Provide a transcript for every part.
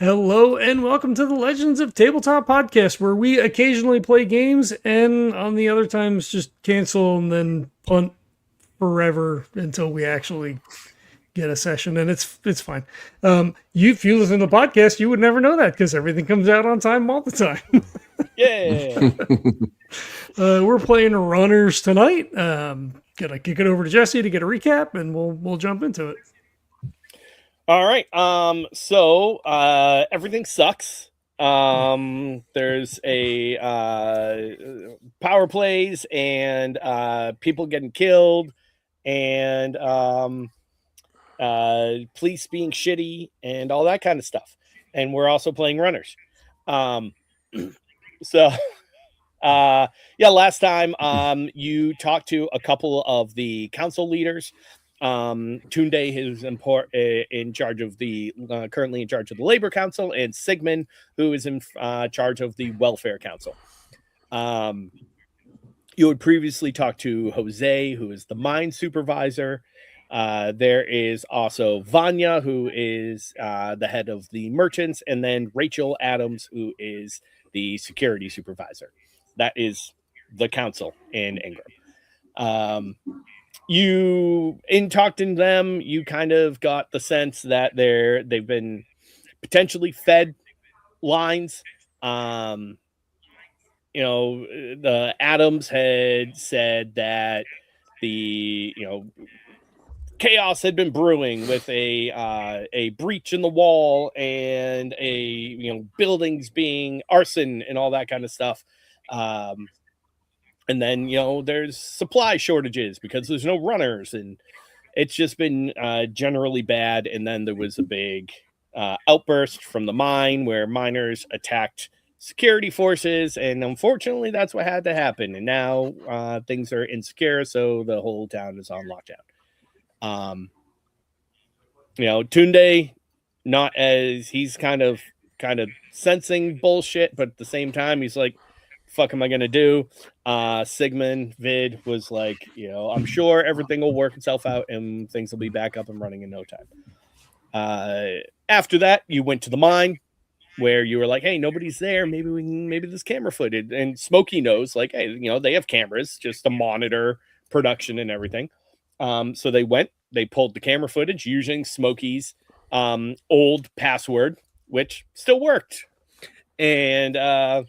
Hello and welcome to the Legends of Tabletop podcast, where we occasionally play games and on the other times just cancel and then punt forever until we actually get a session, and it's fine. If you listen to the podcast, you would never know that because everything comes out on time all the time. Yeah. We're playing runners tonight. Gonna kick it over to Jesse to get a recap, and we'll jump into it. All right. So everything sucks. There's a power plays and people getting killed and police being shitty and all that kind of stuff. And we're also playing runners. So last time you talked to a couple of the council leaders. Tunde, who's in charge of the currently in charge of the Labor Council, and Sigmund, who is in charge of the Welfare Council. You had previously talked to Jose, who is the mine supervisor. There is also Vanya, who is the head of the merchants, and then Rachel Adams, who is the security supervisor. That is the council in Ingram. You in talking to them, you kind of got the sense that they've been potentially fed lines. The Adams had said that the chaos had been brewing with a breach in the wall and buildings being arson and all that kind of stuff. And then, there's supply shortages because there's no runners, and it's just been generally bad. And then there was a big outburst from the mine where miners attacked security forces. And unfortunately, that's what had to happen. And now things are insecure, so the whole town is on lockdown. Tunde, not as he's kind of sensing bullshit, but at the same time, he's like, fuck am I gonna do? Sigmund Vid was like, I'm sure everything will work itself out and things will be back up and running in no time. After that, you went to the mine where you were like, hey, nobody's there. Maybe this camera footage. And Smokey knows, like, hey, they have cameras just to monitor production and everything. So they pulled the camera footage using Smokey's old password, which still worked. And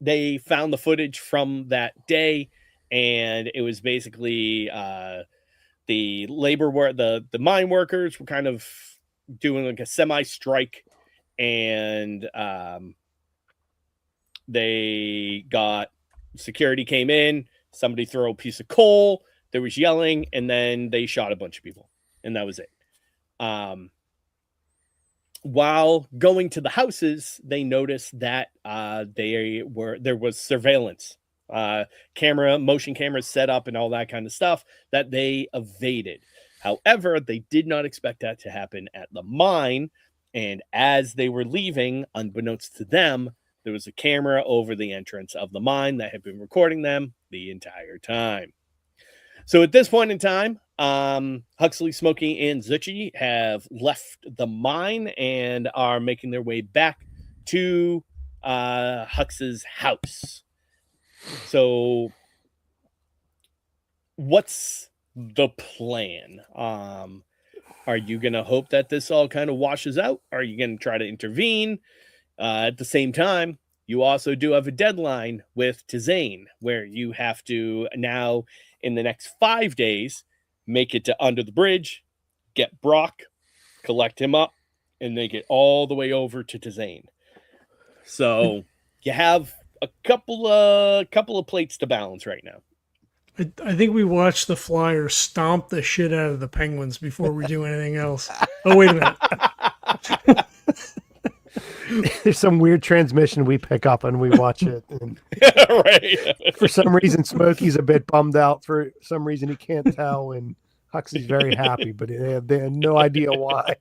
they found the footage from that day, and it was basically the the mine workers were kind of doing like a semi-strike, and security came in, somebody threw a piece of coal, there was yelling, and then they shot a bunch of people, and that was it. While going to the houses, they noticed that there was surveillance, motion cameras set up and all that kind of stuff that they evaded. However, they did not expect that to happen at the mine. And as they were leaving, unbeknownst to them, there was a camera over the entrance of the mine that had been recording them the entire time. So at this point in time, Huxley, Smokey, and Zuchy have left the mine and are making their way back to Hux's house. So what's the plan? Are you going to hope that this all kind of washes out? Are you going to try to intervene? At the same time, you also do have a deadline with Tizane, where you have to now, in the next 5 days, make it to under the bridge, get Brock, collect him up, and make it all the way over to Tizane. So you have a couple of plates to balance right now. I think we watched the Flyers stomp the shit out of the Penguins before we do anything else. Oh, wait a minute. There's some weird transmission we pick up and we watch it. And right. For some reason, Smokey's a bit bummed out. For some reason, he can't tell. And Huxley's very happy, but they have no idea why.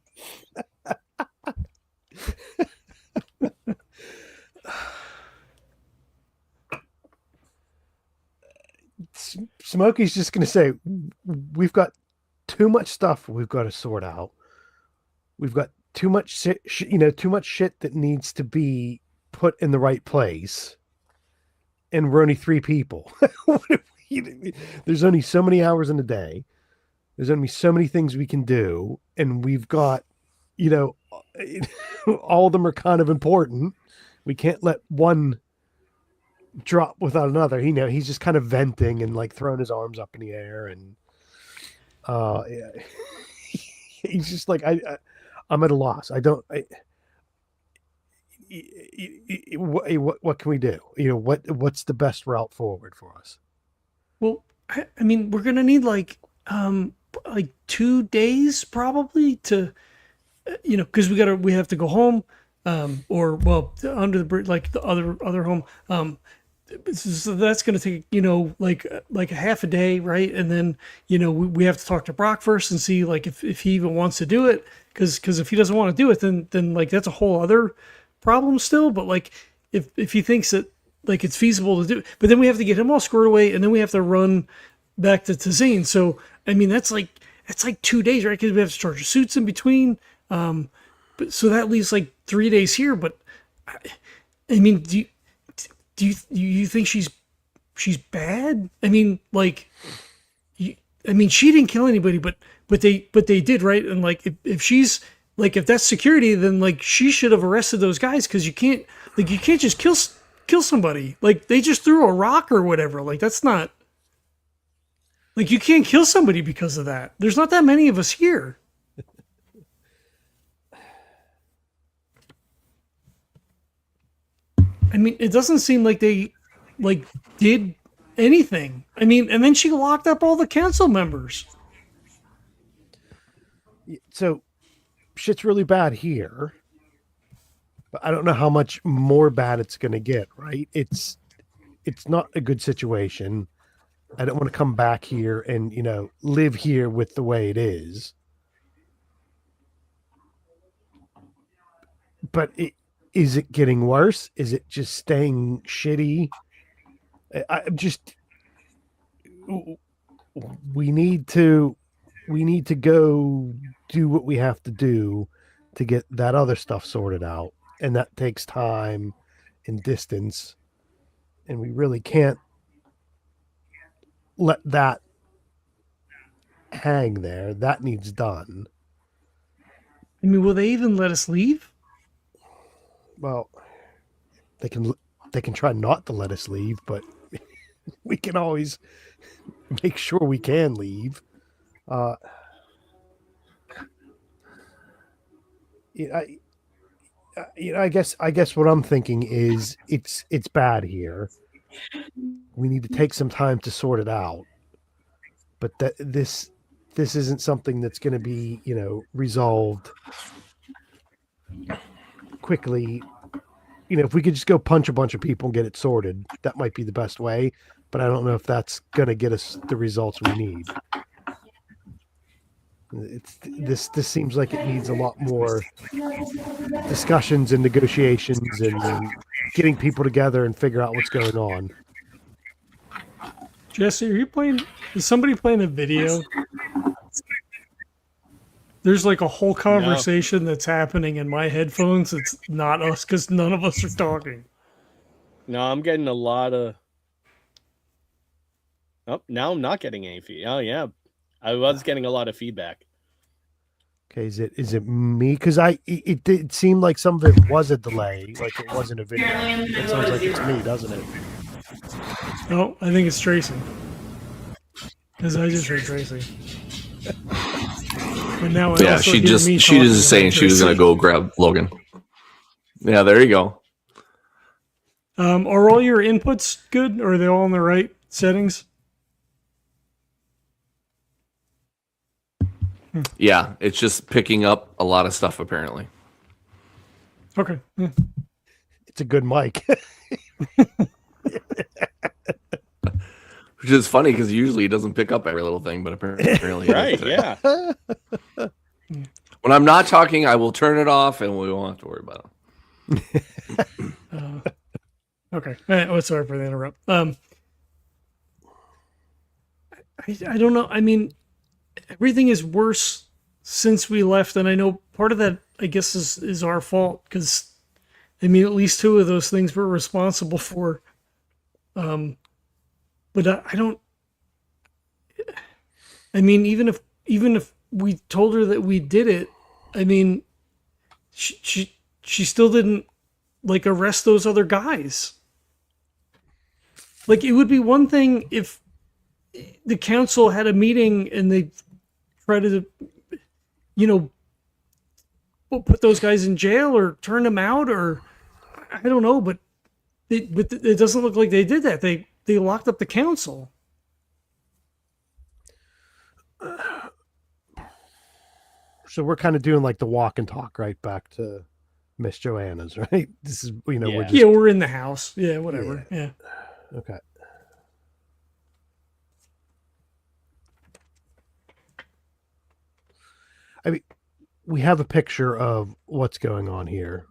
Smokey's just going to say, we've got too much stuff we've got to sort out. We've got too much too much shit that needs to be put in the right place. And we're only 3 people. There's only so many hours in a day. There's only so many things we can do. And we've got, all of them are kind of important. We can't let one drop without another. He's just kind of venting and like throwing his arms up in the air. And yeah. He's just like, I'm at a loss. What can we do? What's the best route forward for us? Well, I mean, we're gonna need like 2 days probably to, because we have to go home, or under the bridge, like the other home. So that's gonna take like a half a day, right? And then we have to talk to Brock first and see like if he even wants to do it, because if he doesn't want to do it, then like that's a whole other problem still. But like if he thinks that like it's feasible to do, but then we have to get him all squared away, and then we have to run back to Zane. So I mean that's like 2 days, right? Because we have to charge suits in between. But so that leaves like 3 days here. But I mean, do you think she's bad? I mean, like, she didn't kill anybody, but they did, right? And like if she's like, if that's security, then like she should have arrested those guys, because you can't just kill somebody. Like they just threw a rock or whatever. Like that's not, like, you can't kill somebody because of that. There's not that many of us here. I mean, it doesn't seem like they like did anything. I mean, and then she locked up all the council members. So shit's really bad here, but I don't know how much more bad it's going to get, right? It's not a good situation. I don't want to come back here and, live here with the way it is. But is it getting worse? Is it just staying shitty? We need to go do what we have to do to get that other stuff sorted out. And that takes time and distance. And we really can't let that hang there. That needs done. I mean, will they even let us leave? Well, they can try not to let us leave, but we can always make sure we can leave. I guess what I'm thinking is it's bad here. We need to take some time to sort it out, but this isn't something that's going to be resolved quickly. If we could just go punch a bunch of people and get it sorted, that might be the best way, but I don't know if that's going to get us the results we need. This seems like it needs a lot more discussions and negotiations and getting people together and figure out what's going on. Jesse, is somebody playing a video? There's like a whole conversation that's happening in my headphones. It's not us, because none of us are talking. No, I'm getting a lot of... Oh, now I'm not getting any feedback. Oh, yeah. I was getting a lot of feedback. Okay, is it me? Because it seemed like some of it was a delay, like it wasn't a video. It sounds like it's me, doesn't it? No, I think it's Tracy. Because I just heard Tracy. But now she just saying she was gonna go grab Logan. Yeah, there you go. Are all your inputs good? Or are they all in the right settings? Yeah, it's just picking up a lot of stuff apparently. Okay. Yeah. It's a good mic. Which is funny because usually it doesn't pick up every little thing, but apparently right, yeah. When I'm not talking, I will turn it off and we won't have to worry about it. Okay. Sorry for the interrupt. I don't know. I mean, everything is worse since we left, and I know part of that, I guess, is our fault because, I mean, at least two of those things we're responsible for. But I don't. I mean, even if we told her that we did it, I mean, she still didn't like arrest those other guys. Like, it would be one thing if the council had a meeting and they try to, you know, put those guys in jail or turn them out, or I don't know, but it doesn't look like they did that. They locked up the council. So we're kind of doing like the walk and talk right back to Miss Joanna's, right? This is, you know, we're just, we're in the house. Yeah, whatever. Yeah. okay. I mean, we have a picture of what's going on here.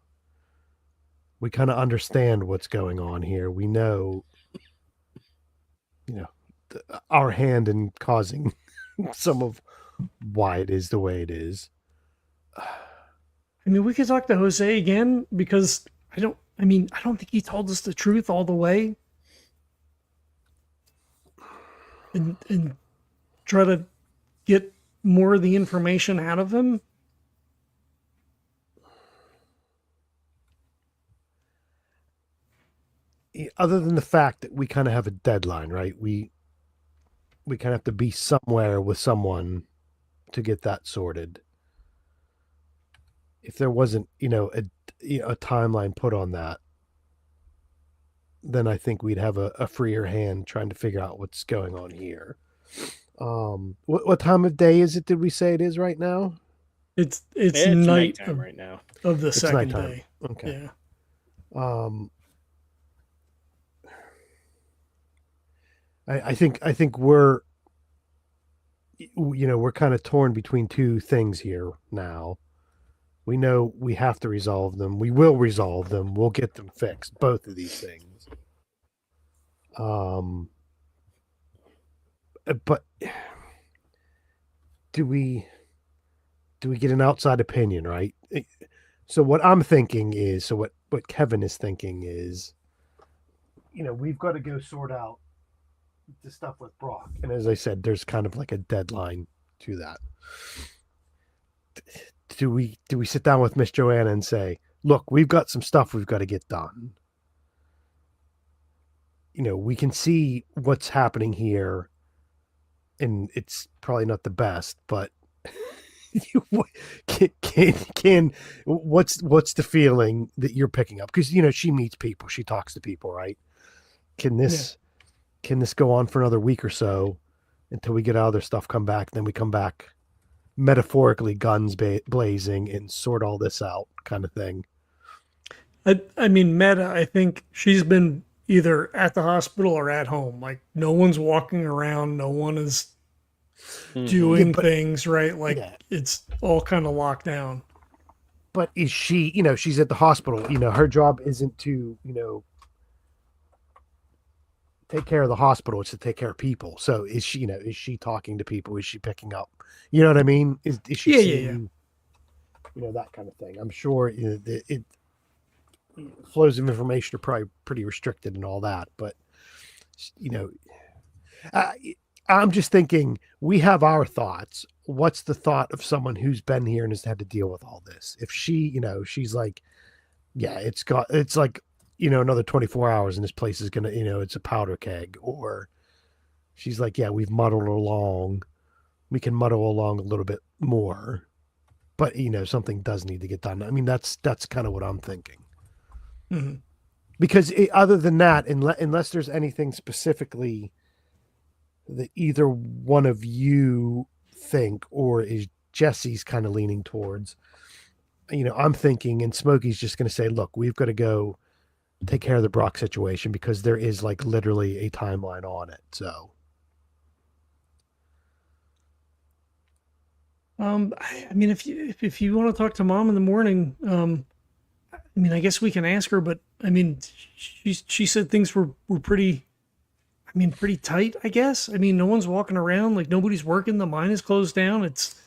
We kind of understand what's going on here. We know, you know, our hand in causing some of why it is the way it is. I mean, we could talk to Jose again because I don't think he told us the truth all the way. And try to get more of the information out of him. Other than the fact that we kind of have a deadline, right? We kind of have to be somewhere with someone to get that sorted. If there wasn't, a timeline put on that, then I think we'd have a freer hand trying to figure out what's going on here. What time of day is it? Did we say it is right now? It's nighttime right now of the second nighttime. day. Okay. Yeah. I think we're kind of torn between two things here now. We know we have to resolve them. We will resolve them. We'll get them fixed. Both of these things. But do we get an outside opinion, right? So what I'm thinking is, what Kevin is thinking is, we've got to go sort out the stuff with Brock. And as I said, there's kind of like a deadline to that. Do we sit down with Miss Joanna and say, look, we've got some stuff we've got to get done. We can see what's happening here, and it's probably not the best, but can what's the feeling that you're picking up? Because she meets people, she talks to people, right? Can this go on for another week or so until we get other stuff come back? Then we come back metaphorically, guns blazing, and sort all this out, kind of thing. I mean, Meta, I think she's been either at the hospital or at home. Like, no one's walking around, no one is doing things, right? Like, it's all kind of locked down. But is she, she's at the hospital, her job isn't to, take care of the hospital, it's to take care of people. So is she talking to people? Is she picking up? You know what I mean? Is she seeing, that kind of thing? I'm sure it flows of information are probably pretty restricted and all that, but I'm just thinking, we have our thoughts. What's the thought of someone who's been here and has had to deal with all this? If she, she's like, yeah, it's like, another 24 hours and this place is going to, it's a powder keg. Or she's like, yeah, we've muddled along. We can muddle along a little bit more, but something does need to get done. I mean, that's kind of what I'm thinking. Mm-hmm. Because other than that, unless there's anything specifically that either one of you think, or is Jesse's kind of leaning towards, I'm thinking, and Smokey's just going to say, look, we've got to go take care of the Brock situation because there is like literally a timeline on it. So, I mean, if you want to talk to Mom in the morning, I mean, I guess we can ask her, but I mean, she said things were pretty, pretty tight, I guess. I mean, no one's walking around, like nobody's working. The mine is closed down. It's,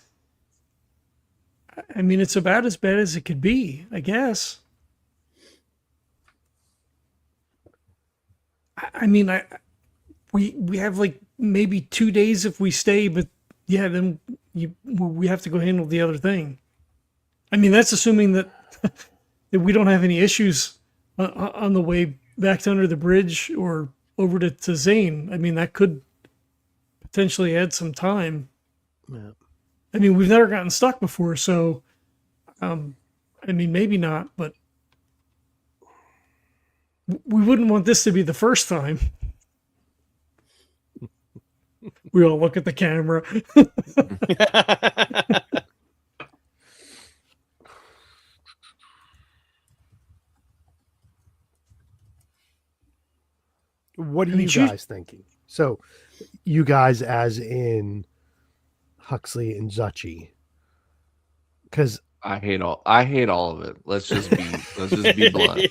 I mean, it's about as bad as it could be, I guess. I mean, we have like maybe 2 days if we stay, but yeah, then we have to go handle the other thing. I mean, that's assuming that that we don't have any issues on the way back to under the bridge or over to Zane. I mean, that could potentially add some time. Yeah. I mean, we've never gotten stuck before, so I mean, maybe not, but we wouldn't want this to be the first time. We all look at the camera. What are I mean, you guys thinking? So, you guys, as in Huxley and Zuchy, because I hate all of it. Let's just be blunt.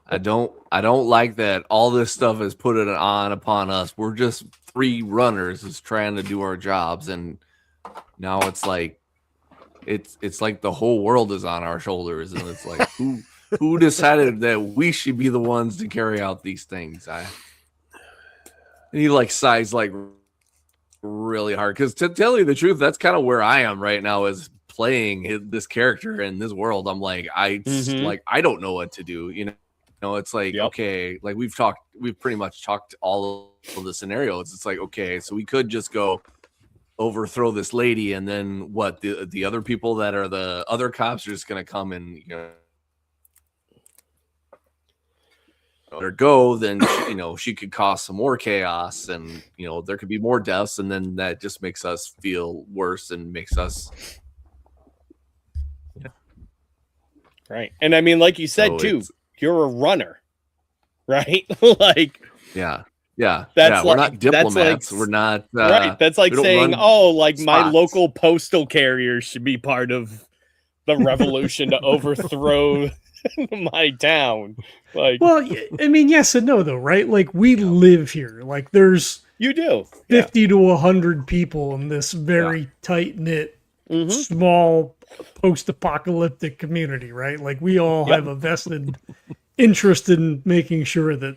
I don't like that all this stuff is put it on upon us. We're just 3 runners just trying to do our jobs, and now it's like the whole world is on our shoulders, and it's like who decided that we should be the ones to carry out these things? And he like sighs like really hard, because to tell you the truth, that's kind of where I am right now, is playing this character in this world. I'm like, I don't know what to do. It's like, okay, like we've pretty much talked all of the scenarios. It's like, okay, so we could just go overthrow this lady, and then what? The other people that are the other cops are just gonna come and let her go. Then she could cause some more chaos, and there could be more deaths, and then that just makes us feel worse and makes us. Right. And I mean, like you said, too, you're a runner, right? Like, yeah. We're not diplomats. We're not. Right. That's like saying, my local postal carrier should be part of the revolution to overthrow my town. Like, well, I mean, yes and no, though, right? Like, we live here. Like, there's 50 to 100 people in this very tight-knit, small post-apocalyptic community, right? Like, we all have a vested interest in making sure that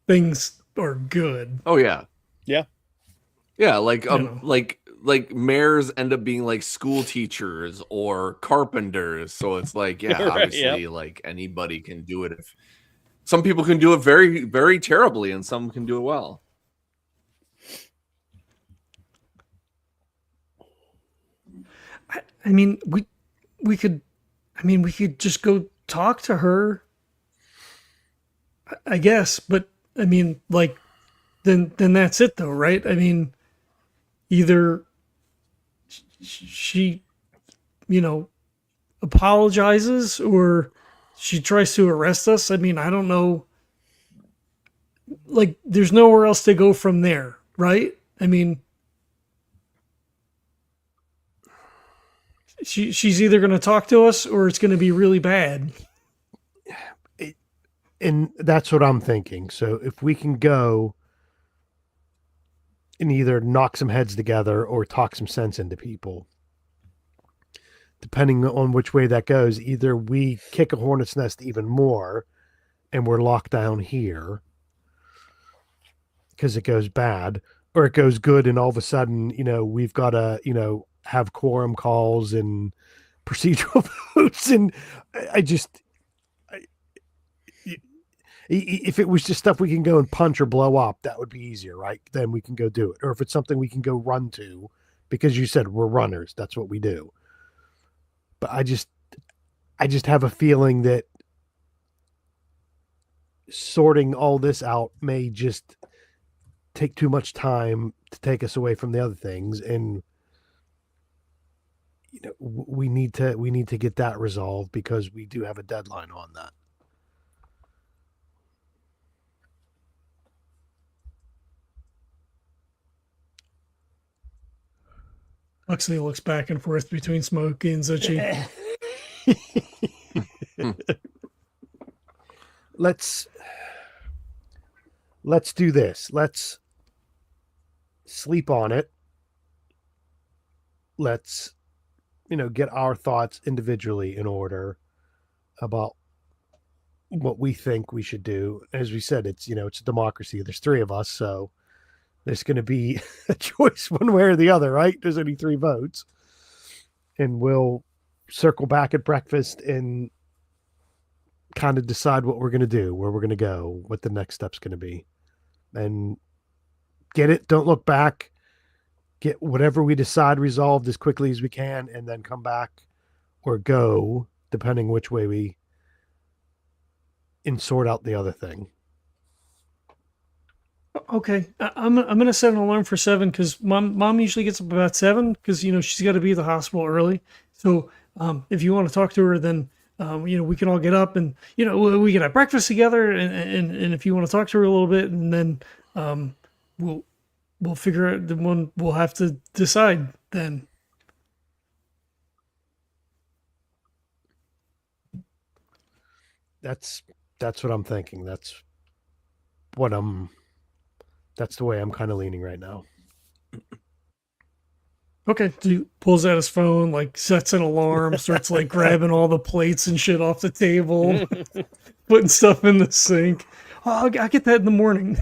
things are good. Oh yeah. Like like mayors end up being like school teachers or carpenters, so it's like obviously like anybody can do it. If some people can do it very, very terribly, and some can do it well. I mean, we could just go talk to her, I guess, but I mean, like, then that's it, though, right? I mean, either she, apologizes, or she tries to arrest us. I mean, I don't know. Like, there's nowhere else to go from there, right? I mean, she's either going to talk to us or it's going to be really bad. And that's what I'm thinking. So if we can go and either knock some heads together or talk some sense into people, depending on which way that goes, either we kick a hornet's nest even more and we're locked down here because it goes bad, or it goes good and all of a sudden, we've got to, have quorum calls and procedural votes. And if it was just stuff we can go and punch or blow up, that would be easier, right? Then we can go do it. Or if it's something we can go run to, because you said we're runners, that's what we do. But I just have a feeling that sorting all this out may just take too much time to take us away from the other things, and we need to get that resolved because we do have a deadline on that. Huxley looks back and forth between Smokey and Zuchy. Let's do this. Let's sleep on it. let's, get our thoughts individually in order about what we think we should do. As we said, it's a democracy. There's three of us, so there's going to be a choice one way or the other, right? There's only 3 votes, and we'll circle back at breakfast and kind of decide what we're going to do, where we're going to go, what the next step's going to be, and get it. Don't look back. Get whatever we decide resolved as quickly as we can, and then come back or go, depending which way we and sort out the other thing. Okay, I'm gonna set an alarm for 7 because mom usually gets up about 7 because she's got to be at the hospital early. So if you want to talk to her, then we can all get up and we can have breakfast together, and if you want to talk to her a little bit, and then we'll figure out the one we'll have to decide then. That's what I'm thinking. That's the way I'm kind of leaning right now. Okay, so he pulls out his phone, like sets an alarm, starts like grabbing all the plates and shit off the table, putting stuff in the sink. Oh, I'll get that in the morning.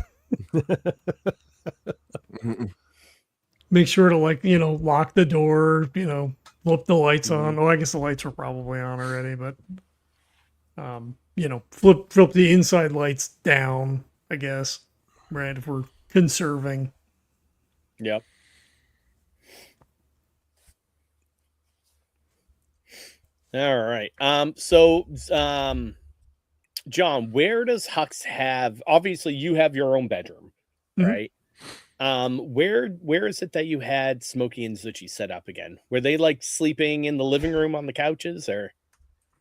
Make sure to lock the door, flip the lights on. Oh, I guess the lights were probably on already, but flip the inside lights down, I guess, right? If we're conserving. Yep. All right. John, where does Hux have? Obviously, you have your own bedroom, right? Where is it that you had Smokey and Zuchy set up again? Were they like sleeping in the living room on the couches, or?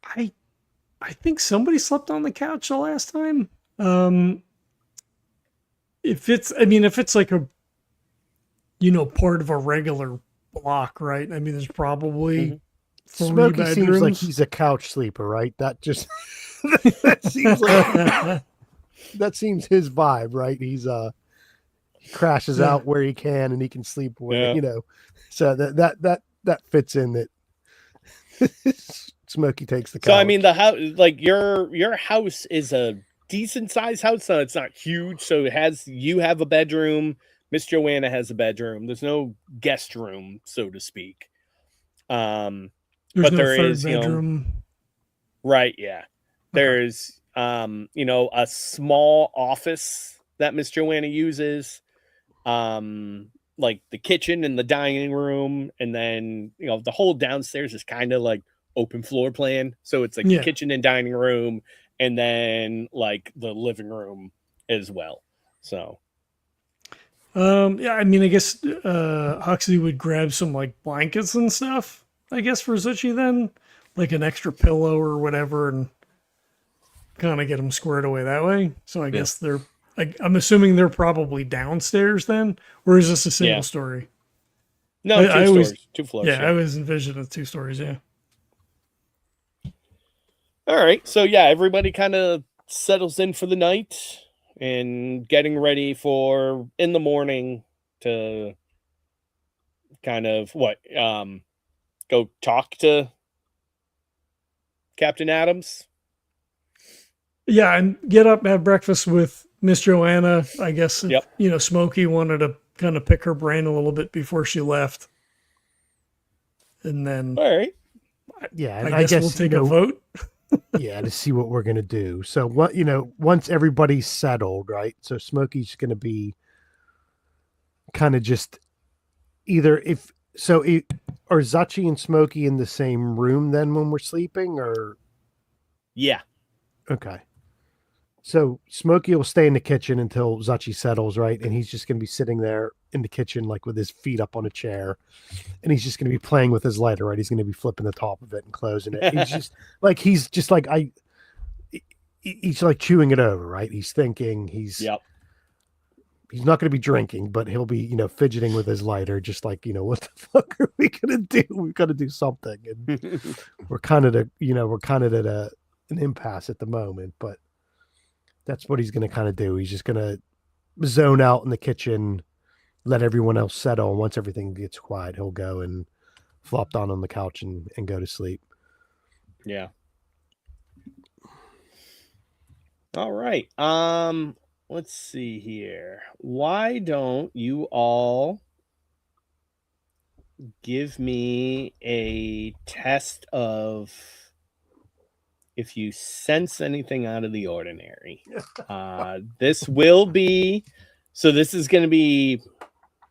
I think somebody slept on the couch the last time. If it's like a, part of a regular block, right? I mean, there's probably 3 Smokey bedrooms. seems like he's a couch sleeper, right? That just that seems like that seems his vibe, right? He crashes out where he can and he can sleep where So that fits in that. Smokey takes the couch. So I mean, the house, like your house is a decent sized house. So it's not huge. So you have a bedroom. Miss Joanna has a bedroom. There's no guest room, so to speak. There's but no there third is, bedroom. Right. Yeah. There's, a small office that Miss Joanna uses, like the kitchen and the dining room. And then, the whole downstairs is kind of like open floor plan. So it's like the kitchen and dining room, and then like the living room as well. So. I mean, I guess Huxley would grab some like blankets and stuff, I guess, for Zuchy then, like an extra pillow or whatever, and kind of get them squared away that way. So I guess I'm assuming they're probably downstairs then, or is this a single story? No, two floors. Yeah, I always envisioned it 2 stories. Yeah. All right, so everybody kind of settles in for the night and getting ready for in the morning to kind of go talk to Captain Adams. Yeah, and get up, have breakfast with Miss Joanna. I guess, Smokey wanted to kind of pick her brain a little bit before she left. And then, all right. Yeah, I guess we'll take a vote. To see what we're going to do. So what, once everybody's settled, right? So Smokey's going to be kind of just either are Zuchy and Smokey in the same room then when we're sleeping, or? Yeah. Okay. So Smokey will stay in the kitchen until Zuchy settles, right? And he's just going to be sitting there in the kitchen, like with his feet up on a chair, and he's just going to be playing with his lighter, right? He's going to be flipping the top of it and closing it. He's like chewing it over, right? He's thinking he's not going to be drinking, but he'll be, fidgeting with his lighter, just like, what the fuck are we going to do? We've got to do something. And we're kind of at an impasse at the moment, but that's what he's going to kind of do. He's just going to zone out in the kitchen, let everyone else settle. And once everything gets quiet, he'll go and flop down on the couch and go to sleep. Yeah. All right. Let's see here. Why don't you all give me a test of if you sense anything out of the ordinary? This will be, so this is going to be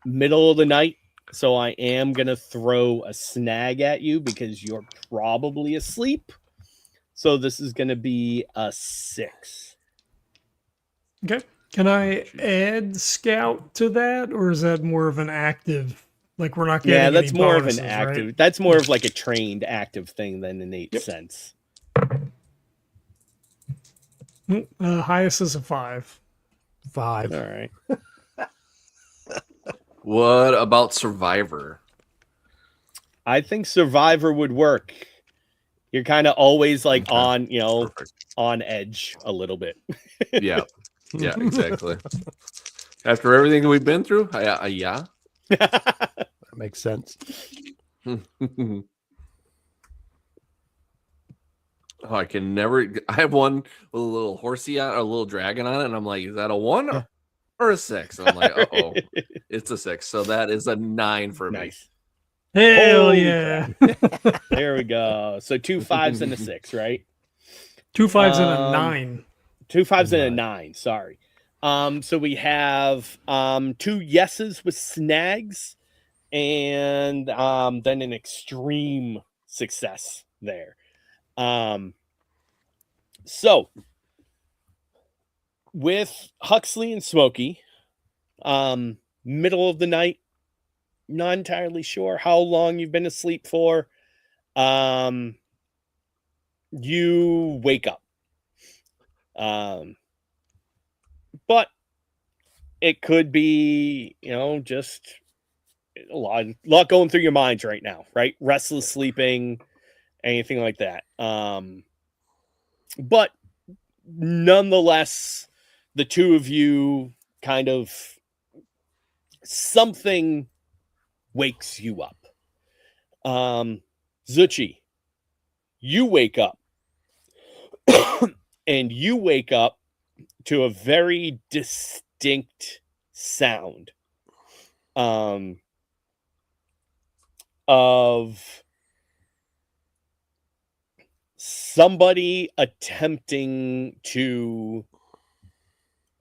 middle of the night. So I am going to throw a snag at you because you're probably asleep. So this is going to be a 6. Okay. Can I add scout to that, or is that more of an active? Like we're not getting. Yeah, that's any more bonuses, of an active. right? That's more of like a trained active thing than innate sense. Highest is a 5. 5. All right. What about Survivor? I think Survivor would work. You're kind of always like Okay. on, Perfect. on edge a little bit. Yeah. Yeah, exactly. After everything we've been through, yeah. That makes sense. Oh, I can never. I have one with a little horsey on, a little dragon on it, and I'm like, is that a 1 or a 6? And I'm like, oh, it's a 6. So that is a 9 for me. Nice. Hell Holy yeah! There we go. So 2 5s and a 6, right? 2 5s and a 9. 2 5s and a 9. Sorry. So we have 2 yeses with snags, and then an extreme success there. So with Huxley and Smokey, middle of the night, not entirely sure how long you've been asleep for. You wake up. But it could be, just a lot going through your minds right now, right? Restless sleeping, anything like that. But nonetheless, the two of you kind of something wakes you up. Zuchy, you wake up and you wake up to a very distinct sound of somebody attempting to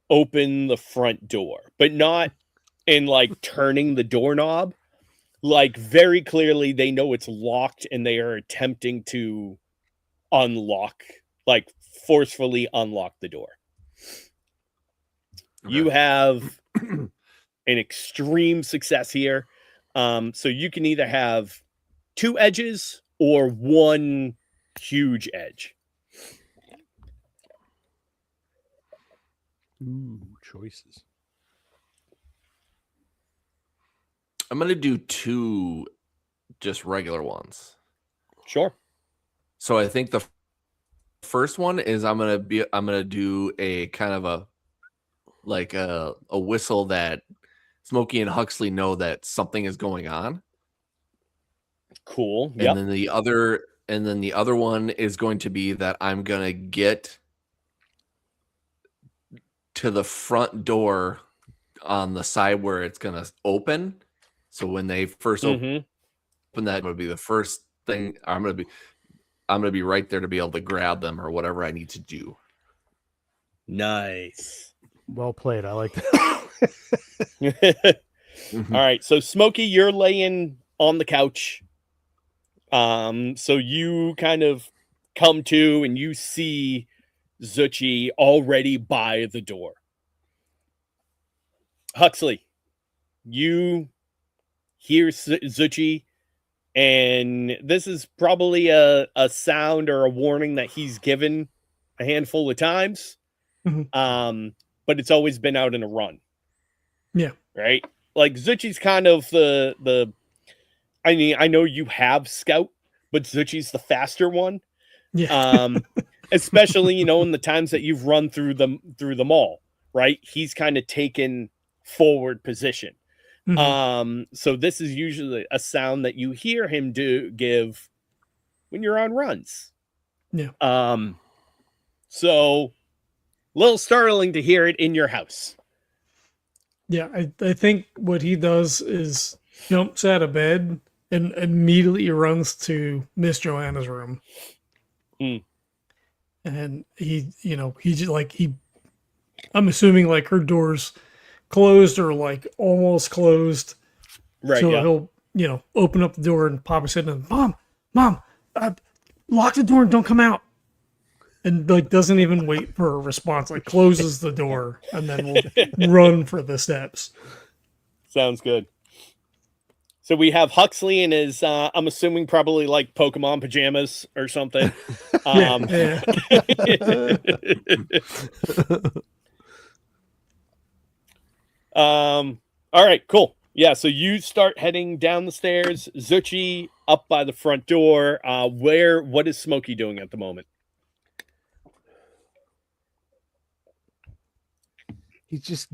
open the front door, but not in like turning the doorknob. Like very clearly they know it's locked and they are attempting to unlock, like forcefully unlock the door. Okay. You have an extreme success here. So you can either have 2 edges or 1 huge edge. Ooh, choices. I'm gonna do 2 just regular ones. Sure. So I think the first one is I'm gonna do a kind of a whistle that Smokey and Huxley know that something is going on. Cool. And then the other one is going to be that I'm gonna get to the front door on the side where it's gonna open. So when they first open that, would be the first thing I'm gonna be right there to be able to grab them or whatever I need to do. Nice. Well played. I like that. All right. So Smokey, you're laying on the couch. So you kind of come to and you see Zuchy already by the door. Huxley, you hear Zuchy, and this is probably a sound or a warning that he's given a handful of times. But it's always been out in a run. Yeah. Right? Like Zuchy's kind of the I mean, I know you have Scout, but Zuchy's the faster one. Yeah. Especially, in the times that you've run through the mall, right? He's kind of taken forward position. So this is usually a sound that you hear him give when you're on runs. Yeah. So a little startling to hear it in your house. Yeah, I think what he does is jumps out of bed and immediately runs to Miss Joanna's room. And he just I'm assuming like her door's closed or like almost closed. Right. So he'll, open up the door and pop his head in. Mom, lock the door and don't come out. And like doesn't even wait for a response, like closes the door and then will run for the steps. Sounds good. So we have Huxley in his, I'm assuming probably like Pokemon pajamas or something. Yeah. All right, cool. Yeah, so you start heading down the stairs. Zuchy up by the front door. What is Smokey doing at the moment? He's just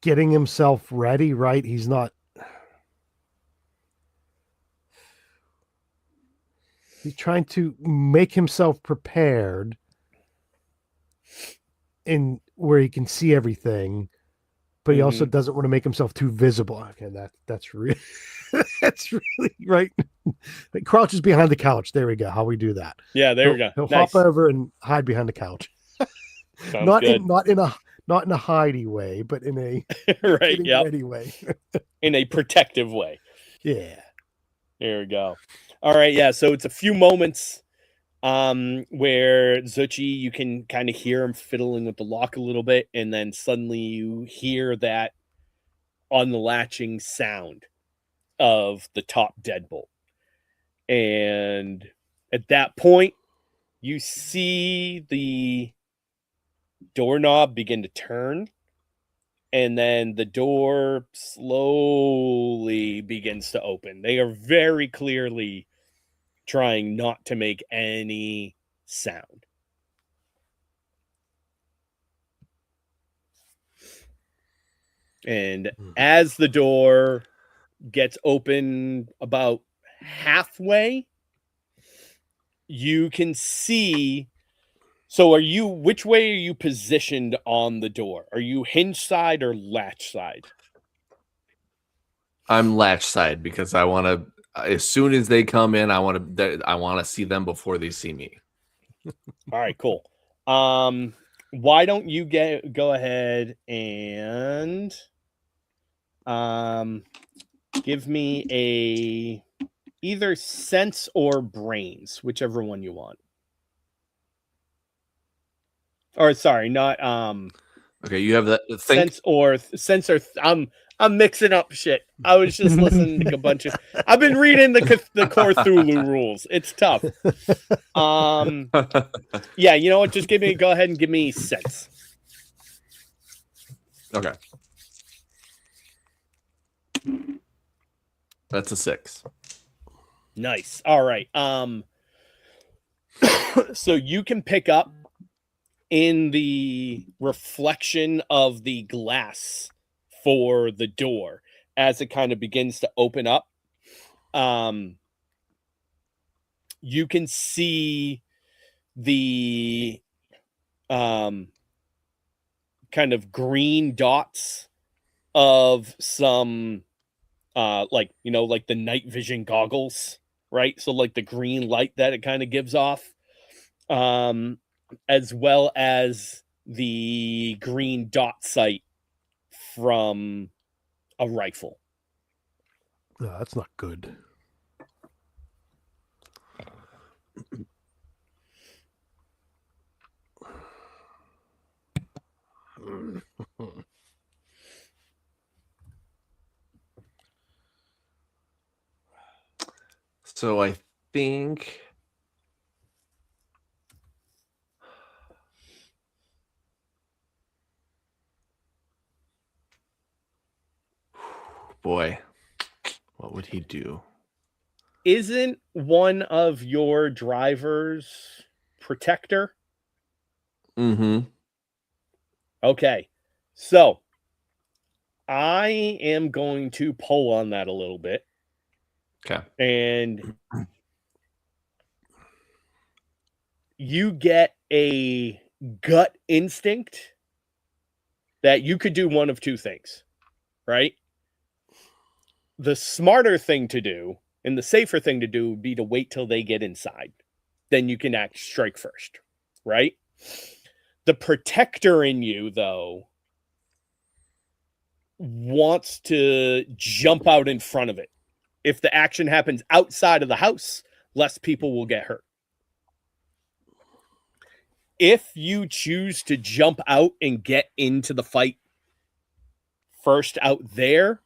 getting himself ready, right? He's trying to make himself prepared in where he can see everything, but he also doesn't want to make himself too visible. Okay, that's really that's really right. He crouches behind the couch. There we go. How we do that. Yeah, there we go. He'll Nice. hop over and hide behind the couch. Sounds good. Not in a hidey way, but in a right, ready way. In a protective way. Yeah. There we go. All right, yeah. So it's a few moments where Zuchy, you can kind of hear him fiddling with the lock a little bit, and then suddenly you hear that unlatching sound of the top deadbolt. And at that point, you see the doorknob begin to turn, and then the door slowly begins to open. They are very clearly trying not to make any sound. And as the door gets open about halfway, you can see. So which way are you positioned on the door? Are you hinge side or latch side? I'm latch side because I want to, as soon as they come in, I want to see them before they see me. All right, cool. Why don't you go ahead and give me either sense or brains, whichever one you want. Or sorry, not Okay, you have that think. Sense or I'm mixing up shit. I was just listening to a bunch of. I've been reading the Cthulhu rules. It's tough. Yeah, you know what? Just go ahead and give me sense. Okay. That's a 6. Nice. All right. So you can pick up in the reflection of the glass for the door as it kind of begins to open up. You can see the kind of green dots of some like the night vision goggles, right? So like the green light that it kind of gives off, as well as the green dot sight from a rifle. No, that's not good. So I think boy, what would he do? Isn't one of your drivers protector? Mm-hmm. Okay. So I am going to pull on that a little bit. Okay. And you get a gut instinct that you could do one of two things, right? The smarter thing to do and the safer thing to do would be to wait till they get inside. Then you can strike first, right? The protector in you, though, wants to jump out in front of it. If the action happens outside of the house, less people will get hurt. If you choose to jump out and get into the fight first out there,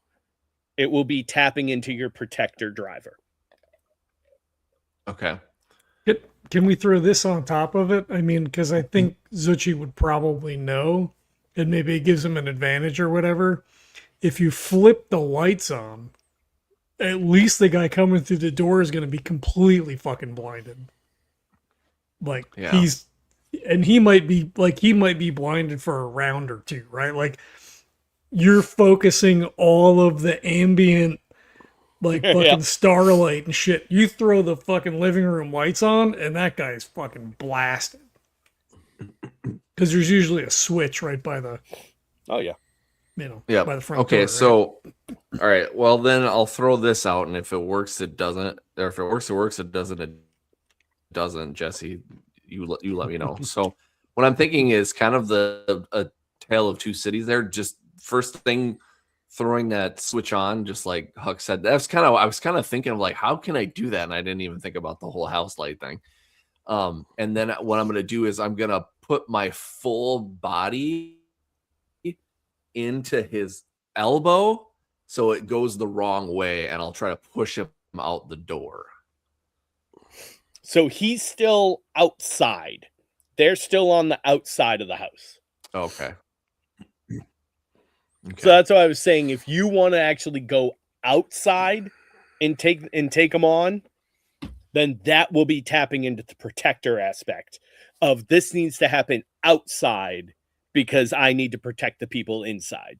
it will be tapping into your protector driver. Okay. Can we throw this on top of it? I mean, because I think Zuchy would probably know, and maybe it gives him an advantage or whatever. If you flip the lights on, at least the guy coming through the door is going to be completely fucking blinded. Like he might be blinded for a round or two, right? Like you're focusing all of the ambient, like fucking starlight and shit. You throw the fucking living room lights on, and that guy's fucking blasted. Because there's usually a switch right by the. Oh yeah. By the front okay, door, so all right. Well, then I'll throw this out, and if it works, it doesn't. Or if it works, it works. It doesn't. It doesn't. Jesse, you let me know. So what I'm thinking is kind of a tale of two cities. There, just first thing, throwing that switch on, just like Huck said. I was kind of thinking of like, how can I do that? And I didn't even think about the whole house light thing. And then what I'm gonna do is I'm gonna put my full body into his elbow so it goes the wrong way, and I'll try to push him out the door. So he's still outside. They're still on the outside of the house. Okay. So that's why I was saying, if you want to actually go outside and take them on, then that will be tapping into the protector aspect of this needs to happen outside because I need to protect the people inside.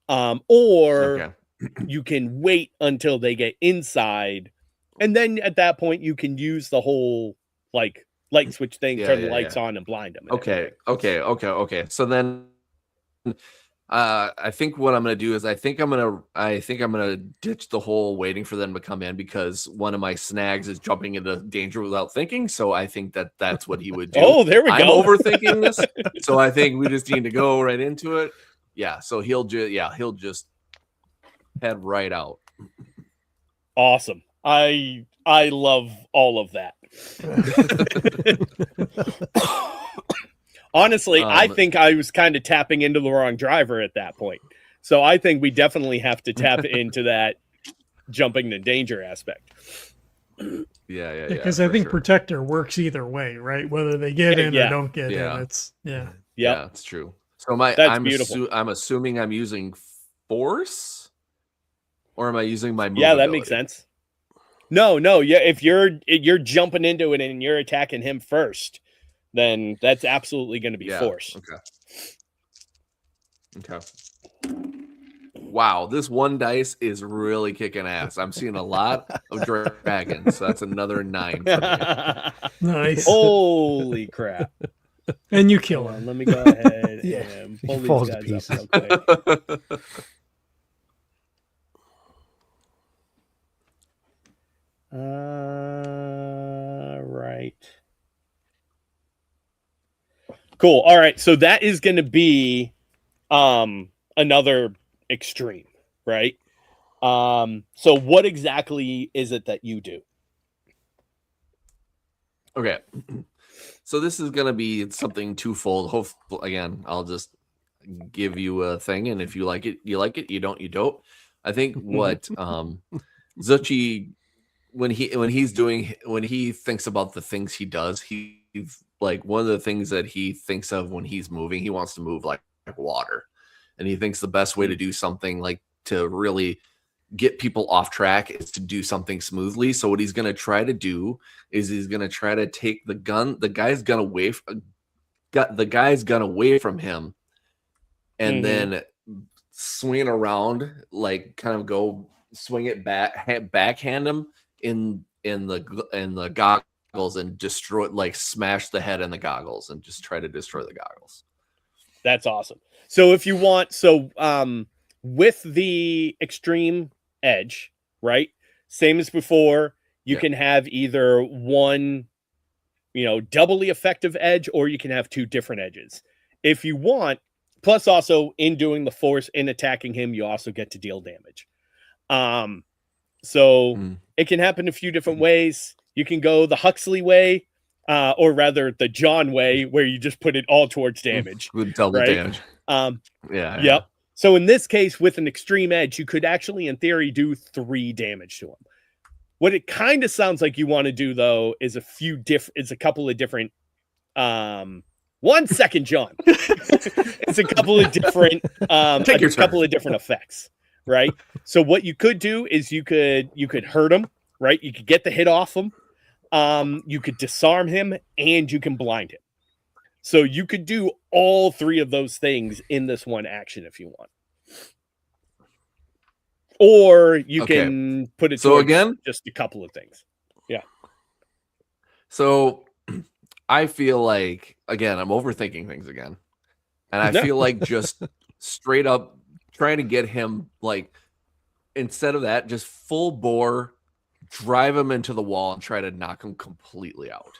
Or you can wait until they get inside, and then at that point you can use the whole like light switch thing, turn the lights on and blind them. Okay. So then I think what I'm gonna do is I think I'm gonna ditch the whole waiting for them to come in, because one of my snags is jumping into danger without thinking. So I think that's what he would do. Oh, there we go. I'm overthinking this, so I think we just need to go right into it. Yeah. So he'll just head right out. Awesome. I love all of that. Honestly, I think I was kind of tapping into the wrong driver at that point. So I think we definitely have to tap into that jumping the danger aspect. Yeah. Because I think protector works either way, right? Whether they get in or don't get in. It's Yeah, it's true. So I'm assuming I'm using force, or am I using my movability? Yeah, that makes sense. No, yeah. If you're jumping into it and you're attacking him first, then that's absolutely going to be force. Okay. Wow, this one dice is really kicking ass. I'm seeing a lot of dragons, so that's another 9. Nice. Holy crap. And you kill him. Let me go ahead and pull falls these to guys up pieces. real quick. Right. Cool. All right. So that is going to be another extreme, right? So what exactly is it that you do? Okay. So this is going to be something twofold. Hopefully, again, I'll just give you a thing, and if you like it, you like it. You don't, you don't. I think what Zuchy, when he thinks about the things he does, he's like, one of the things that he thinks of when he's moving, he wants to move like water. And he thinks the best way to do something, like to really get people off track, is to do something smoothly. So what he's going to try to do is he's going to try to take the guy's gun away from him, and then swing it around, like kind of go swing it backhand him in the goggles and destroy, like smash the head in the goggles and just try to destroy the goggles. That's awesome. So if you want, with the extreme edge, right? Same as before, you can have either one, doubly effective edge, or you can have two different edges. If you want, plus also in doing the force, in attacking him, you also get to deal damage. It can happen a few different ways. You can go the Huxley way, or rather the John way, where you just put it all towards damage. With double damage. Yep. So in this case, with an extreme edge, you could actually, in theory, do 3 damage to him. What it kind of sounds like you want to do, though, is a couple of different. 1 second, John. It's a couple of different. Take your a couple of different effects, right? So what you could do is you could hurt him, right? You could get the hit off him. You could disarm him, and you can blind him. So you could do all 3 of those things in this one action if you want. Or you can put it towards just a couple of things. Yeah. So I feel like, again, I'm overthinking things again. And I feel like just straight up trying to get him, like, instead of that, just full bore, drive him into the wall and try to knock him completely out.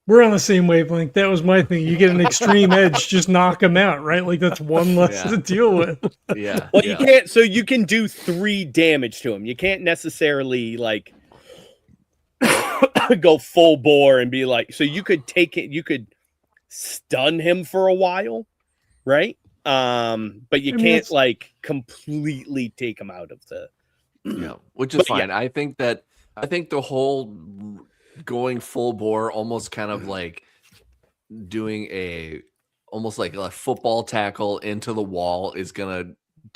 We're on the same wavelength. That was my thing. You get an extreme edge, just knock him out, right? Like that's one less to deal with. Yeah. Well, you can't. So you can do 3 damage to him. You can't necessarily like go full bore and be like. So you could take it. You could stun him for a while, right? But you can't like completely take him out of the. Yeah, which is fine. Yeah. I think the whole going full bore, almost kind of like doing almost like a football tackle into the wall is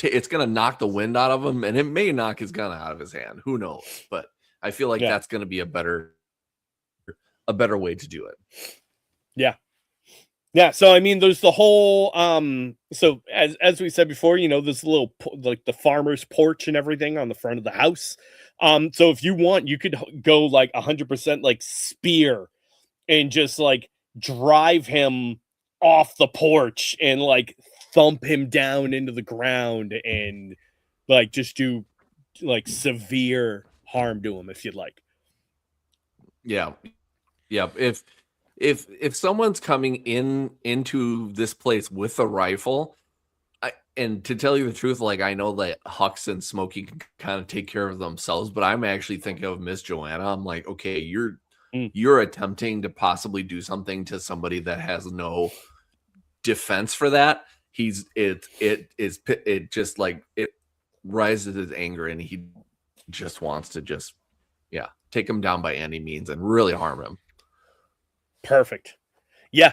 it's gonna knock the wind out of him, and it may knock his gun out of his hand. Who knows? But I feel like that's gonna be a better way to do it. Yeah. Yeah, so I mean, there's the whole so as we said before, there's a little like the farmer's porch and everything on the front of the house. So if you want, you could go like 100% like spear and just like drive him off the porch and like thump him down into the ground and like just do like severe harm to him if you'd like. Yeah. Yeah. If someone's coming into this place with a rifle, and to tell you the truth, like I know that Hux and Smokey can kind of take care of themselves, but I'm actually thinking of Miss Joanna. I'm like, okay, you're attempting to possibly do something to somebody that has no defense for that. It just like it rises his anger, and he just wants to take him down by any means and really harm him. Perfect. Yeah.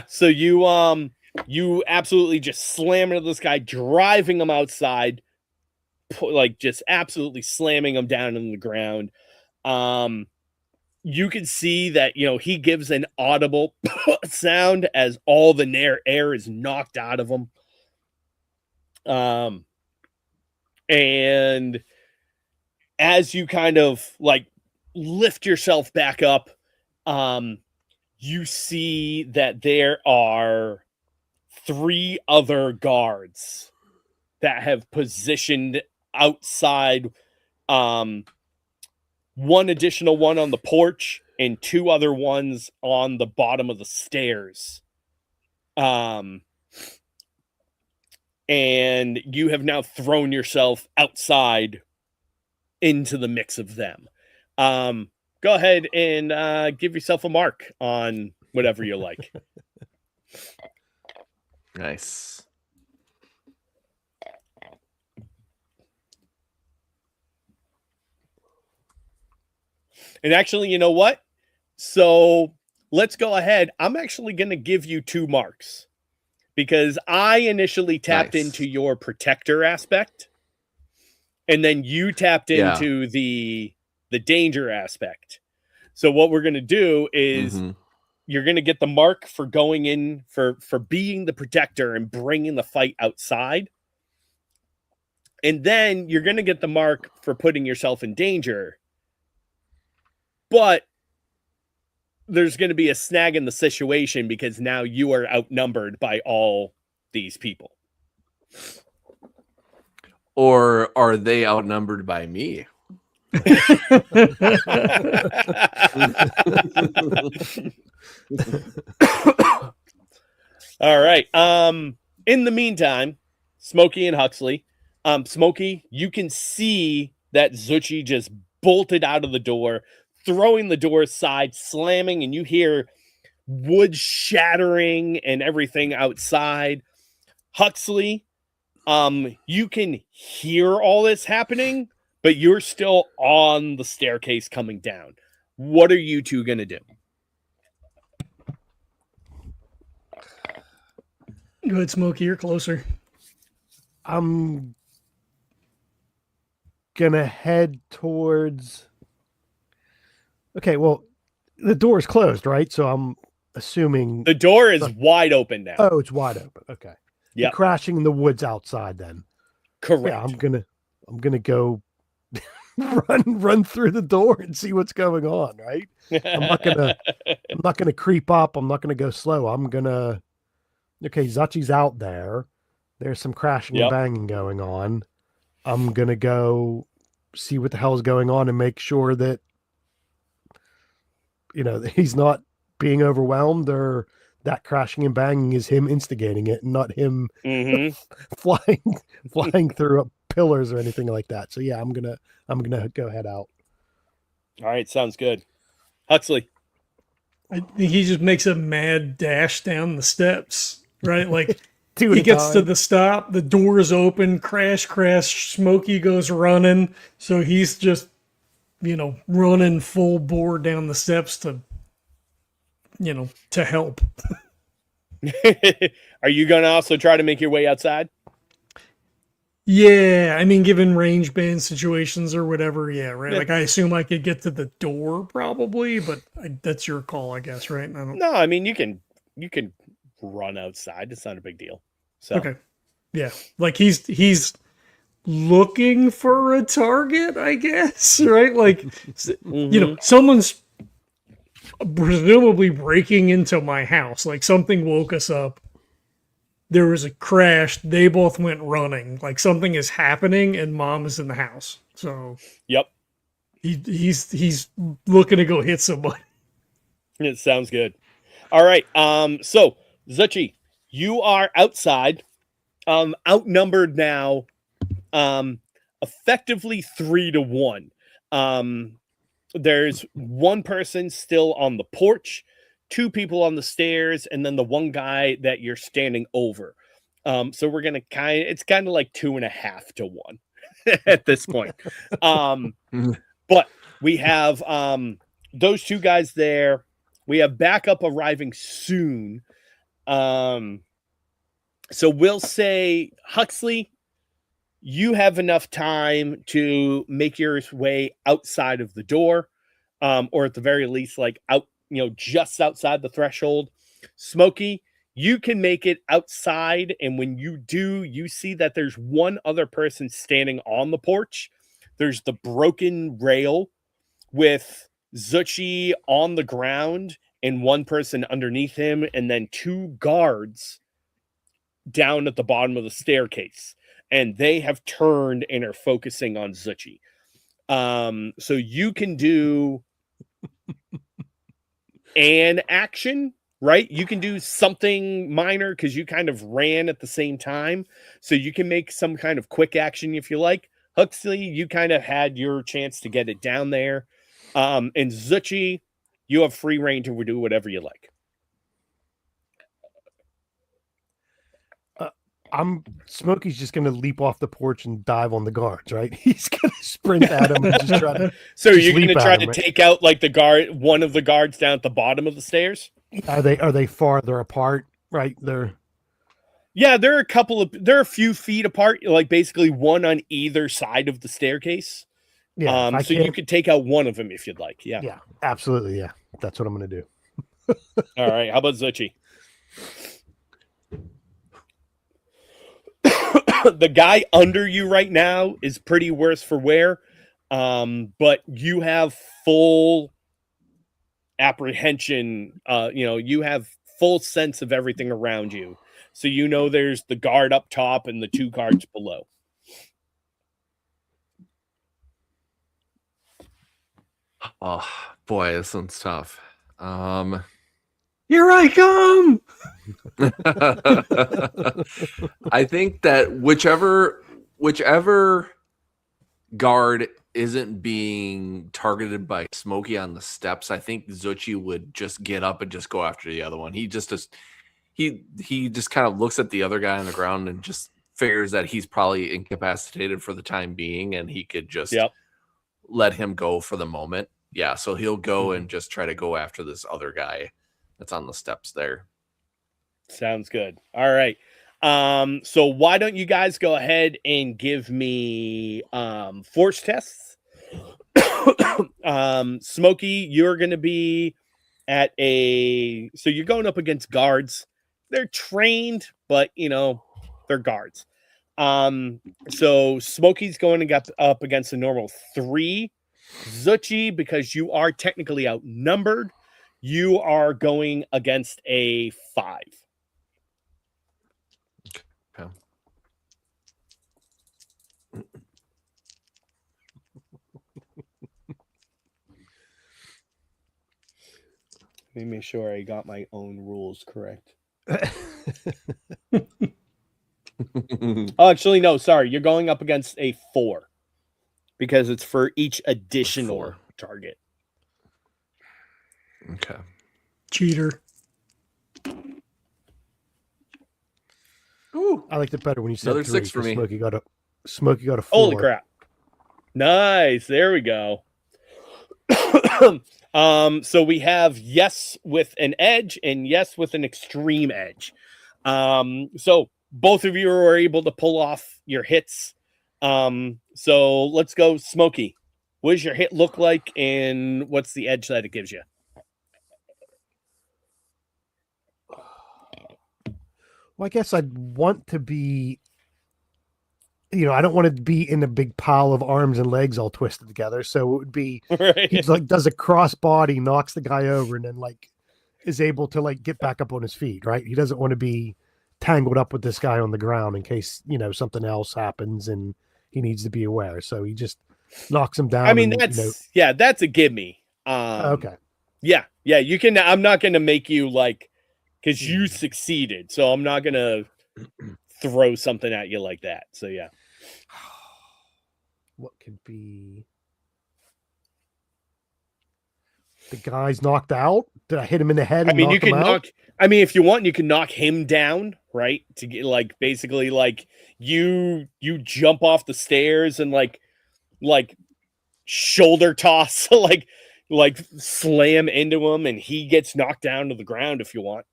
So you absolutely just slam into this guy, driving him outside, like just absolutely slamming him down on the ground. You can see that, he gives an audible sound as all the air is knocked out of him. And as you kind of like lift yourself back up, you see that there are 3 other guards that have positioned outside, one additional one on the porch and 2 other ones on the bottom of the stairs. And you have now thrown yourself outside into the mix of them. Go ahead and give yourself a mark on whatever you like. Nice. And actually, you know what? So let's go ahead. I'm actually going to give you 2 marks because I initially tapped into your protector aspect, and then you tapped into the danger aspect. So what we're going to do is you're going to get the mark for going in for being the protector and bringing the fight outside. And then you're going to get the mark for putting yourself in danger. But there's going to be a snag in the situation because now you are outnumbered by all these people. Or are they outnumbered by me? All right. In the meantime, Smokey and Huxley. Smokey, you can see that Zuchy just bolted out of the door, throwing the door aside, slamming, and you hear wood shattering and everything outside. Huxley, you can hear all this happening, but you're still on the staircase coming down. What are you two going to do? Go ahead, Smokey. You're closer. I'm gonna head towards. Okay, well, the door is closed, right? So I'm assuming the door is wide open now. Oh, it's wide open. Okay. Yeah. Crashing in the woods outside then. Correct. Yeah, I'm gonna go run through the door and see what's going on, right? I'm not gonna creep up. I'm not gonna go slow. Okay, Zuchy's out there. There's some crashing and banging going on. I'm gonna go see what the hell is going on and make sure that that he's not being overwhelmed, or that crashing and banging is him instigating it and not him flying through pillars or anything like that. So yeah, I'm gonna go head out. All right, sounds good. Huxley. I think he just makes a mad dash down the steps, right? Like he gets to the stop, the door is open, crash, Smokey goes running. So he's just, running full bore down the steps to help. Are you going to also try to make your way outside? Yeah, I mean, given range band situations or whatever, yeah, right? Like, I assume I could get to the door probably, but that's your call, I guess, right? No, I mean, you can run outside. It's not a big deal. So. Okay. Yeah, like he's looking for a target, I guess, right? Like, someone's presumably breaking into my house. Like, something woke us up. There was a crash. They both went running. Like, something is happening, and Mom is in the house. So, yep, he's looking to go hit somebody. It sounds good. All right. So Zuchy, you are outside, outnumbered now, effectively 3-1. There's one person still on the porch, 2 people on the stairs, and then the one guy that you're standing over. So we're gonna it's kind of like 2.5 to 1 at this point. But we have those 2 guys there. We have backup arriving soon. So we'll say, Huxley, you have enough time to make your way outside of the door, or at the very least, like out, just outside the threshold. Smokey, you can make it outside, and when you do, you see that there's one other person standing on the porch. There's the broken rail with Zuchy on the ground and one person underneath him, and then 2 guards down at the bottom of the staircase. And they have turned and are focusing on Zuchy. So you can do an action, right? You can do something minor because you kind of ran at the same time. So you can make some kind of quick action if you like. Huxley, you kind of had your chance to get it down there. And Zuchy, you have free reign to do whatever you like. Smokey's just going to leap off the porch and dive on the guards, right? He's going to sprint at him and just try to. So you're going to try to take out like one of the guards down at the bottom of the stairs? Are they farther apart? Right, there are a few feet apart, like basically one on either side of the staircase. Yeah. So you could take out one of them if you'd like. Yeah. Yeah, absolutely. Yeah, that's what I'm going to do. All right. How about Zuchy? The guy under you right now is pretty worse for wear, but you have full apprehension. You have full sense of everything around you. So you know there's the guard up top and the 2 guards below. Oh boy, this one's tough. Here I come. I think that whichever guard isn't being targeted by Smokey on the steps, I think Zuchy would just get up and just go after the other one. He just kind of looks at the other guy on the ground and just figures that he's probably incapacitated for the time being, and he could just let him go for the moment. Yeah, so he'll go and just try to go after this other guy that's on the steps there. Sounds good. All right. So why don't you guys go ahead and give me force tests? Smokey, you're going to be so you're going up against guards. They're trained, but they're guards. So Smokey's going to get up against a normal 3. Zuchy, because you are technically outnumbered, you are going against a 5. Okay. Let me make sure I got my own rules correct. Oh, actually, no, sorry. You're going up against a 4 because it's for each additional target. Okay. Cheater. Ooh, I liked it better when you said Another 3, 6 for me. Smokey got a 4. Holy crap. Nice. There we go. So we have yes with an edge and yes with an extreme edge. So both of you are able to pull off your hits. So let's go Smokey. What does your hit look like and what's the edge that it gives you? Well, I guess I'd want to be, I don't want to be in a big pile of arms and legs all twisted together. So it would be, Right. he's like, does a cross body, knocks the guy over, and then is able to get back up on his feet, right? He doesn't want to be tangled up with this guy on the ground in case, something else happens and he needs to be aware. So he just knocks him down. I mean, that's a gimme. Okay. Yeah, you can. I'm not going to make you because you succeeded. So I'm not going to throw something at you like that. So yeah. What could be? The guy's knocked out. Did I hit him in the head? I mean, you can knock. I mean, if you want, you can knock him down, right? To get basically you jump off the stairs and shoulder toss, slam into him, and he gets knocked down to the ground. If you want.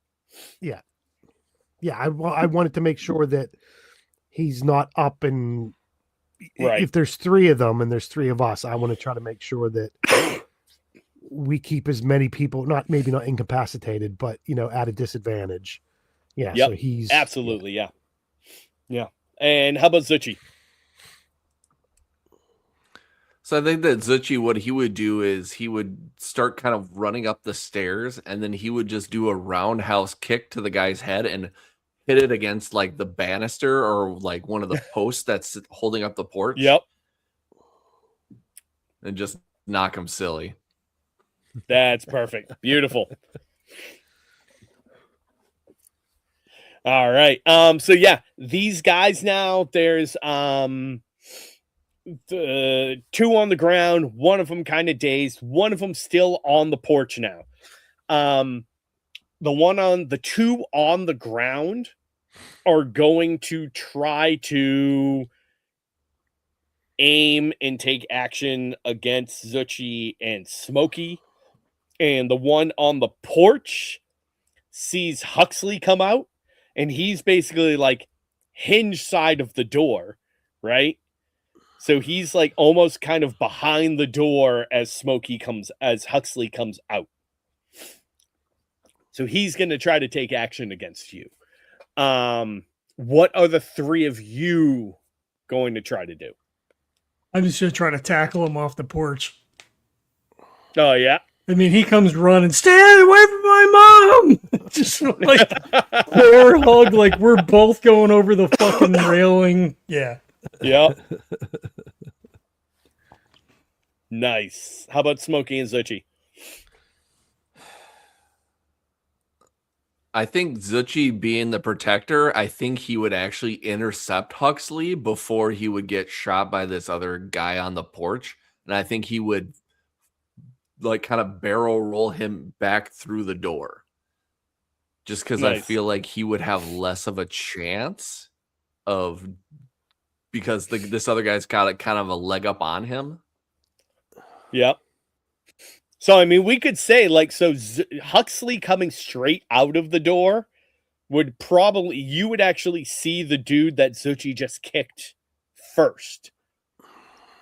Yeah. I wanted to make sure that he's not up and. Right. If there's 3 of them and there's 3 of us, I want to try to make sure that we keep as many people, maybe not incapacitated, but at a disadvantage. Yeah. Yep. So he's absolutely. Yeah. And how about Zuchy? So I think that Zuchy, what he would do is he would start kind of running up the stairs, and then he would just do a roundhouse kick to the guy's head and hit it against the banister or one of the posts that's holding up the porch. Yep. And just knock him silly. That's perfect. Beautiful. All right. So yeah, these guys now, there's the 2 on the ground, one of them kind of dazed, one of them still on the porch now. The 2 on the ground are going to try to aim and take action against Zuchy and Smokey. And the one on the porch sees Huxley come out, and he's basically hinge side of the door, right? So he's almost kind of behind the door as Huxley comes out. So he's going to try to take action against you. What are the three of you going to try to do? I'm just going to try to tackle him off the porch. Oh, yeah? I mean, he comes running, stay away from my mom! Just like, poor hug, like we're both going over the fucking railing. Yeah. Yep. Nice. How about Smokey and Zuchy? I think Zuchy being the protector, I think he would actually intercept Huxley before he would get shot by this other guy on the porch. And I think he would like kind of barrel roll him back through the door. Just because I feel like he would have less of a chance of because this other guy's got kind of a leg up on him. Yep. So, I mean, we could say, like, so Huxley coming straight out of the door would probably, you would actually see the dude that Zuchy just kicked first.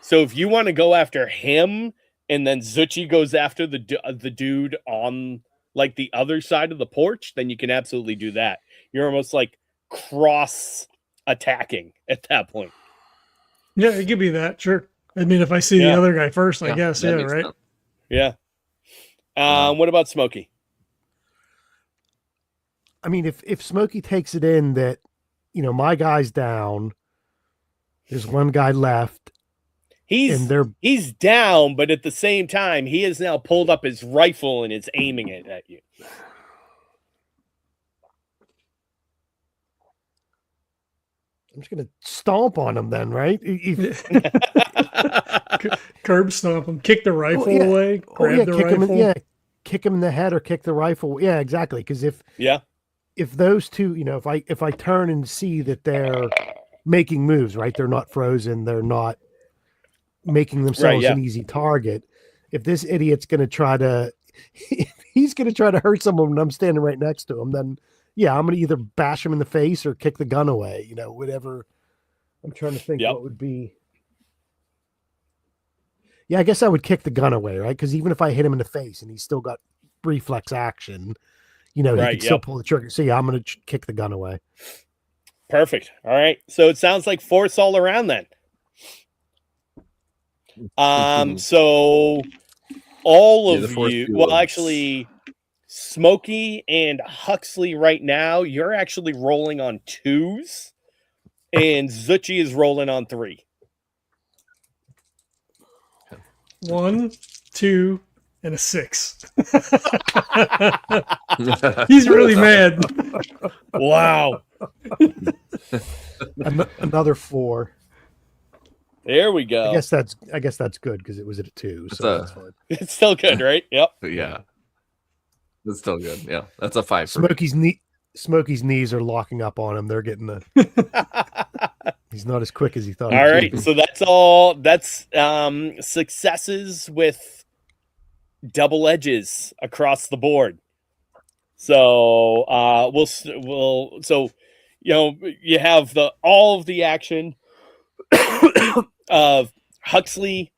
So, if you want to go after him and then Zuchy goes after the dude on, like, the other side of the porch, then you can absolutely do that. You're almost, like, cross-attacking at that point. Yeah, it could be that, sure. I mean, if I see the other guy first, I guess, yeah, right? Sense. Yeah. What about Smokey? I mean, if Smokey takes it in that, you know, my guy's down, there's one guy left. He's down, but at the same time, he has now pulled up his rifle and is aiming it at you. I'm just gonna stomp on him then, right? Curb stomp him, kick the rifle away, grab the rifle. Kick him in the head or kick the rifle. Yeah, exactly. Because if those two, you know, if I turn and see that they're making moves, right? They're not frozen. They're not making themselves an easy target. If this idiot's going to try to, he's going to try to hurt someone when I'm standing right next to him, then yeah, I'm going to either bash him in the face or kick the gun away. You know, whatever. I'm trying to think what would be. Yeah, I guess I would kick the gun away, right? Because even if I hit him in the face and he's still got reflex action, you know, he can still pull the trigger. So yeah, I'm going to kick the gun away. Perfect. All right. So it sounds like force all around then. So all of you, well, actually, Smokey and Huxley right now, you're actually rolling on 2s, and Zuchy is rolling on 3. 1, 2, and a 6. He's really mad. Wow. Another 4. There we go. I guess that's good because it was at a 2. So that's fine. It's still good, right? Yep. Yeah. It's still good. Yeah. That's a 5. Smokey's knees are locking up on him. They're getting he's not as quick as he thought. All right. So that's all. That's successes with double edges across the board. So so you know, you have all of the action of Huxley,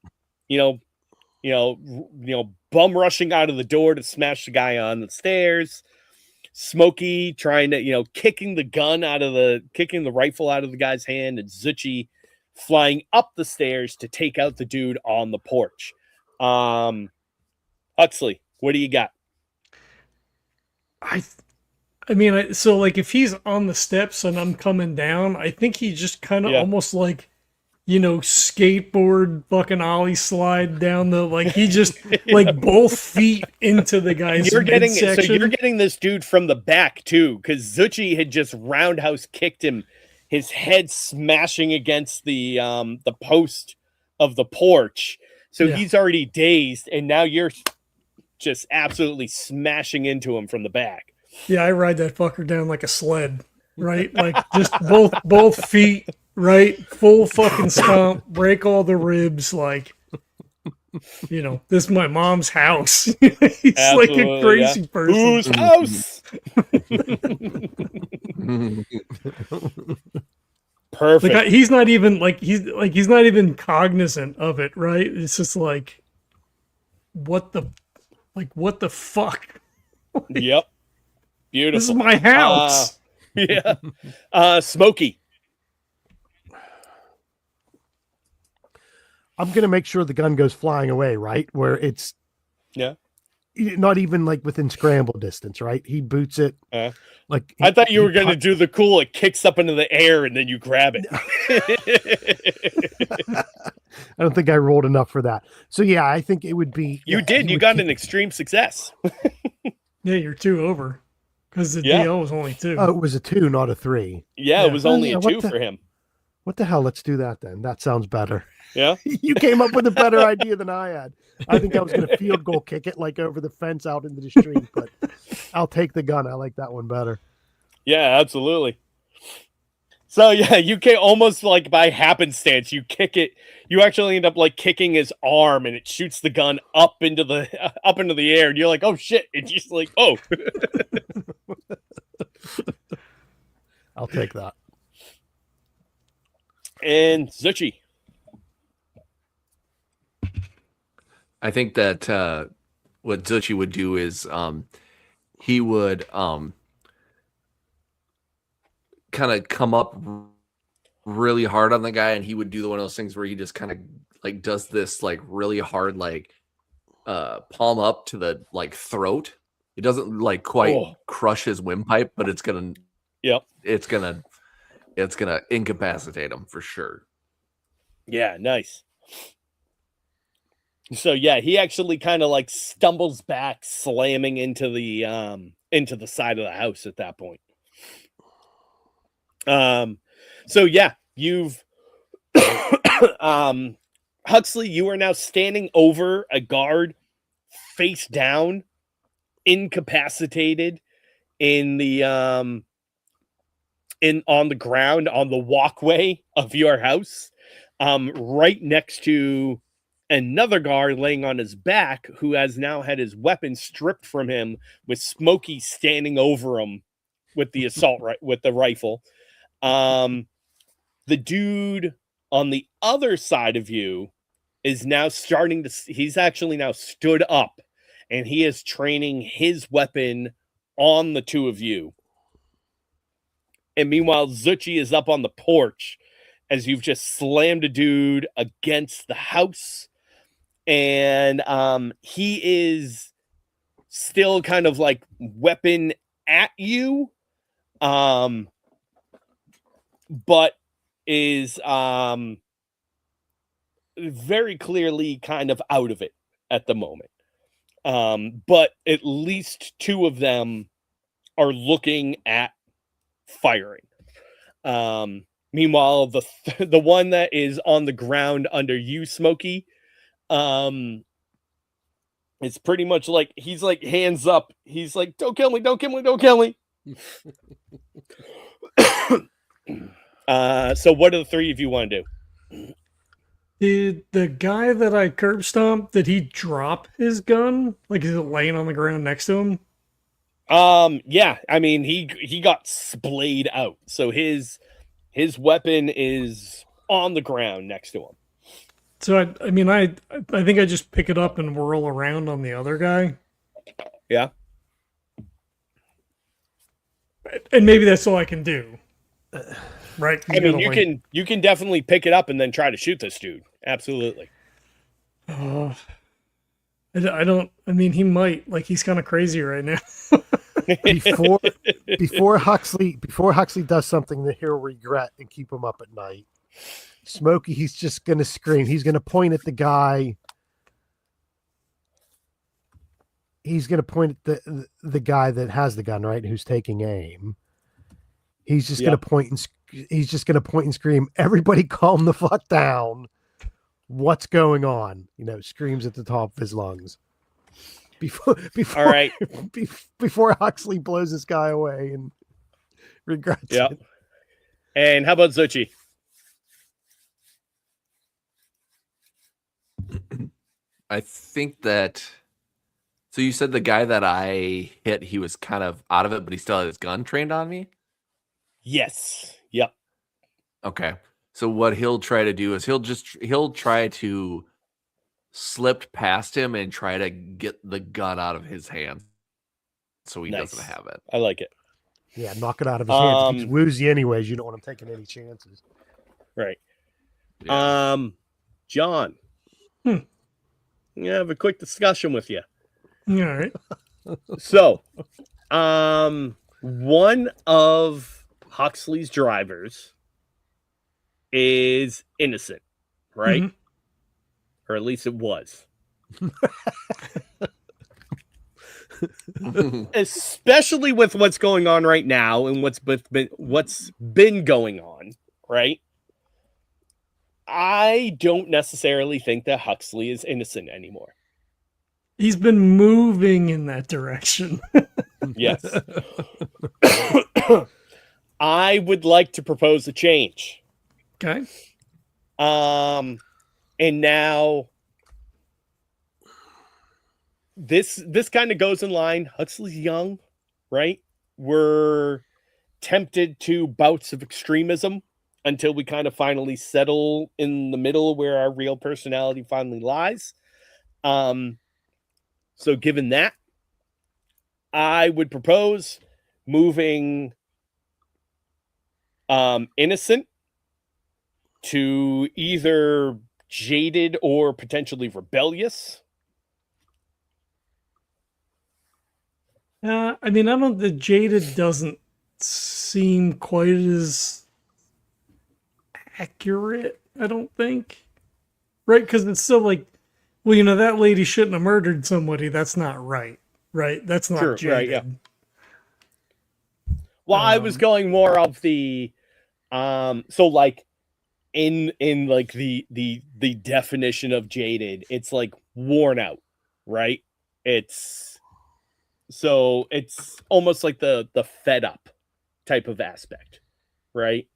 you know, bum rushing out of the door to smash the guy on the stairs. Smokey trying to, you know, kicking the rifle out of the guy's hand, and Zuchy flying up the stairs to take out the dude on the porch. Huxley, what do you got? I mean, so like if he's on the steps and I'm coming down, I think he just kind of almost like, you know, skateboard fucking ollie slide down the, like he just like both feet into the guy's midsection. So you're getting this dude from the back too, because Zuchy had just roundhouse kicked him, his head smashing against the post of the porch. So he's already dazed, and now you're just absolutely smashing into him from the back. Yeah, I ride that fucker down like a sled, right? Like just both feet. Right, full fucking stomp, break all the ribs, like, you know, this is my mom's house. He's like a crazy person. Whose house? Perfect. Like, he's not even he's not even cognizant of it, right? It's just like, what the fuck? Yep. Beautiful. This is my house. Yeah. Smokey. I'm going to make sure the gun goes flying away, right? Where it's not even like within scramble distance, right? He boots it. Like I thought you were going to do the cool. It kicks up into the air and then you grab it. I don't think I rolled enough for that. So yeah, I think it would be. You did. You got an extreme success. Yeah, you're 2 over because the DL was only 2. Oh, it was a 2, not a 3. Yeah, it was only a 2 for him. What the hell? Let's do that then. That sounds better. Yeah. You came up with a better idea than I had. I think I was going to field goal kick it like over the fence out into the street, but I'll take the gun. I like that one better. Yeah, absolutely. So yeah, you can almost like by happenstance, you kick it. You actually end up like kicking his arm, and it shoots the gun up into the air, and you're like, oh shit! It's just like, oh. I'll take that. And Zuchy. I think that what Zuchy would do is he would kind of come up really hard on the guy, and he would do one of those things where he just kind of like does this like really hard like palm up to the like throat. It doesn't like quite crush his windpipe, but it's gonna incapacitate him for sure. Yeah, nice. So yeah, he actually kind of like stumbles back, slamming into the side of the house at that point. So yeah, you've Huxley, you are now standing over a guard, face down, incapacitated in the on the ground on the walkway of your house, right next to another guard laying on his back who has now had his weapon stripped from him, with Smokey standing over him with the with the rifle. The dude on the other side of you is now starting to, he's actually now stood up, and he is training his weapon on the two of you. And meanwhile, Zuchy is up on the porch as you've just slammed a dude against the house. And he is still kind of like weapon at you, but is very clearly kind of out of it at the moment. But at least 2 of them are looking at firing. Meanwhile, the one that is on the ground under you, Smokey, it's pretty much like he's like hands up. He's like, "Don't kill me! Don't kill me! Don't kill me!" So what do the 3 of you want to do? Did the guy that I curb stomped, did he drop his gun? Like, is it laying on the ground next to him? Yeah. I mean, he got splayed out, so his weapon is on the ground next to him. So I think I just pick it up and whirl around on the other guy. Yeah. And maybe that's all I can do. Right? I mean, you can definitely pick it up and then try to shoot this dude. Absolutely. I mean, he might. Like, he's kind of crazy right now. before Huxley does something that he'll regret and keep him up at night, Smokey, he's just going to scream. He's going to point at the guy. He's going to point at the guy that has the gun, right? Who's taking aim. He's just going to point and scream, "Everybody calm the fuck down. What's going on?" Screams at the top of his lungs. Before all right. Before Huxley blows this guy away and regrets it. And how about Zuchy? I think that. So you said the guy that I hit, he was kind of out of it, but he still had his gun trained on me? Yes. Yep. Okay. So what he'll try to do is he'll try to slip past him and try to get the gun out of his hands. so he Nice. doesn't have it. I like it. Yeah, knock it out of his hands. If he's woozy anyways, you don't want him taking any chances. Right. Yeah. John. I have a quick discussion with you. All right. So, one of Huxley's drivers is innocent, right? Or at least it was. Especially with what's going on right now and what's been going on, right? I don't necessarily think that Huxley is innocent anymore. He's been moving in that direction. Yes. I would like to propose a change. Okay. And now this kind of goes in line. Huxley's young, right? We're tempted to bouts of extremism until we kind of finally settle in the middle where our real personality finally lies. So given that, I would propose moving innocent to either jaded or potentially rebellious. I mean, the jaded doesn't seem quite as accurate, I don't think. Right? Because it's still like, well, you know, that lady shouldn't have murdered somebody. That's not right. Right? That's not True, jaded. right, yeah. Well, I was going more of the so like in like the definition of jaded, it's like worn out, right? It's almost like the fed up type of aspect, right?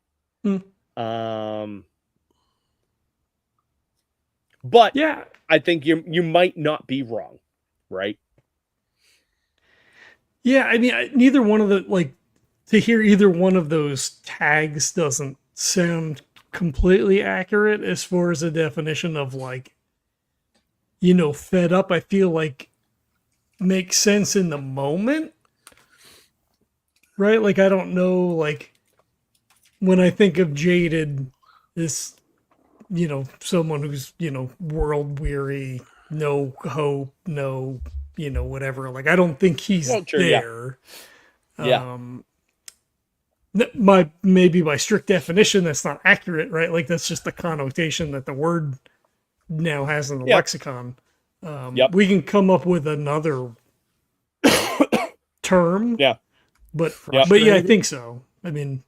But yeah, I think you might not be wrong, right? Yeah, I mean, neither one of the, like, to hear either one of those tags doesn't sound completely accurate as far as a definition of, like, you know, fed up. I feel like makes sense in the moment, right? Like, I don't know, like, when I think of jaded, this, you know, someone who's, you know, world weary, no hope, no, you know, whatever. Like, I don't think he's there. Yeah. Maybe by strict definition, that's not accurate, right? Like, that's just the connotation that the word now has in the lexicon. We can come up with another term. Yeah. But yeah, I think so. I mean,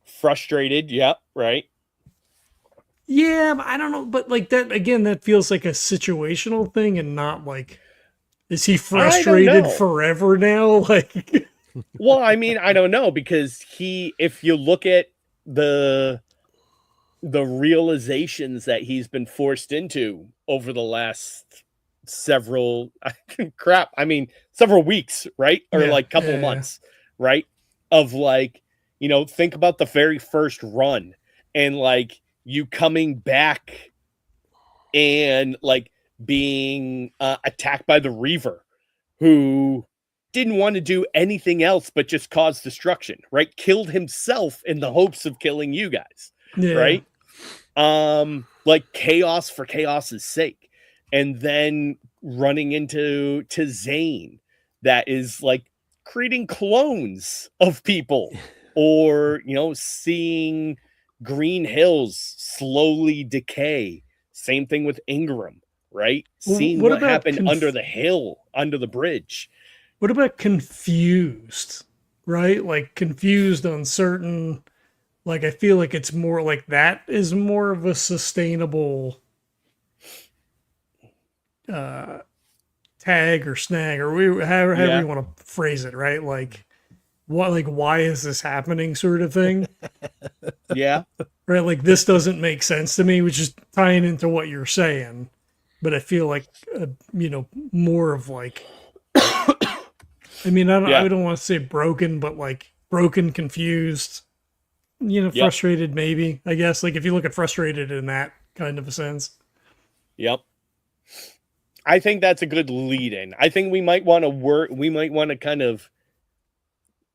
frustrated. Yeah. Right. Yeah, but I don't know. But like that, again, that feels like a situational thing and not like, is he frustrated forever now? Like, well, I mean, I don't know, because if you look at the realizations that he's been forced into over the last several weeks, right? Or like couple months, right? Of like, you know, think about the very first run and like you coming back and like being attacked by the Reaver, who didn't want to do anything else but just cause destruction, right? Killed himself in the hopes of killing you guys, right? Like chaos for chaos's sake. And then running into Zane that is like creating clones of people, or, you know, seeing Green Hills slowly decay. Same thing with Ingram, right? Seeing what happened under the hill, under the bridge. What about confused, right? Like confused, uncertain. Like, I feel like it's more like that is more of a sustainable tag or snag, or however you want to phrase it, right? Like, what, like, why is this happening, sort of thing. Yeah. Right. Like, this doesn't make sense to me, which is tying into what you're saying. But I feel like, you know, more of like, I mean, I don't want to say broken, but like broken, confused, you know, frustrated, maybe, I guess. Like, if you look at frustrated in that kind of a sense. Yep. I think that's a good lead in. I think we might want to kind of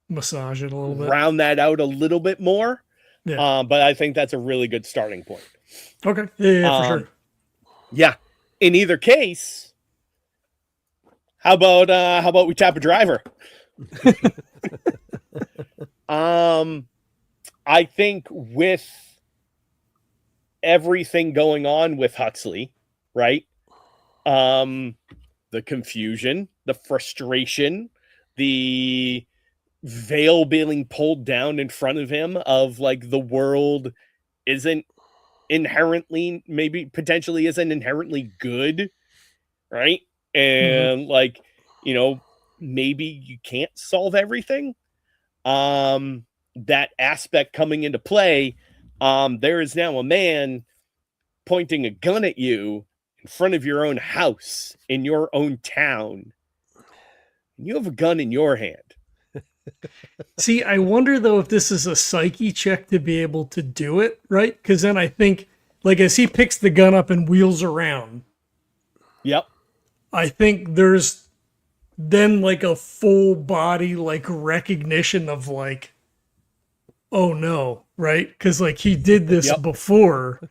massage it a little bit. round that out a little bit more. Yeah. But I think that's a really good starting point. Okay. Yeah, for sure. Yeah. In either case, how about we tap a driver? I think with everything going on with Huxley, right? The confusion, the frustration, the veil being pulled down in front of him of like the world isn't inherently, maybe potentially isn't inherently good, right? And like, maybe you can't solve everything. That aspect coming into play, there is now a man pointing a gun at you in front of your own house in your own town. You have a gun in your hand. See, I wonder though if this is a psyche check to be able to do it, right? Because then I think, like, as he picks the gun up and wheels around, Yep. I think there's then like a full body like recognition of like, oh no, right? Because like he did this Yep. before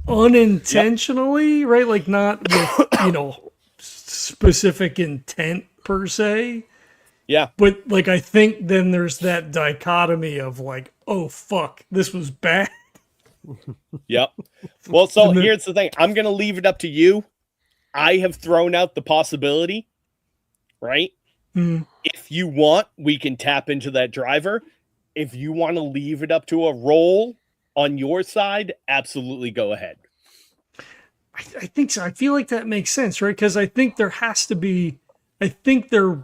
unintentionally, right? Like not with specific intent per se. Yeah. But like I think then there's that dichotomy of like, oh fuck, this was bad. Yep. Well, so here's the thing. I'm going to leave it up to you. I have thrown out the possibility, right? If you want, we can tap into that driver. If you want to leave it up to a roll on your side, absolutely go ahead. I think so. I feel like that makes sense, right? Because I think there has to be, I think there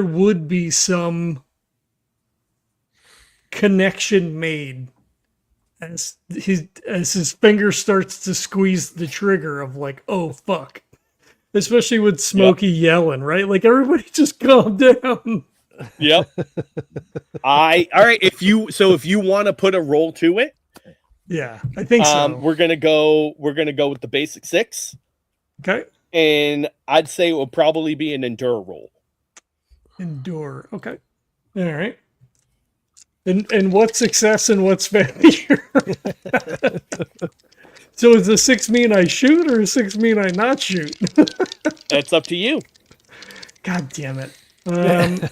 would be some connection made as his finger starts to squeeze the trigger of like, oh fuck. Especially with Smokey yelling, right? Like everybody just calm down. Yep. All right. If you want to put a roll to it, yeah, I think so. we're gonna go with the basic 6. Okay. And I'd say it will probably be an endure roll. Endure. Okay. All right. And what's success and what's failure? So does the 6 mean I shoot or 6 mean I not shoot? That's up to you. God damn it. Yeah,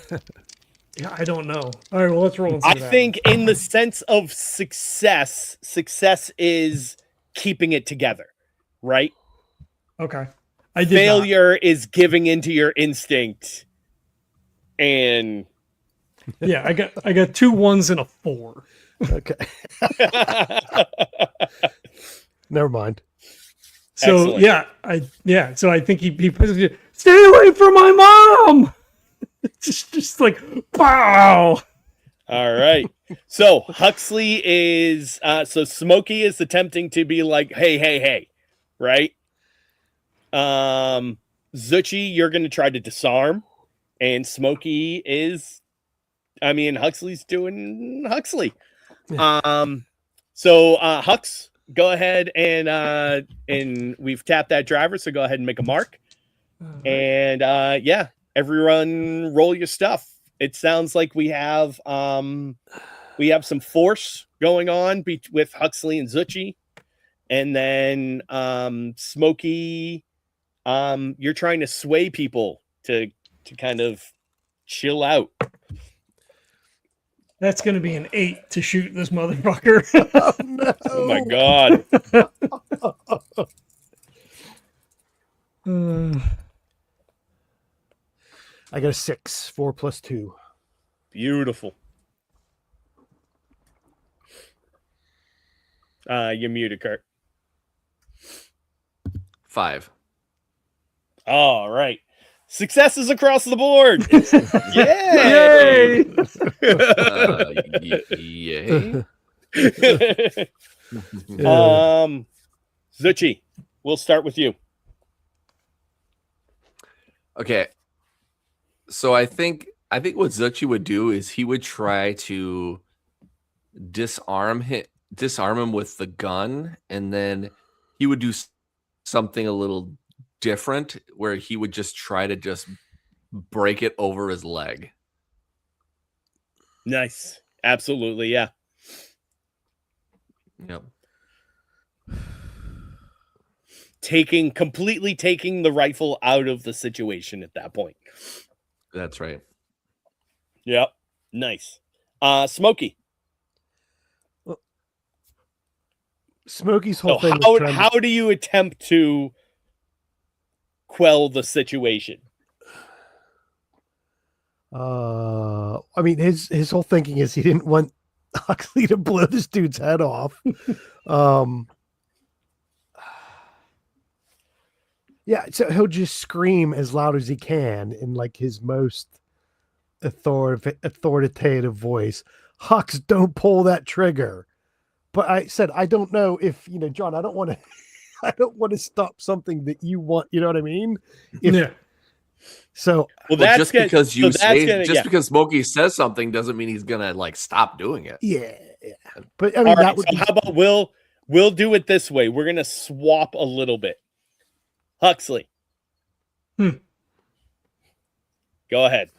I don't know. All right, well, let's roll. I think in the sense of success is keeping it together, right? Okay. I did Failure is giving into your instinct. And yeah, I got 2 1s and a 4. Okay. Never mind. So Excellent. so I think he puts it, stay away from my mom. just like pow. all right. So Huxley is so Smokey is attempting to be like, hey, right? Zuchy, you're gonna try to disarm, and Smokey is Huxley's doing Huxley. So Hux, go ahead and we've tapped that driver, so go ahead and make a mark. And everyone roll your stuff. It sounds like we have some force going on with Huxley and Zuchy. And then Smokey, you're trying to sway people to kind of chill out. That's going to be an 8 to shoot this motherfucker. Oh, no. Oh my God. I got a 6. 4 plus 2. Beautiful. You're muted, Kurt. 5. All right. Successes across the board. Yay! Yay. Zuchy, we'll start with you. Okay. So I think what Zuchy would do is he would try to disarm him with the gun, and then he would do something a little different where he would just try to just break it over his leg. Nice. Absolutely. Yeah. Yep. Completely taking the rifle out of the situation at that point. That's right. Yep. Nice. Smokey. Smokey's So whole thing was trying how do you attempt to quell the situation? I mean, his whole thinking is he didn't want Huxley to blow this dude's head off. Yeah, so he'll just scream as loud as he can in like his most authoritative voice. Hux, don't pull that trigger. But I said, I don't know if, John, I don't want to I don't want to stop something that you want, you know what I mean? Yeah. So Well, just because because Smokey says something doesn't mean he's gonna like stop doing it. yeah. But I mean, how about we'll do it this way. We're gonna swap a little bit. Huxley. Go ahead.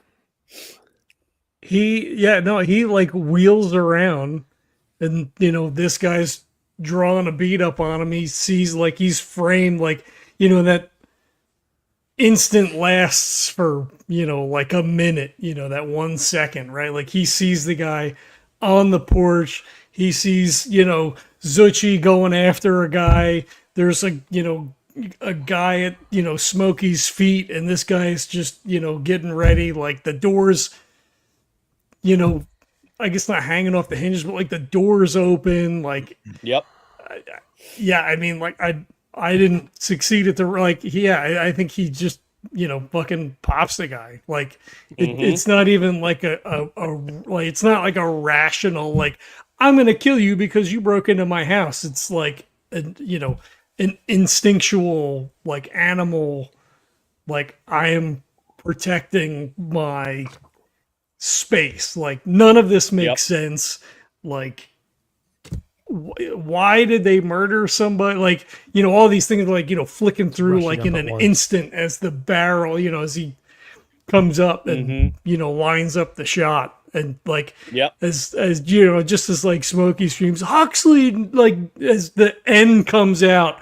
He like wheels around and this guy's drawing a beat up on him. He sees like he's framed like, that instant lasts for, like a minute, that 1 second, right? Like he sees the guy on the porch. He sees, Zuchy going after a guy. There's a guy at, Smokey's feet, and this guy is just, getting ready. Like the doors, I guess not hanging off the hinges, but like the doors open. Like, Yep. Yeah, I mean, like I didn't succeed at the like. Yeah, I think he just fucking pops the guy. Like it's not even like like it's not like a rational like I'm gonna kill you because you broke into my house. It's like an instinctual like animal. Like I am protecting my space. Like none of this makes sense. Like why did they murder somebody? Like, all these things like, flicking through Rushing like up in at an once. instant as the barrel, as he comes up and, lines up the shot. And like, as just as like Smokey screams, Huxley, like as the end comes out,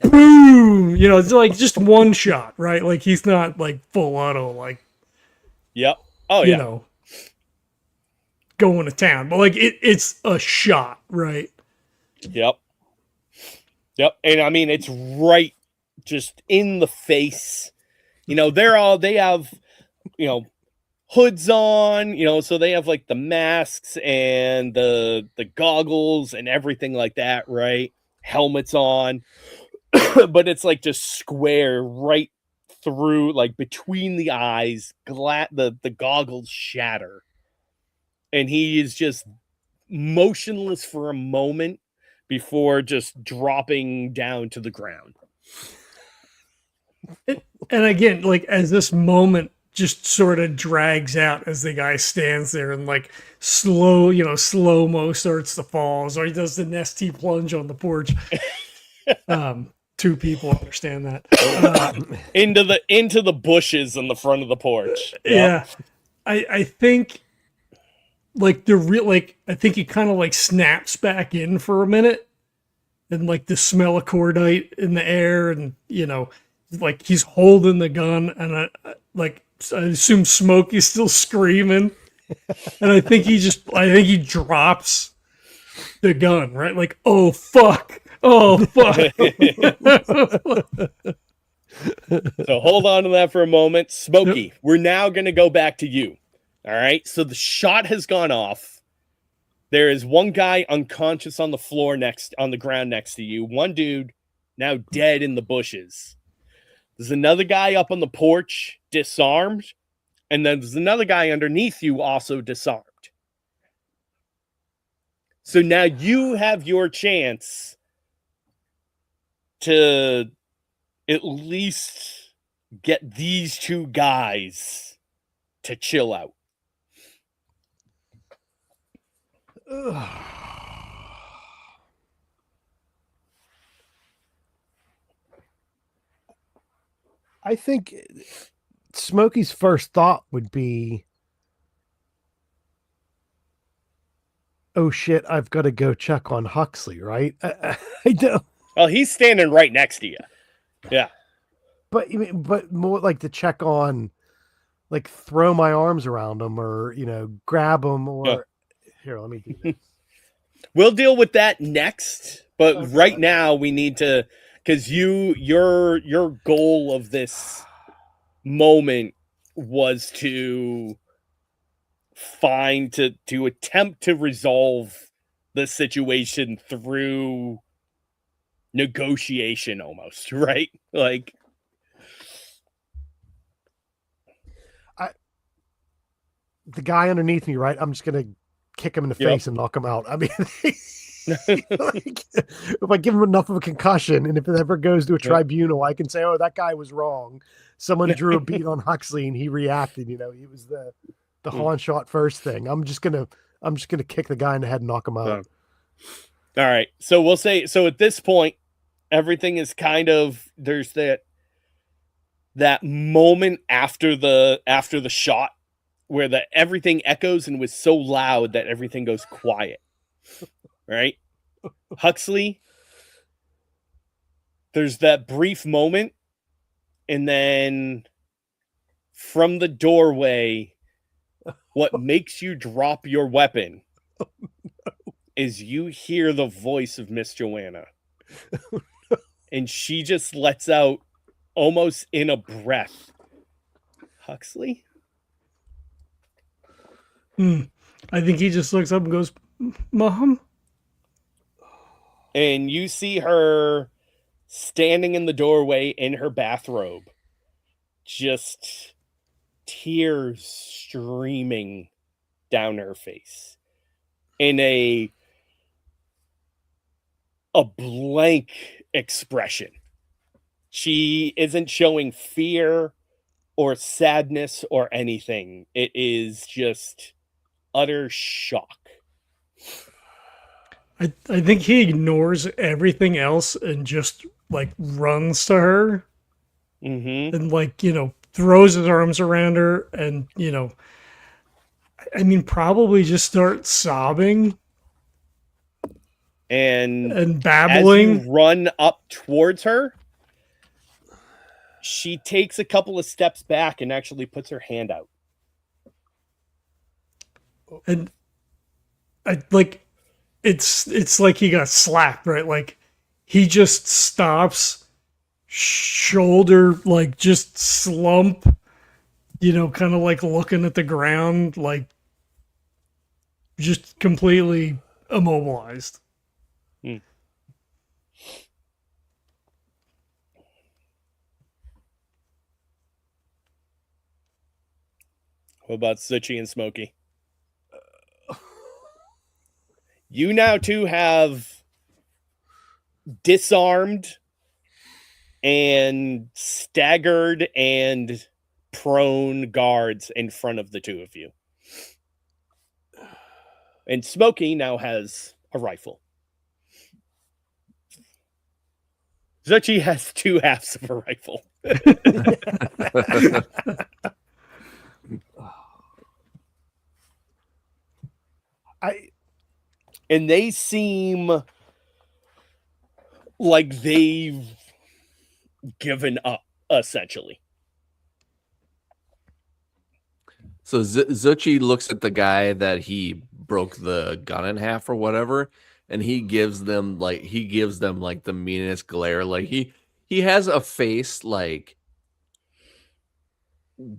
boom, it's like just one shot, right? Like he's not like full auto, like, Oh, you know, going to town, but like it's a shot, right? Yep. And I mean, it's right just in the face. They have, hoods on, so they have like the masks and the goggles and everything like that, right? Helmets on, but it's like just square right through, like between the eyes, the goggles shatter. And he is just motionless for a moment before just dropping down to the ground. And again, like as this moment just sort of drags out as the guy stands there and like slow-mo starts to fall, or he does the nesty plunge on the porch. Two people understand that. Into the bushes in the front of the porch. Yeah. I think like I think he kind of like snaps back in for a minute, and like the smell of cordite in the air, and like he's holding the gun, and I assume Smokey's still screaming, and I think he drops the gun, right? Like, oh fuck. So hold on to that for a moment. Smokey, we're now going to go back to you. All right. So the shot has gone off. There is one guy unconscious on the floor on the ground next to you. One dude now dead in the bushes. There's another guy up on the porch, disarmed. And then there's another guy underneath you, also disarmed. So now you have your chance to at least get these two guys to chill out. I think Smokey's first thought would be, oh shit, I've got to go check on Huxley, right? I know, Well, he's standing right next to you. Yeah. but more like to check on, like throw my arms around him, or grab him, or here, let me do this. We'll deal with that next, but Okay. right now we need to, because your goal of this moment was to attempt to resolve the situation through negotiation, almost, right? Like, The guy underneath me, right? I'm just gonna kick him in the Yep. face and knock him out. I mean, like, if I give him enough of a concussion, and if it ever goes to a tribunal, I can say, "Oh, that guy was wrong. Someone drew a beat on Huxley, and he reacted. He was the horn shot first thing." I'm just gonna kick the guy in the head and knock him out. All right. So we'll say, so at this point, everything is kind of, there's that moment after the shot where everything echoes and was so loud that everything goes quiet. Right? Huxley, there's that brief moment, and then from the doorway, what makes you drop your weapon is you hear the voice of Miss Joanna. And she just lets out, almost in a breath, Huxley? I think he just looks up and goes, Mom? And you see her standing in the doorway in her bathrobe, just tears streaming down her face in a blank expression. She isn't showing fear or sadness or anything. It is just utter shock. I think he ignores everything else and just like runs to her and like, throws his arms around her and, I mean, probably just starts sobbing and babbling. As you run up towards her, she takes a couple of steps back and actually puts her hand out. And I like, it's like he got slapped, right? Like he just stops, shoulder like just slump, kind of like looking at the ground, like just completely immobilized. What about Zuchy and Smokey? You now two have disarmed and staggered and prone guards in front of the two of you. And Smokey now has a rifle. Zuchy has two halves of a rifle. And they seem like they've given up, essentially. So Zuchy looks at the guy that he broke the gun in half or whatever, and he gives them like the meanest glare. Like he has a face like,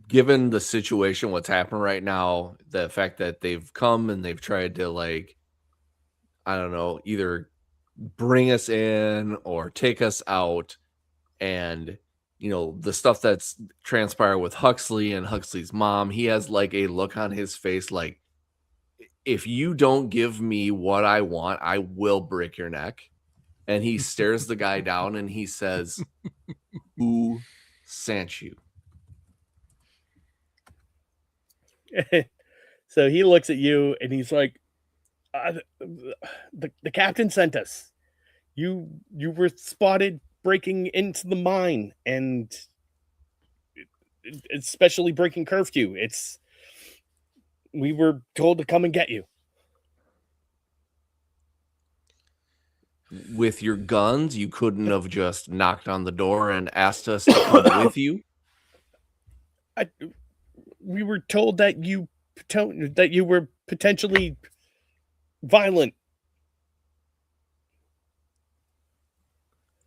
given the situation, what's happening right now, the fact that they've come and they've tried to, like, I don't know, either bring us in or take us out, and the stuff that's transpired with Huxley and Huxley's mom, he has like a look on his face like, if you don't give me what I want, I will break your neck. And he stares the guy down and he says, "Who sent you?" So he looks at you and he's like, the captain sent us. You were spotted breaking into the mine, and especially breaking curfew. We were told to come and get you. with your guns? You couldn't have just knocked on the door and asked us to come with you? We were told that you were potentially violent.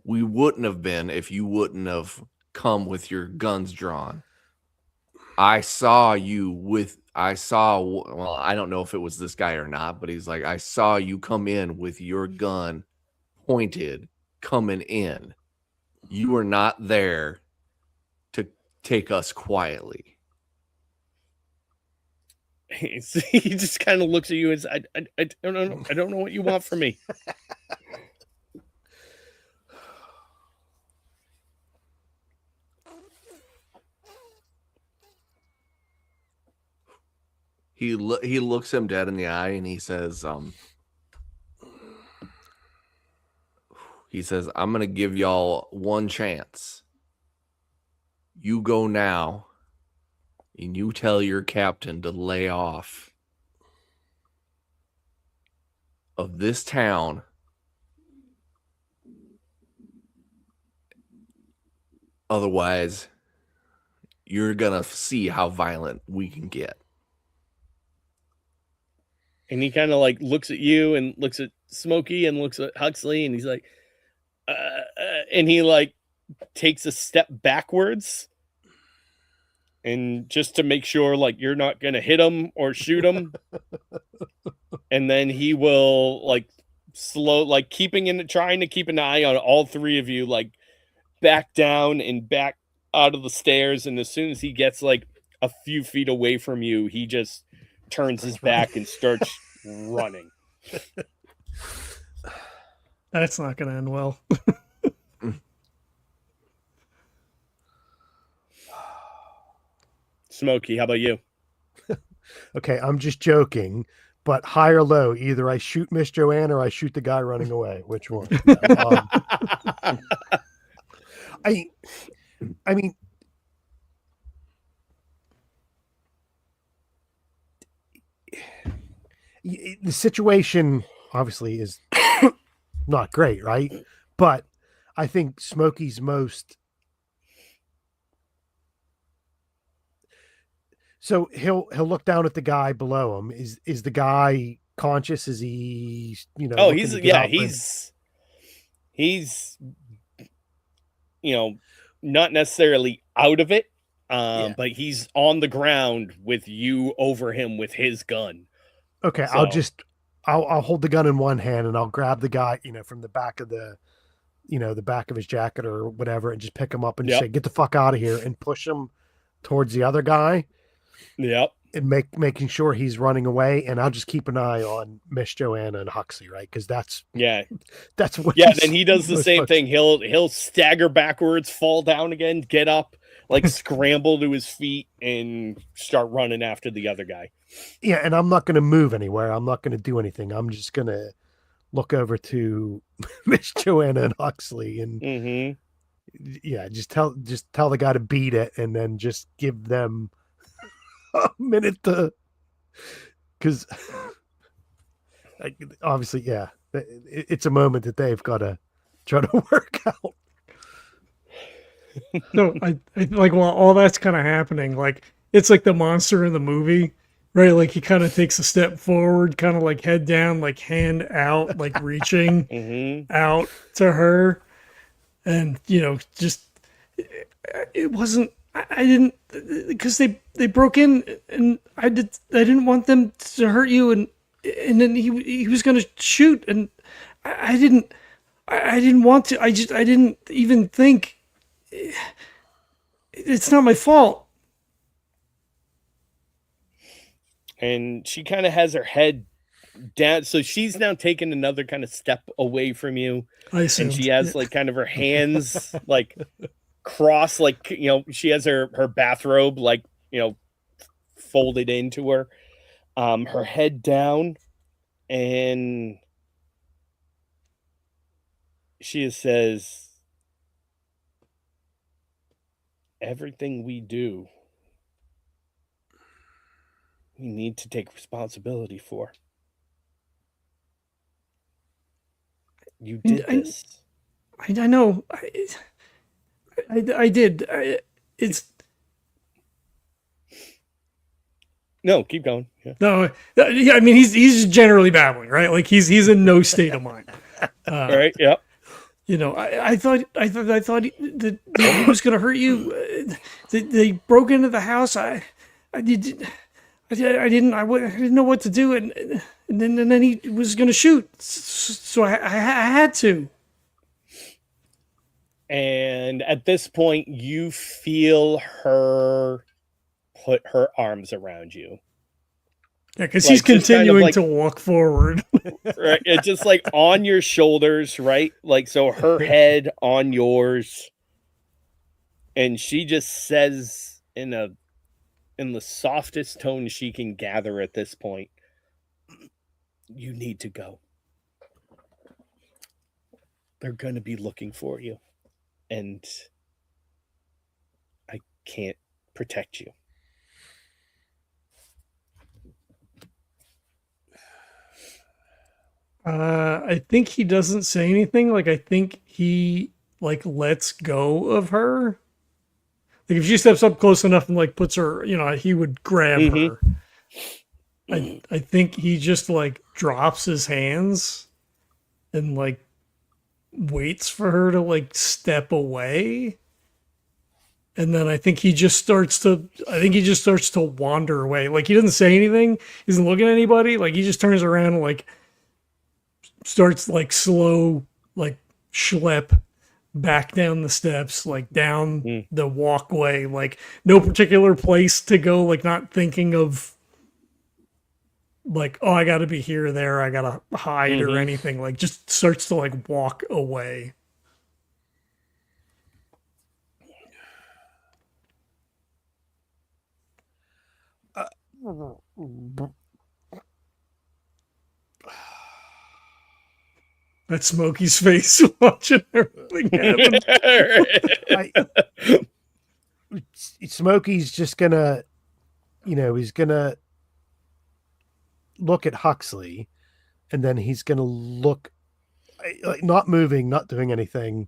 We wouldn't have been if you wouldn't have come with your guns drawn. I saw, well, I don't know if it was this guy or not, but he's like, I saw you come in with your gun pointed coming in. You were not there to take us quietly. He just kind of looks at you and says, I don't know what you want from me. He looks him dead in the eye and he says, I'm going to give y'all one chance. You go now and you tell your captain to lay off of this town. Otherwise, you're going to see how violent we can get. And he kind of like looks at you and looks at Smokey and looks at Huxley and he's like, and he like takes a step backwards and just to make sure like you're not going to hit him or shoot him. And then he will like trying to keep an eye on all three of you, like back down and back out of the stairs. And as soon as he gets like a few feet away from you, he just turns his back and starts running. That's not going to end well. Smokey, how about you? Okay, I'm just joking, but high or low, either I shoot Miss Joanne or I shoot the guy running away. Which one? I mean, the situation obviously is not great, right? But I think Smokey's most... So he'll look down at the guy below him. Is the guy conscious? Is he, Oh, he's not necessarily out of it, but he's on the ground with you over him with his gun. Okay, so. I'll hold the gun in one hand and I'll grab the guy, from the back of the back of his jacket or whatever, and just pick him up and just say, "Get the fuck out of here," and push him towards the other guy. Yep. And making sure he's running away, and I'll just keep an eye on Miss Joanna and Huxley, right? Because that's what. Yeah, then he does the same thing. He'll stagger backwards, fall down again, get up, like scramble to his feet, and start running after the other guy. Yeah, and I'm not going to move anywhere. I'm not going to do anything. I'm just going to look over to Miss Joanna and Huxley, and just tell the guy to beat it, and then just give them a minute to, because obviously, it's a moment that they've got to try to work out. No, I like while all that's kind of happening, like it's like the monster in the movie, right? Like he kind of takes a step forward, kind of like head down, like hand out, like reaching out to her, and just it wasn't. I didn't, because they broke in and I didn't want them to hurt you, and then he was going to shoot, and I didn't want to. I didn't even think. It's not my fault. And she kind of has her head down, so she's now taken another kind of step away from you, and she has like kind of her hands like cross, like she has her bathrobe like folded into her, her head down, and she says, everything we do, we need to take responsibility for. You did this. I know. I did. It's No, keep going. Yeah. no. Yeah, I mean, he's generally babbling, right? Like he's in no state of mind. All right. Yep. You know, I thought that he was going to hurt you. They broke into the house. I didn't know what to do, and then he was going to shoot. So I had to. And at this point, you feel her put her arms around you. Yeah, because Like, he's just kind of continuing like- to walk forward. Right? It's just like on your shoulders, right? Like, so her head on yours. And she just says in the softest tone she can gather at this point, you need to go. They're going to be looking for you. And I can't protect you. I think he doesn't say anything. Like I think he like lets go of her. Like if she steps up close enough and like puts her, you know, he would grab her. I think he just like drops his hands and like waits for her to like step away. And then I think he just starts to wander away. Like he doesn't say anything. He doesn't look at anybody. Like he just turns around and like starts like slow like schlep back down the steps, like down the walkway, like no particular place to go, like not thinking of like, oh, I gotta be here or there, I gotta hide or anything. Like just starts to like walk away. That's Smokey's face watching everything happen. Smokey's just gonna, he's gonna look at Huxley, and then he's gonna look, like not moving, not doing anything,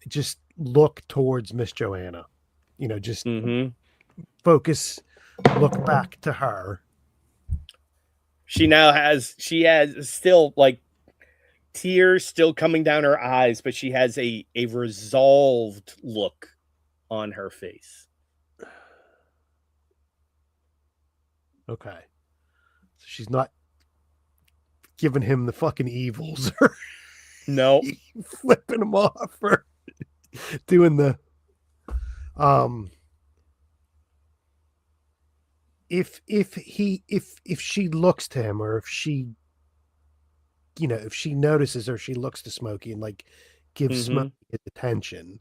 just look towards Miss Joanna. Just focus, look back to her. She has still like tears still coming down her eyes, but she has a resolved look on her face. Okay. So she's not giving him the fucking evils or No. flipping him off or doing the if she looks to him, or if she if she notices, or she looks to Smokey and like gives Smokey his attention,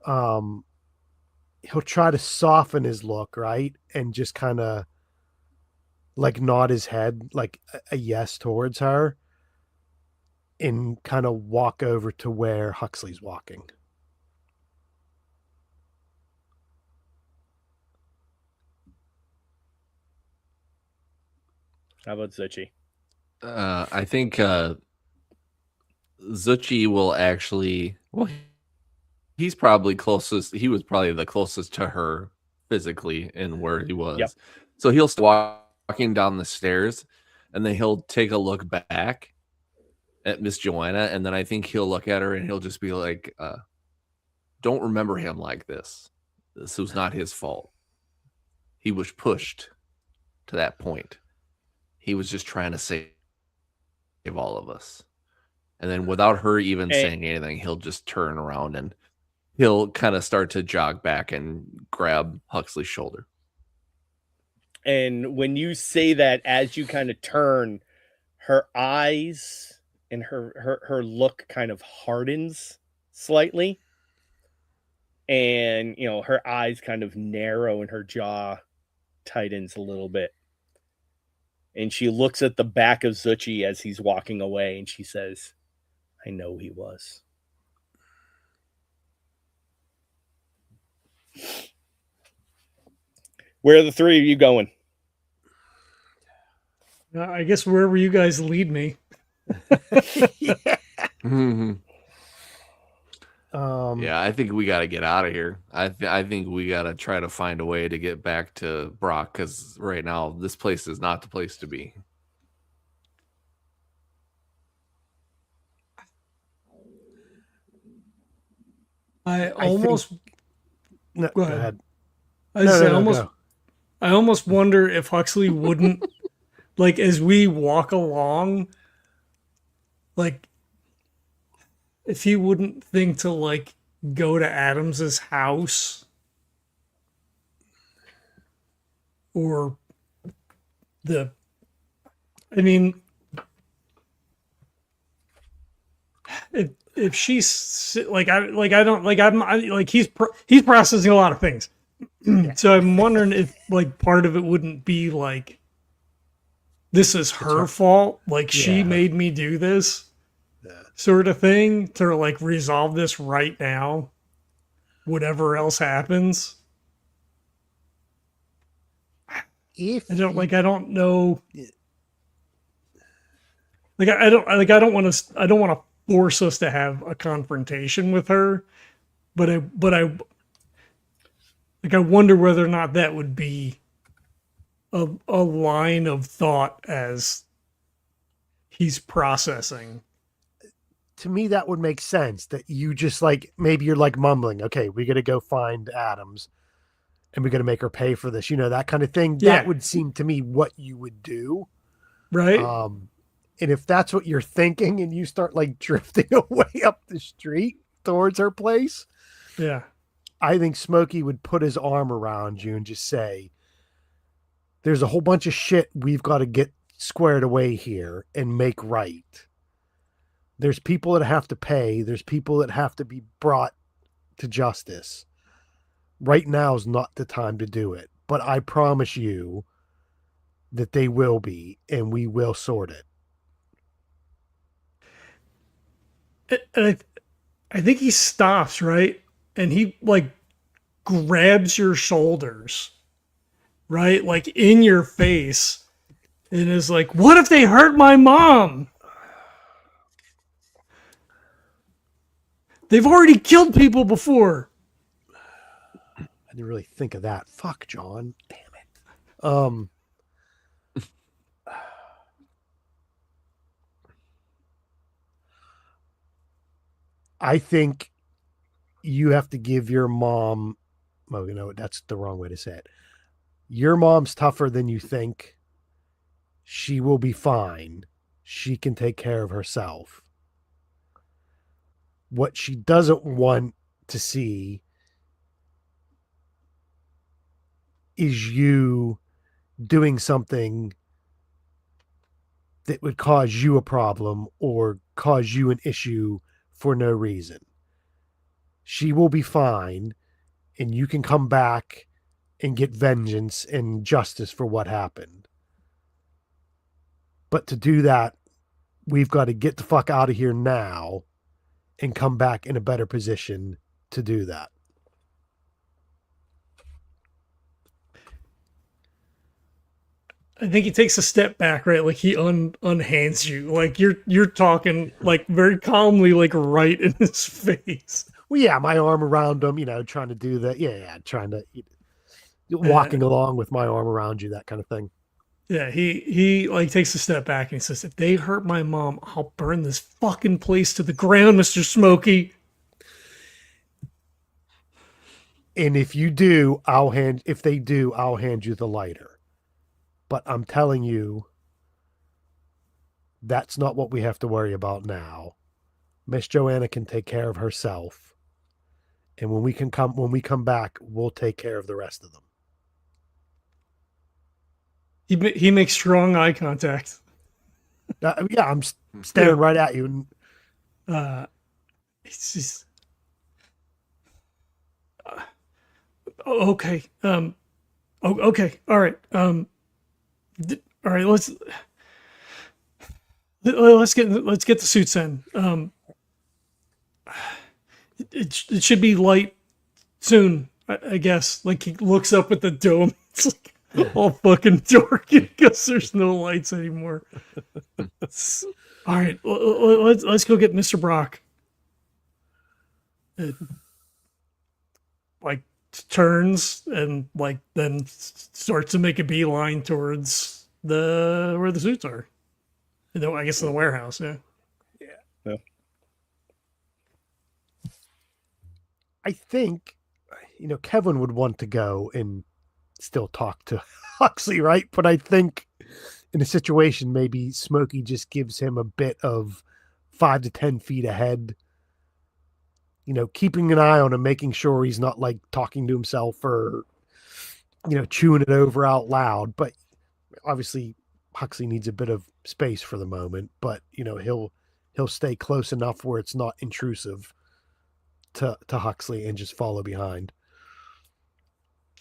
he'll try to soften his look, right? And just kind of like nod his head like a yes towards her, and kind of walk over to where Huxley's walking. How about Zuchy? I think Zuchy will actually. Well, he's probably closest. He was probably the closest to her physically in where he was. Yep. So he'll start walking down the stairs, and then he'll take a look back at Miss Joanna, and then I think he'll look at her and he'll just be like, "Don't remember him like this. This was not his fault. He was pushed to that point. He was just trying to save all of us." And then without her even saying anything, he'll just turn around and he'll kind of start to jog back and grab Huxley's shoulder. And when you say that, as you kind of turn, her eyes and her look kind of hardens slightly. And, her eyes kind of narrow and her jaw tightens a little bit. And she looks at the back of Zuchy as he's walking away, and she says, "I know he was." Where are the three of you going? I guess wherever you guys lead me. Mhm. Um, Yeah, I think we got to get out of here. I think we got to try to find a way to get back to Brock because right now this place is not the place to be. I I think. almost No, go go ahead. ahead. I No, say no, no, almost. go. I almost wonder if Huxley wouldn't like as we walk along, like if he wouldn't think to like go to Adams's house or the. I mean, if she's like I don't like like he's processing a lot of things. So I'm wondering if like part of it wouldn't be like this is her her- fault, like she Yeah. made me do this Yeah. sort of thing to like resolve this right now, whatever else happens. If I don't know. Like I don't want to force us to have a confrontation with her, but I like I wonder whether or not that would be a line of thought as he's processing. to me that would make sense that you just like maybe you're like mumbling, okay, we got to go find Adams and we got to make her pay for this, that kind of thing. Yeah. That would seem to me what you would do. Right? And if that's what you're thinking and you start like drifting away up the street towards her place, Yeah. I think Smokey would put his arm around you and just say, there's a whole bunch of shit we've got to get squared away here and make right. There's people that have to pay. There's people that have to be brought to justice. Right now is not the time to do it. But I promise you that they will be, and we will sort it. And I think he stops, right? And he like grabs your shoulders, right? Like in your face, and is like, what if they hurt my mom? They've already killed people before. I didn't really think of that. Fuck, John. Damn it. I think you have to give your mom, well, that's the wrong way to say it. Your mom's tougher than you think. She will be fine. She can take care of herself. What she doesn't want to see is you doing something that would cause you a problem or cause you an issue for no reason. She will be fine, and you can come back and get vengeance and justice for what happened. But to do that, we've got to get the fuck out of here now and come back in a better position to do that. I think he takes a step back, right? Like he unhands you. Like you're talking like very calmly, like right in his face. Well, yeah, my arm around him, trying to do that. Yeah, trying to walking along with my arm around you, that kind of thing. Yeah, he like takes a step back and he says, "If they hurt my mom, I'll burn this fucking place to the ground, Mr. Smokey." And if you do, if they do, I'll hand you the lighter. But I'm telling you, that's not what we have to worry about now. Miss Joanna can take care of herself. And when we come back, we'll take care of the rest of them. He makes strong eye contact. Yeah, I'm staring right at you. And It's just okay. Okay. All right. All right. Let's get the suits in. It should be light soon, I guess. Like he looks up at the dome. It's like all fucking dark because there's no lights anymore. All right, let's go get Mr. Brock. It, like turns and like then starts to make a beeline towards the where the suits are. I guess in the warehouse. Yeah. Yeah. I think, Kevin would want to go and still talk to Huxley, right? But I think in a situation, maybe Smokey just gives him a bit of 5 to 10 feet ahead, keeping an eye on him, making sure he's not like talking to himself or, chewing it over out loud. But obviously Huxley needs a bit of space for the moment, but he'll stay close enough where it's not intrusive to Huxley and just follow behind.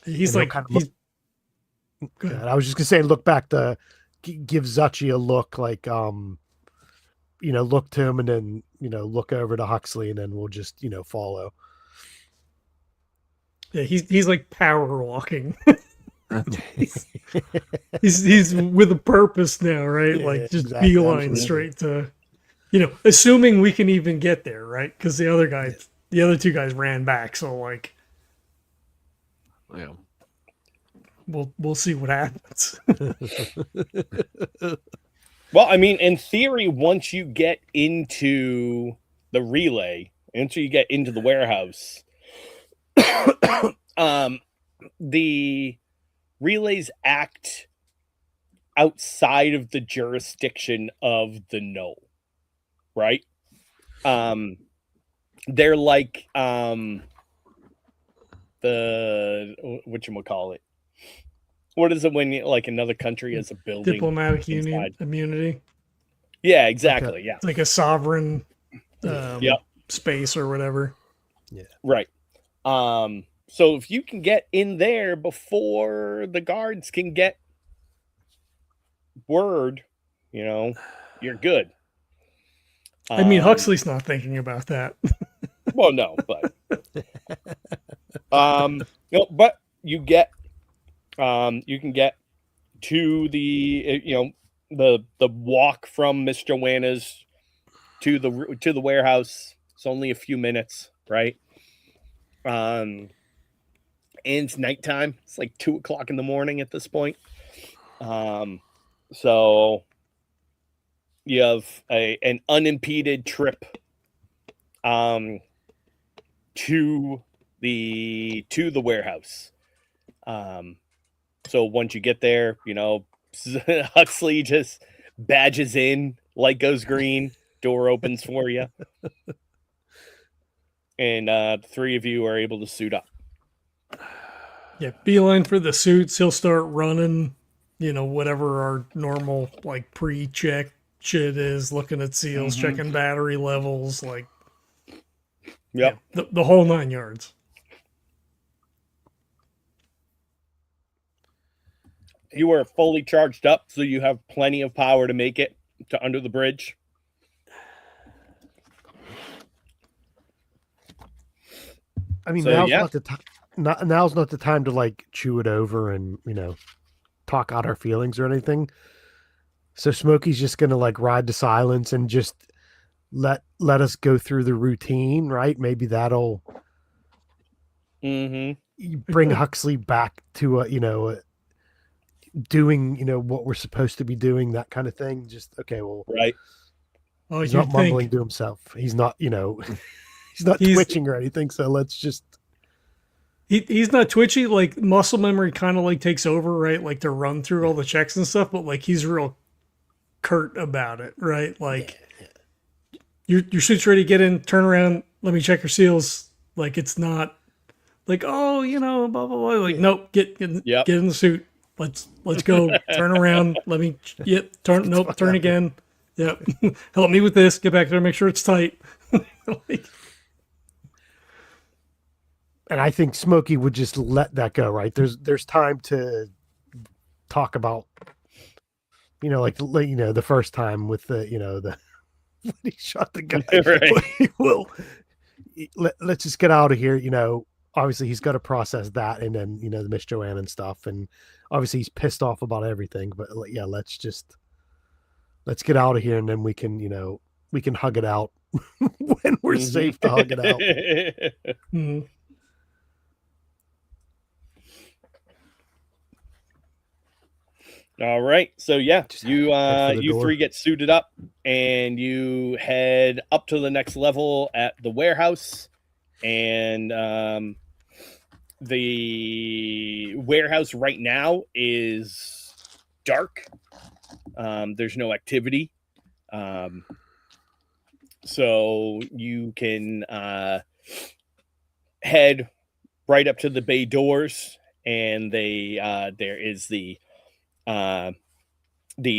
He's like, I was just gonna say, look back to give Zuchy a look, like look to him and then look over to Huxley and then we'll just follow. Yeah, he's like power walking. he's with a purpose now, right? Like just exactly, beeline straight to, assuming we can even get there, right? Because the other two guys ran back, so like, yeah, we'll see what happens. Well, I mean, in theory, once you get into the relay, once you get into the warehouse, the relays act outside of the jurisdiction of the knoll, right? They're like the whatchamacallit. What is it when like another country has a building? Diplomatic immunity. Yeah, exactly. Okay. Yeah, it's like a sovereign space or whatever. Yeah. Right. So if you can get in there before the guards can get word, you're good. I mean, Huxley's not thinking about that. Well, no, but but you get you can get to the the walk from Mr. Joanna's to the warehouse. It's only a few minutes, right? And it's nighttime. It's like 2:00 in the morning at this point. So you have an unimpeded trip to the warehouse. So once you get there, Huxley just badges in, light goes green, door opens for you. And the three of you are able to suit up. Yeah, beeline for the suits. He'll start running, whatever our normal like pre-check shit is, looking at seals, checking battery levels, like the whole 9 yards. You are fully charged up, so you have plenty of power to make it to under the bridge. I mean, now's not the time to like chew it over and talk out our feelings or anything. So Smokey's just gonna like ride to silence and just let us go through the routine, right? Maybe that'll bring Huxley back to doing what we're supposed to be doing, that kind of thing. Just okay, well, right. Oh, he's not mumbling to himself. He's not he's not twitching or anything. So let's just. He's not twitchy. Like muscle memory kind of like takes over, right? Like to run through all the checks and stuff, but like he's real curt about it, right? Like your suit's ready, get in, turn around, let me check your seals. Like it's not like, oh, blah blah blah. Like nope, get in the suit. Let's go. Turn around. Let me turn. Nope, turn again. Yep. Help me with this. Get back there. Make sure it's tight. And I think Smokey would just let that go, right? There's time to talk about, the first time with the when he shot the guy. Right. Well, let's just get out of here. Obviously he's got to process that, and then the Miss Joanna and stuff, and obviously he's pissed off about everything. But yeah, let's let's get out of here, and then we can, we can hug it out when we're safe to hug it out. Mhm. All right. So yeah, Just you head for the you door. three get suited up and you head up to the next level at the warehouse. And the warehouse right now is dark. There's no activity. So you can head right up to the bay doors, and there is the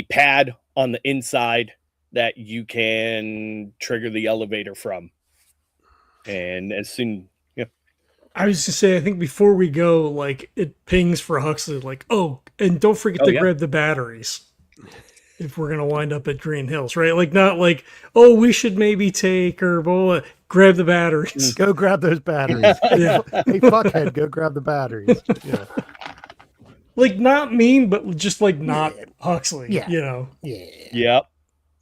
pad on the inside that you can trigger the elevator from. And as soon, I was to say, I think before we go, like it pings for Huxley, like, oh, and don't forget to grab the batteries if we're gonna wind up at Green Hills, right? Like, not like, oh, we should maybe take or blah, grab the batteries. Go grab those batteries. Yeah. Hey, fuckhead, go grab the batteries. Yeah. Like, not mean, but just like not Huxley. Yeah. Yeah. yep.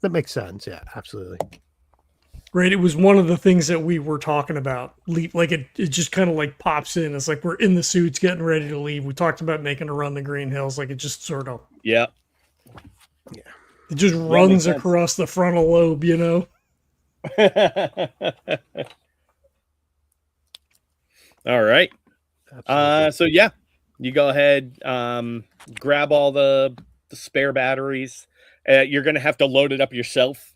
That makes sense. Yeah, absolutely. Right. It was one of the things that we were talking about. Like it just kind of like pops in. It's like we're in the suits getting ready to leave. We talked about making a run to Green Hills. Like it just sort of, Yep. it just runs across the frontal lobe, All right. Absolutely. So yeah, you go ahead, grab all the spare batteries. You're gonna have to load it up yourself.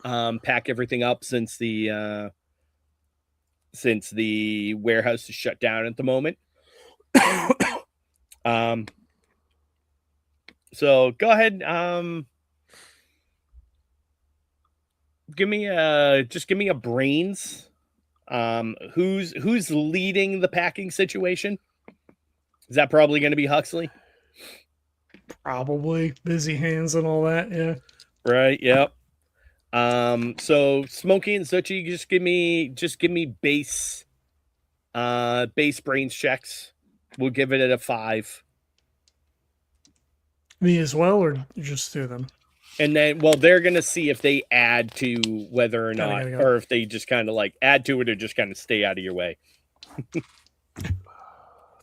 Pack everything up since the warehouse is shut down at the moment. So go ahead. Give me a brains. Who's leading the packing situation? Is that probably going to be Huxley? probably busy hands and all that. Yeah. Right. Yep. So Smokey and Zuchy, just give me base brains checks. We'll give it at a 5. Me as well, or just do them? And then, well, they're going to see if they add to whether or not, or if they just kind of like add to it or just kind of stay out of your way.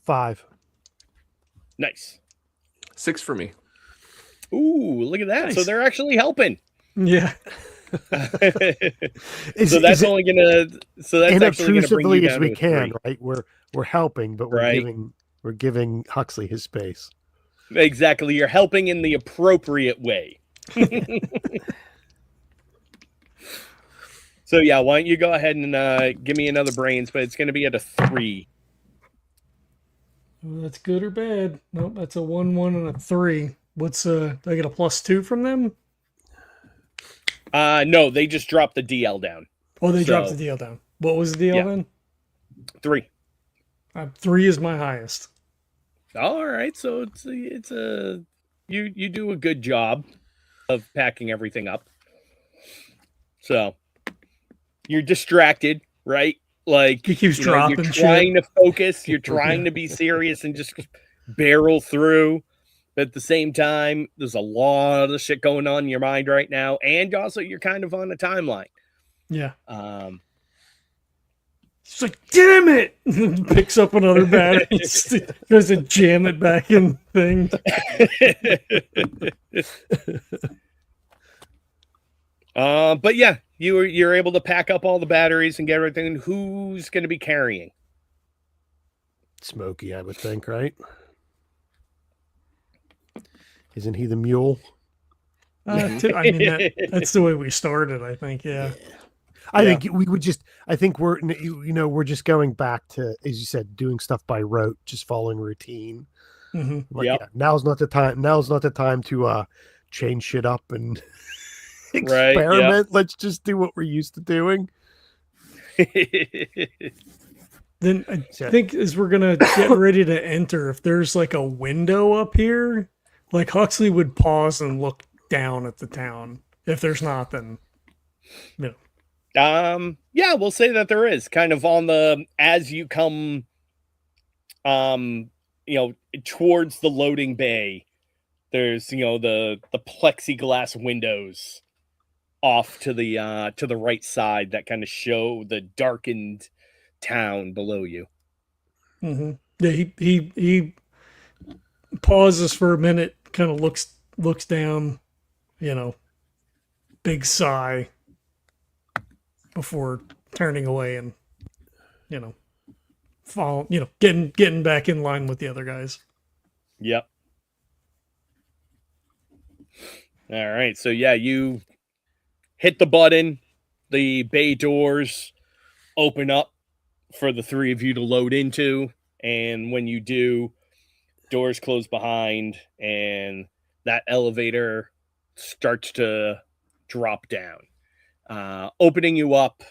5. Nice. 6 for me. Ooh, look at that. Nice. So they're actually helping. Yeah. So that's actually going to bring you as down we to a can, 3. right? We're helping, but we're giving Huxley his space. Exactly. You're helping in the appropriate way. So yeah, why don't you go ahead and give me another brains, but it's going to be at a 3. Well, that's good or bad? Nope, that's a 1, 1, and a 3. What's do I get a +2 from them? No, they just dropped the DL down. Oh, they dropped the DL down. What was the DL then? 3. 3 is my highest. All right, so it's a you do a good job of packing everything up. So you're distracted, right? Like He keeps dropping you're trying shit. to focus, you're trying to be serious and just barrel through. But at the same time, there's a lot of shit going on in your mind right now, and also you're kind of on a timeline. Yeah. It's like, damn it! Picks up another battery, goes to jam it back in thing. But yeah, you're able to pack up all the batteries and get everything. Who's going to be carrying? Smokey, I would think, right? Isn't he the mule? I mean, that's the way we started, I think. Yeah. I think we would just. I think we're just going back to, as you said, doing stuff by rote, just following routine. Mm-hmm. Like, now's not the time. Now's not the time to change shit up and experiment. Right, Let's just do what we're used to doing. Then I think as we're gonna get ready to enter, if there's like a window up here, like Huxley would pause and look down at the town. If there's not, then yeah, we'll say that there is kind of on the as you come towards the loading bay, there's the plexiglass windows off to the right side that kind of show the darkened town below you. Mm-hmm. Yeah, he pauses for a minute, kind of looks down, big sigh before turning away and follow, getting back in line with the other guys. Yep. All right. So yeah, you hit the button, the bay doors open up for the three of you to load into, and when you do, doors close behind and that elevator starts to drop down, opening you up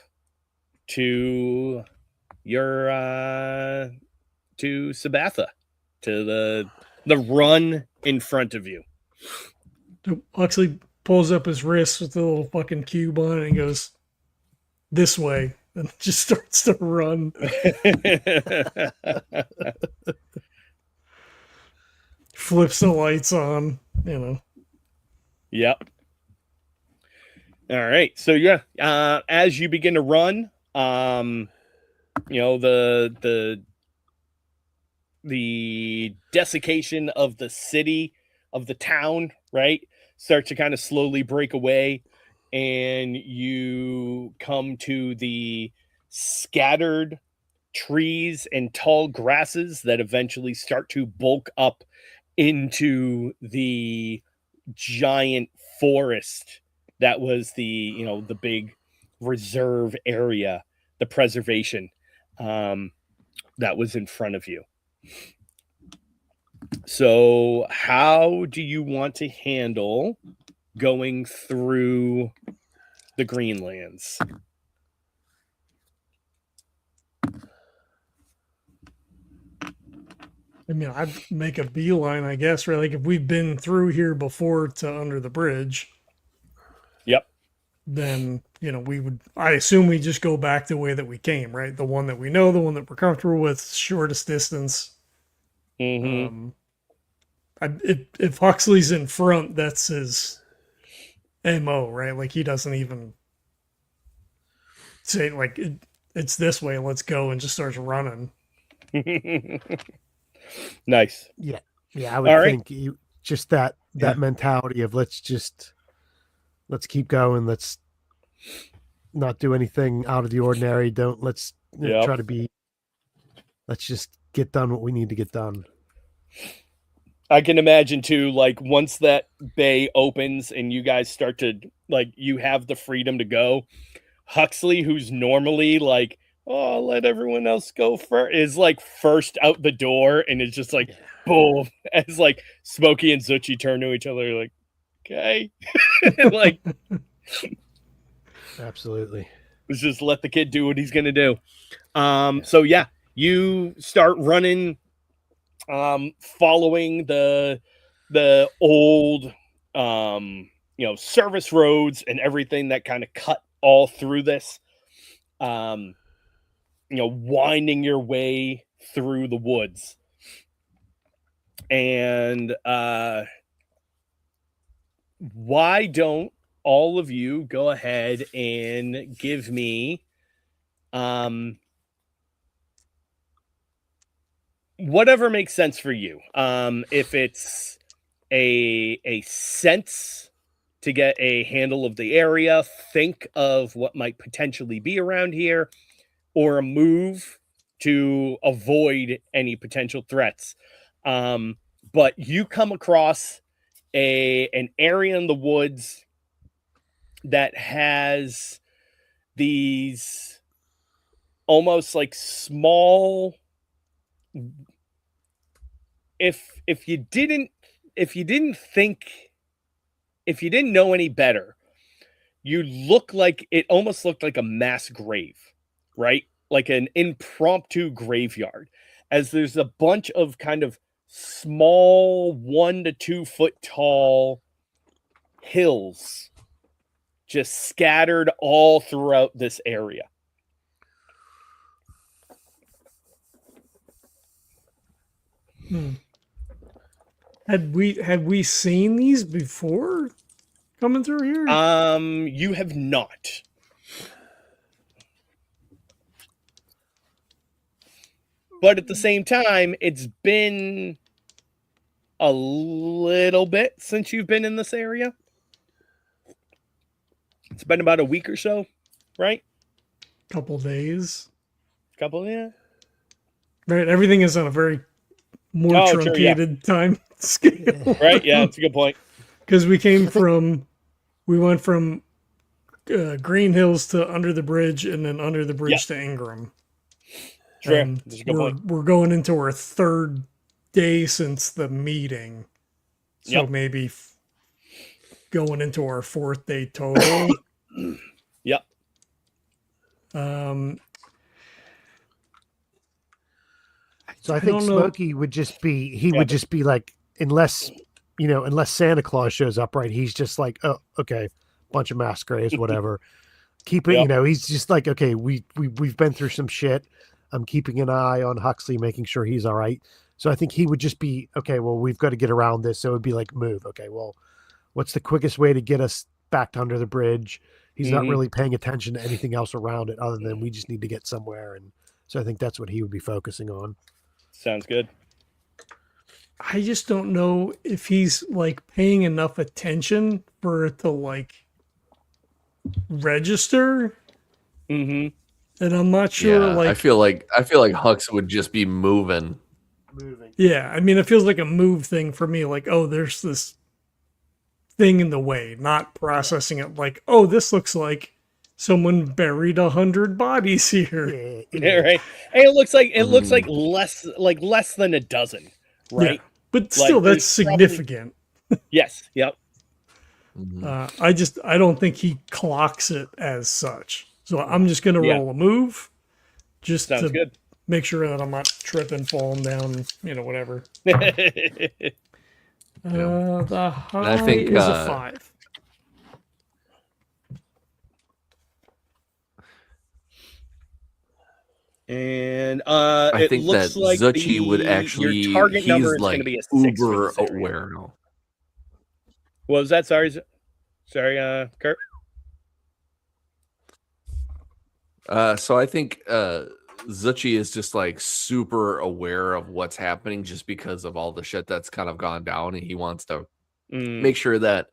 to your to Sabatha, to the run in front of you. Huxley pulls up his wrist with the little fucking cube on it and goes, "This way," and just starts to run. Flips the lights on, Yep. All right. So yeah, as you begin to run, the desiccation of the city, of the town, right, starts to kind of slowly break away, and you come to the scattered trees and tall grasses that eventually start to bulk up into the giant forest that was the big reserve area, the preservation that was in front of you. So how do you want to handle going through the Greenlands? I mean, I'd make a beeline, I guess, right? Like if we've been through here before to under the bridge. Yep. Then, I assume we just go back the way that we came, right? The one that we know, the one that we're comfortable with, shortest distance. Mm-hmm. If Huxley's in front, that's his MO, right? Like he doesn't even say like it's this way, let's go, and just starts running. Nice. Yeah, I would think you just that mentality of let's keep going, let's not do anything out of the ordinary. Let's try to be. Let's just get done what we need to get done. I can imagine too, like once that bay opens and you guys start to you have the freedom to go, Huxley, who's normally like, oh, let everyone else go first, is like first out the door and is just like, boom, as like Smokey and Zuchy turn to each other like, okay. Like, absolutely. Let's just let the kid do what he's going to do. So yeah, you start running, following the old, service roads and everything that kind of cut all through this, winding your way through the woods. And why don't all of you go ahead and give me whatever makes sense for you. If it's a sense to get a handle of the area, think of what might potentially be around here, or a move to avoid any potential threats. But you come across an area in the woods that has these almost like small, if you didn't know any better, it almost looked like a mass grave, right? Like an impromptu graveyard, as there's a bunch of kind of small 1 to 2 foot tall hills just scattered all throughout this area. Had we seen these before coming through here? You have not. But at the same time, it's been a little bit since you've been in this area. It's been about a week or so, right? Couple days. Couple, yeah. Right. Everything is on a very more Oh, sure, yeah. truncated time scale. Right? Yeah, that's a good point. Because we went from Green Hills to under the bridge and then under the bridge to Ingram. Sure. And That's a good point. we're going into our third day since the meeting. So maybe going into our fourth day total. Yep. So I think Smokey would just be like, unless Santa Claus shows up, right? He's just like, oh, okay, bunch of masquerades, whatever. Keep it, he's just like, okay, we've been through some shit. I'm keeping an eye on Huxley, making sure he's all right. So I think he would just be, okay, well, we've got to get around this. So it would be like, move. Okay, well, what's the quickest way to get us back to under the bridge? He's not really paying attention to anything else around it other than we just need to get somewhere. And so I think that's what he would be focusing on. Sounds good. I just don't know if he's like paying enough attention for it to like register. Mm-hmm. And I'm not sure. Yeah, like I feel like Hux would just be moving. Yeah, I mean, it feels like a move thing for me. Like, oh, there's this thing in the way, not processing it. Like, oh, this looks like someone buried 100 bodies here. Yeah, right. And it looks like less than a dozen, right? Yeah, but still, like, that's significant. Yes. Yep. I don't think he clocks it as such. So I'm just going to roll a move just Sounds to good. make sure that I'm not tripping, falling down, whatever. The high is a 5. And I it looks looks that like Zuchy would actually, your target number is like going to be a 6 uber for this area. aware now. What was that? Sorry, Kurt. So I think Zuchy is just like super aware of what's happening just because of all the shit that's kind of gone down, and he wants to make sure that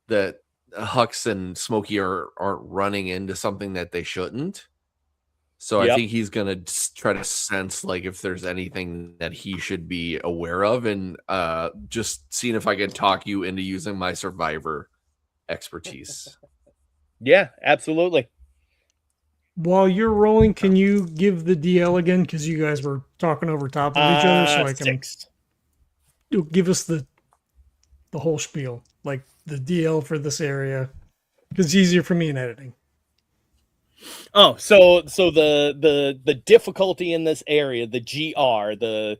Hux and Smokey aren't running into something that they shouldn't. So I think he's gonna try to sense like if there's anything that he should be aware of, and just seeing if I can talk you into using my survivor expertise. Yeah, absolutely. While you're rolling, can you give the DL again? Because you guys were talking over top of each other, so I can 6. give us the whole spiel, like the DL for this area, because it's easier for me in editing. Oh, so the difficulty in this area, the GR, the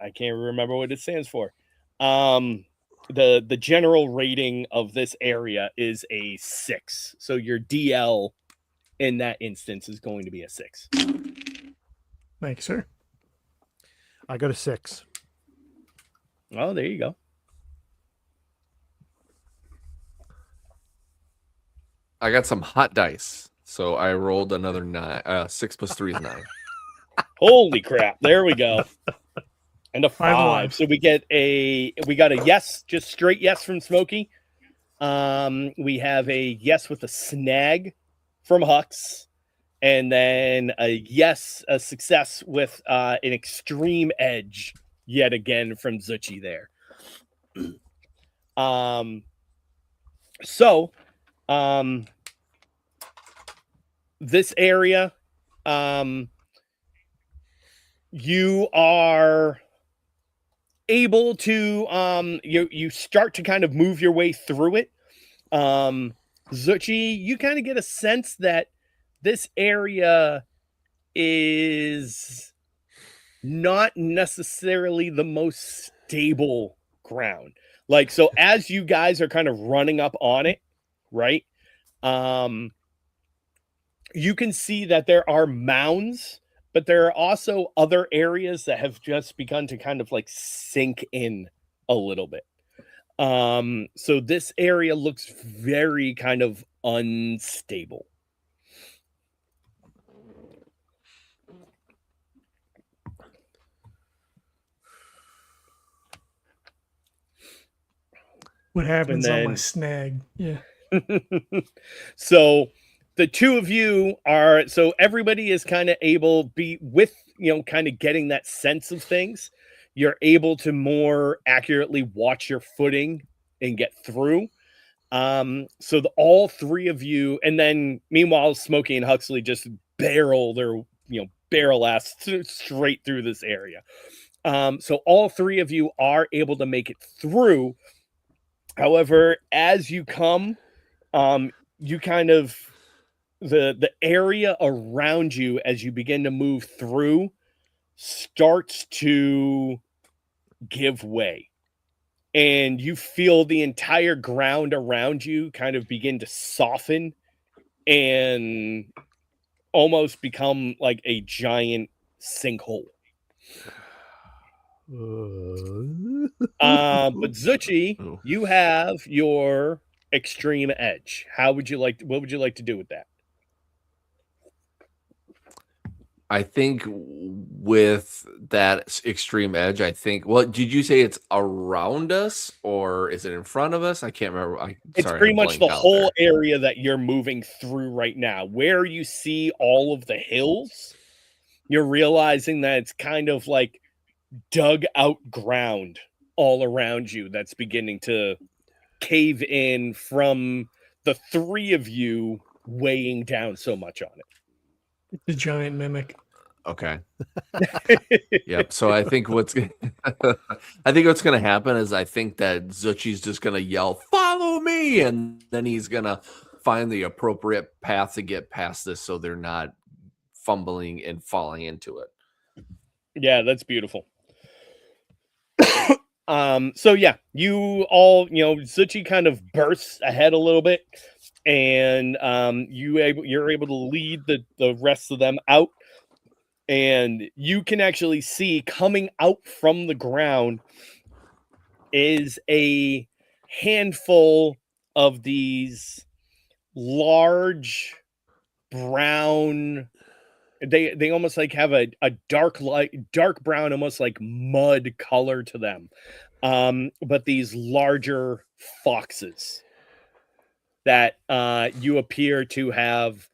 I can't remember what it stands for. The general rating of this area is a 6. So your DL in that instance is going to be a 6. Thank you, sir. I got a 6. Oh, there you go. I got some hot dice, so I rolled another 9. 6 plus 3 is 9. Holy crap! There we go. And a 5. So we got a yes, just straight yes from Smokey. We have a yes with a snag from Hux, and then a success with an extreme edge yet again from Zuchy there. This area, you are able to you start to kind of move your way through it. Zuchy, you kind of get a sense that this area is not necessarily the most stable ground. Like, so as you guys are kind of running up on it, right? You can see that there are mounds but there are also other areas that have just begun to kind of like sink in a little bit. So this area looks very kind of unstable. What happens And on my then- snag? Yeah. So the two of you are, so everybody is kind of able be with, kind of getting that sense of things. You're able to more accurately watch your footing and get through. So all three of you, and then meanwhile, Smokey and Huxley just barrel their, barrel ass straight through this area. So all three of you are able to make it through. However, as you come, you kind of the area around you as you begin to move through starts to give way. And you feel the entire ground around you kind of begin to soften and almost become like a giant sinkhole. But Zuchy, Oh. you have your extreme edge. What would you like to do with that? I think with that extreme edge, well, did you say it's around us or is it in front of us? I can't remember. It's Sorry, pretty I much the blanked out whole there. area that you're moving through right now. Where you see all of the hills, you're realizing that it's kind of like dug out ground all around you that's beginning to cave in from the three of you weighing down so much on The giant mimic. Okay. it. Yep. So I think what's gonna happen is I think that Zuchy's just gonna yell, "Follow me!" and then he's gonna find the appropriate path to get past this so they're not fumbling and falling into it. Yeah, that's beautiful. So yeah, you all, Zuchy kind of bursts ahead a little bit, and you're able to lead the rest of them out, and you can actually see coming out from the ground is a handful of these large brown, they almost like have a dark brown, almost like mud color to them. But these larger foxes that you appear to have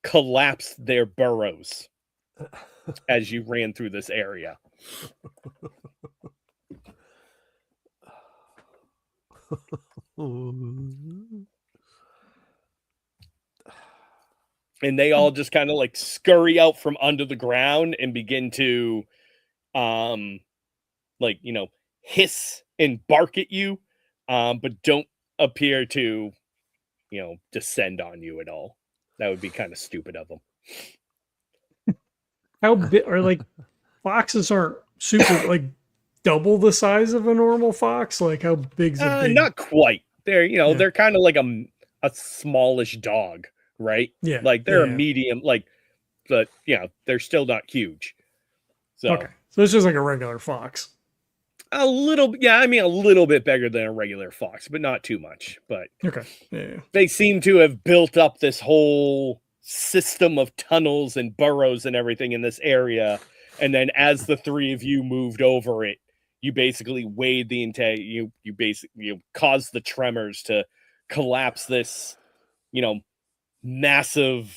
collapsed their burrows as you ran through this area. And they all just kind of like scurry out from under the ground and begin to hiss and bark at you, but don't appear to descend on you at all. That would be kind of stupid of them. How big are like foxes aren't super like double the size of a normal fox? Like how big's a big? Not quite. They're Yeah. they're kind of like a smallish dog, right? Yeah. Like they're a yeah. medium, but they're still not huge. So Okay. So it's just like a regular fox. a little bit bigger than a regular fox, but not too much. But Okay. Yeah. they seem to have built up this whole system of tunnels and burrows and everything in this area. And then as the three of you moved over it, you basically weighed the entire, you basically caused the tremors to collapse this, massive,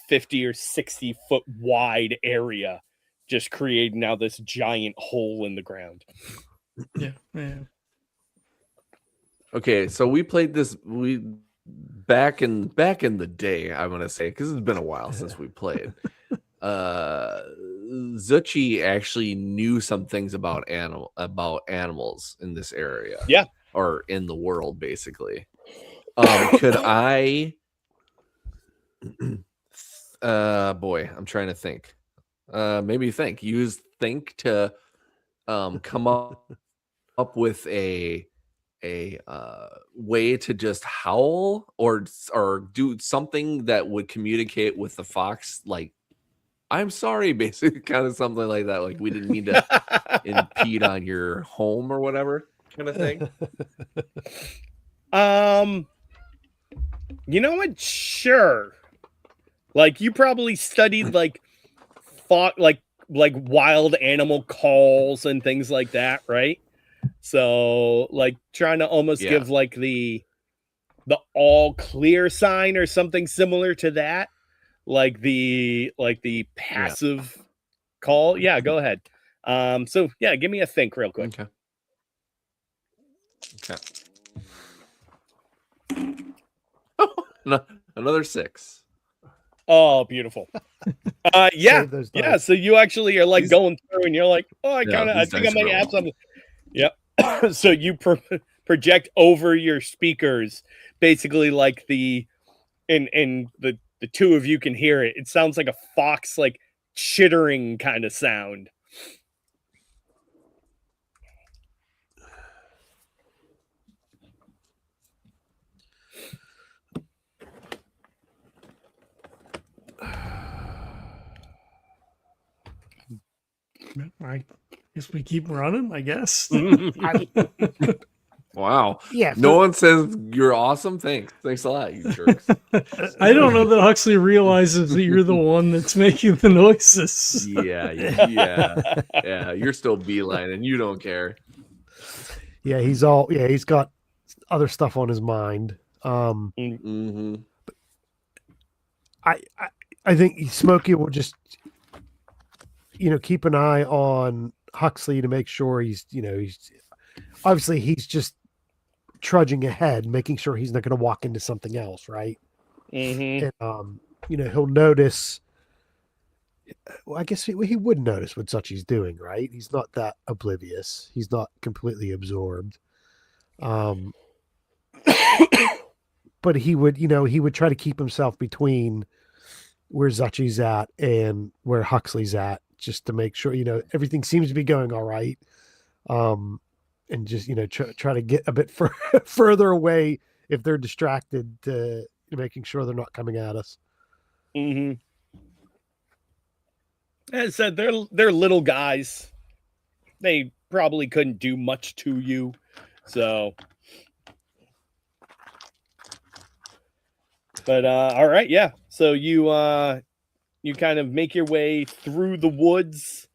50 or 60 foot wide area, just creating now this giant hole in the ground. Yeah. Yeah. Okay, so we played this back in the day, I'm gonna say, because it's been a while since we played. Zuchy actually knew some things about animals in this area. Yeah. Or in the world, basically. Could I boy, I'm trying to think. Use think to come up with a way to just howl or do something that would communicate with the fox, like I'm sorry, basically, kind of something like that. Like we didn't mean to impede on your home or whatever kind of thing. You know what? Sure. Like you probably studied like fought like wild animal calls and things like that, right? So like trying to almost Yeah. give like the all clear sign or something similar to that, like the passive call. Yeah, go ahead. So yeah, give me a think real quick. Okay. Another 6. Oh, beautiful. Yeah. Save those Yeah. dice. So you actually are like These- going through and you're like, oh, I these think I dice might roll. have something. Yep. So you project over your speakers, basically like and the two of you can hear it. It sounds like a fox like chittering kind of sound. I guess we keep running, I guess. Wow. Yeah. No one says you're awesome. Thanks a lot, you jerks. I don't know that Huxley realizes that you're the one that's making the noises. Yeah. You're still beeline and you don't care. Yeah, he's got other stuff on his mind. Mm-hmm. I think Smokey will just, keep an eye on Huxley to make sure he's obviously he's just trudging ahead, making sure he's not going to walk into something else, right? Mm-hmm. And he'll notice. Well, I guess he would notice what Zuchy's doing, right? He's not that oblivious. He's not completely absorbed. But he would try to keep himself between where Zuchy's at and where Huxley's at, just to make sure, everything seems to be going all right. And just, try to get a bit further away if they're distracted, making sure they're not coming at us. Mm-hmm. As I said, they're little guys. They probably couldn't do much to you. So but all right, yeah. So you kind of make your way through the woods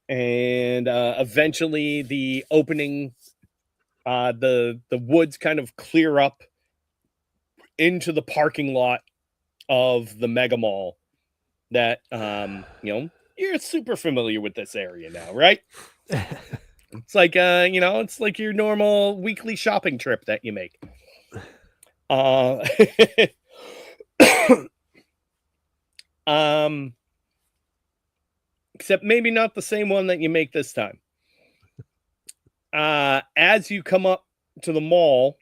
and eventually the opening the woods kind of clear up into the parking lot of the mega mall that you're super familiar with this area now, right? It's like it's like your normal weekly shopping trip that you make. Except maybe not the same one that you make this time. As you come up to the mall,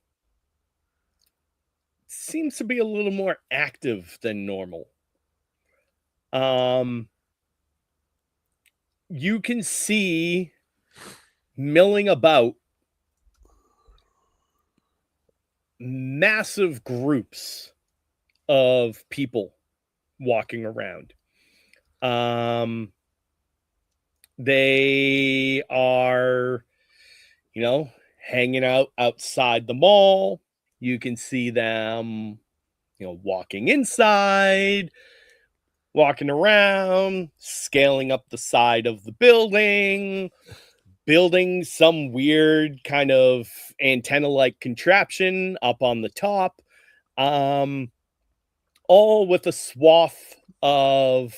it seems to be a little more active than normal. You can see milling about massive groups of people walking around. They are, hanging out outside the mall. You can see them, walking inside, walking around, scaling up the side of the building, building some weird kind of antenna-like contraption up on the top, all with a swath of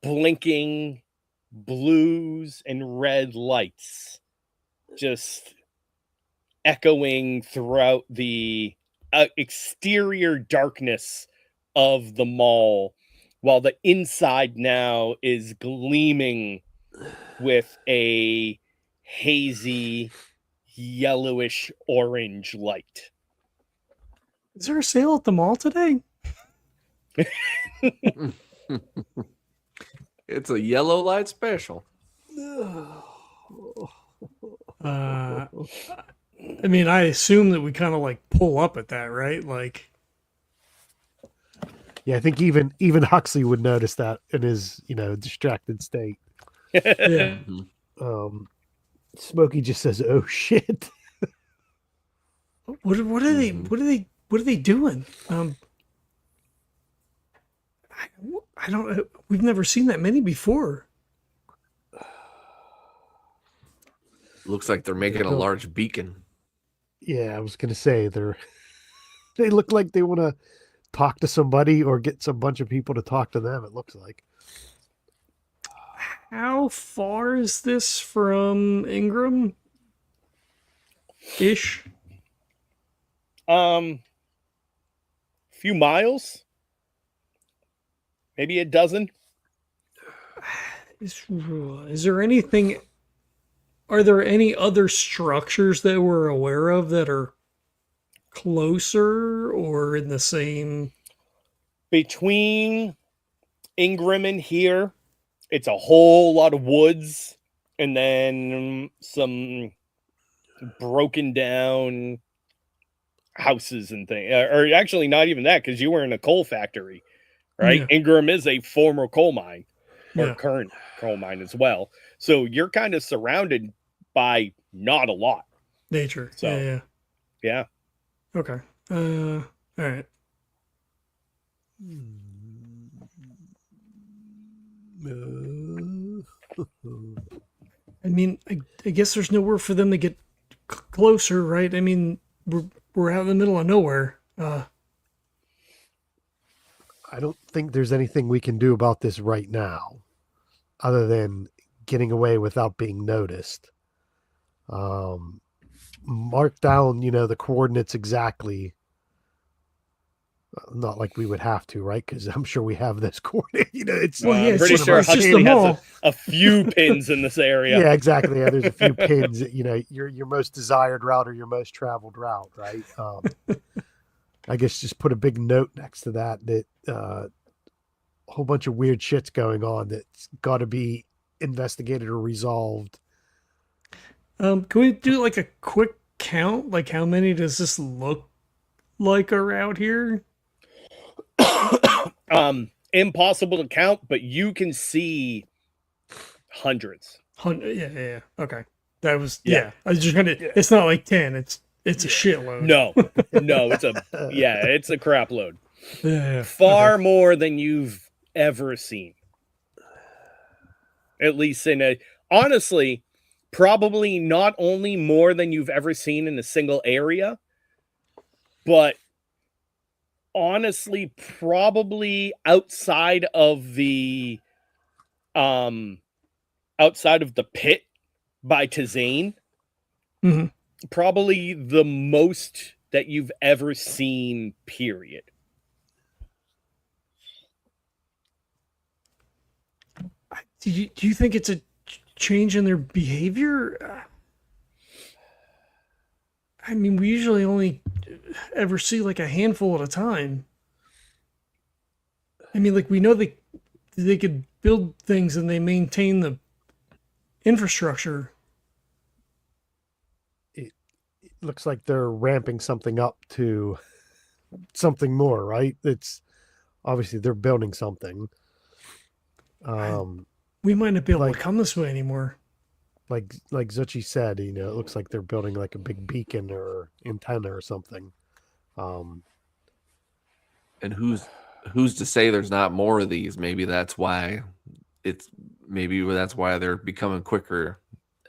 blinking blues and red lights just echoing throughout the exterior darkness of the mall, while the inside now is gleaming with a hazy yellowish orange light. Is there a sale at the mall today? It's a yellow light special. I mean, I assume that we kind of like pull up at that, right? Like, Yeah, I think even Huxley would notice that in his, distracted state. Yeah. Smokey just says, "Oh shit." What are they? Mhm. What are they doing? I don't. We've never seen that many before. Looks like they're making a don't- large beacon. Yeah, I was gonna say they look like they want to talk to somebody or get some bunch of people to talk to them. It looks like. How far is this from Ingram? Ish. Few miles, maybe a dozen. Is there anything? Are there any other structures that we're aware of that are closer or in the same? Between Ingram and here, it's a whole lot of woods and then some broken down houses and things. Or actually, not even that, because you were in a coal factory, right? Yeah. Ingram is a former coal mine or Yeah. current coal mine as well. So you're kind of surrounded by not a lot. Nature. So, Yeah. Yeah. Okay. All right. I mean, I guess there's nowhere for them to get closer, right? I mean, we're out in the middle of nowhere. I don't think there's anything we can do about this right now, other than getting away without being noticed. Mark down, the coordinates exactly. Not like we would have to, right? Because I'm sure we have this coordinate. It's Well, yeah, I'm it's pretty just- sure it's just Huxley the has mall. a few pins in this area. Yeah, exactly. Yeah, there's a few pins. Your most desired route or your most traveled route, right? I guess just put a big note next to that a whole bunch of weird shit's going on that's got to be investigated or resolved. Can we do like a quick count? Like, how many does this look like are out here? Impossible to count, but you can see hundreds. Yeah. Okay. That was Yeah. yeah. I was just gonna. It's not like 10. It's a shitload. No, it's a crap load. Yeah. Far more than you've ever seen. At least honestly, probably not only more than you've ever seen in a single area, but honestly, probably outside of the pit by Tazane, Mhm. probably the most that you've ever seen, period. Do you think it's a change in their behavior? I mean, we usually only ever see like a handful at a time. I mean, like we know they could build things and they maintain the infrastructure. It looks like they're ramping something up to something more, right? It's obviously they're building something. We might not be able Like- to come this way anymore. Like Zuchy said, it looks like they're building like a big beacon or antenna or something. And who's to say there's not more of these? Maybe that's why they're becoming quicker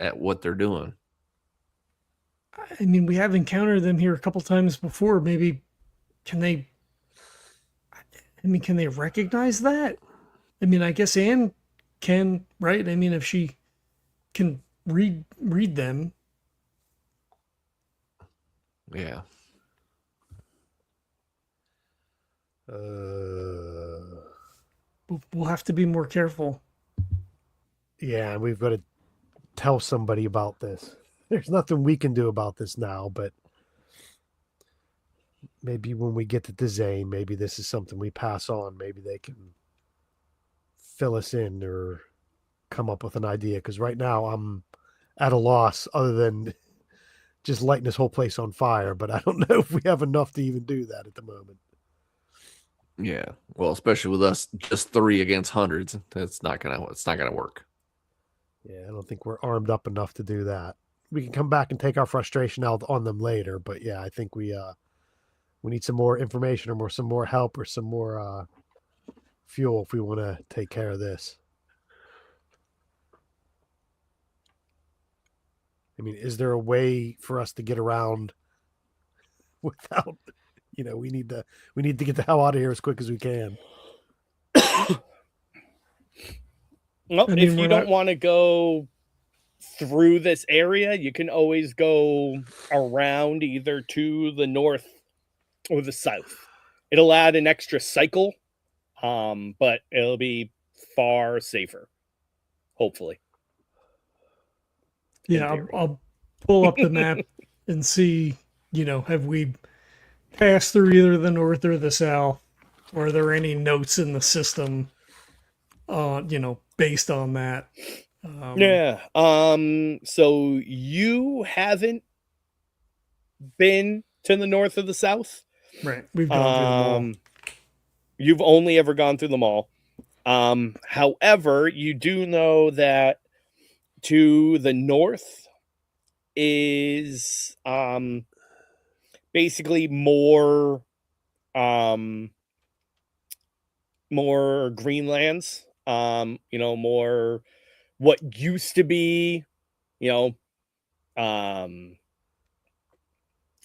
at what they're doing. I mean, we have encountered them here a couple times before. Maybe can they? I mean, can they recognize that? I mean, I guess Anne can, right? I mean, if she can read them. Yeah. We'll have to be more careful. Yeah, we've got to tell somebody about this. There's nothing we can do about this now, but maybe when we get to Dizane, maybe this is something we pass on. Maybe they can fill us in or come up with an idea. Because right now I'm at a loss other than just lighting this whole place on fire. But I don't know if we have enough to even do that at the moment. Yeah. Well, especially with us just 3 against hundreds, it's not gonna work. Yeah, I don't think we're armed up enough to do that. We can come back and take our frustration out on them later, but yeah, I think we need some more information or some more help or some more fuel if we want to take care of this. I mean, is there a way for us to get around without, we need to get the hell out of here as quick as we can. Well, I mean, if we're you don't not- want to go through this area, you can always go around either to the north or the south. It'll add an extra cycle, but it'll be far safer, hopefully. Yeah, theory. I'll pull up the map and see, have we passed through either the north or the south? Or are there any notes in the system, based on that? Yeah. So you haven't been to the north or the south? Right. We've gone through them all. You've only ever gone through them all. However, you do know that to the north is basically more greenlands, more what used to be,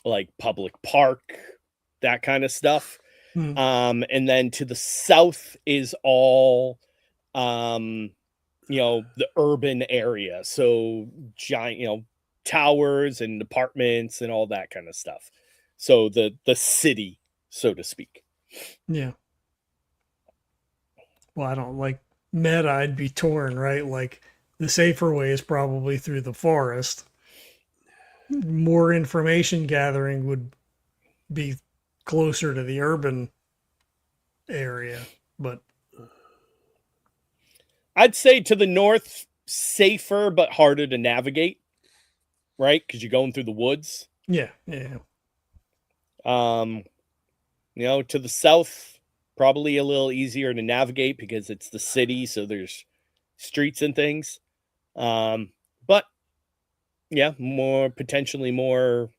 like public park, that kind of stuff. Hmm. And then to the south is all the urban area, so giant towers and apartments and all that kind of stuff, so the city, so to speak. Yeah. Well, I don't like meta, I'd be torn, right? Like the safer way is probably through the forest. More information gathering would be closer to the urban area, but I'd say to the north, safer but harder to navigate, right? Because you're going through the woods. yeah. To the south, probably a little easier to navigate because it's the city, so there's streets and things. But yeah, potentially more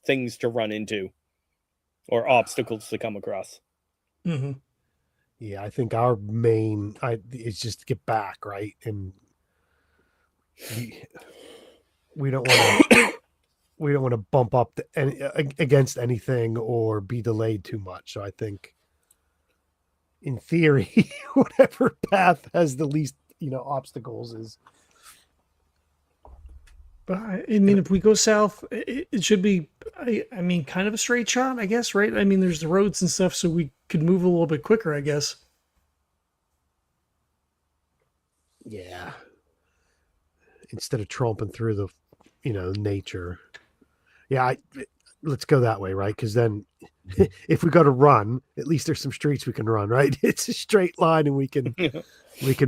things to run into or obstacles to come across. Mm-hmm. Yeah, I think our main is just to get back, right? And we don't want to bump up against anything or be delayed too much. So I think, in theory, whatever path has the least obstacles is. But I mean, if we go south, it should be, I mean, kind of a straight shot, I guess, right? I mean, there's the roads and stuff, so we could move a little bit quicker, I guess. Yeah. Instead of tromping through the, nature. Yeah, let's go that way, right? Because then, if we go to run, at least there's some streets we can run, right? It's a straight line, and we can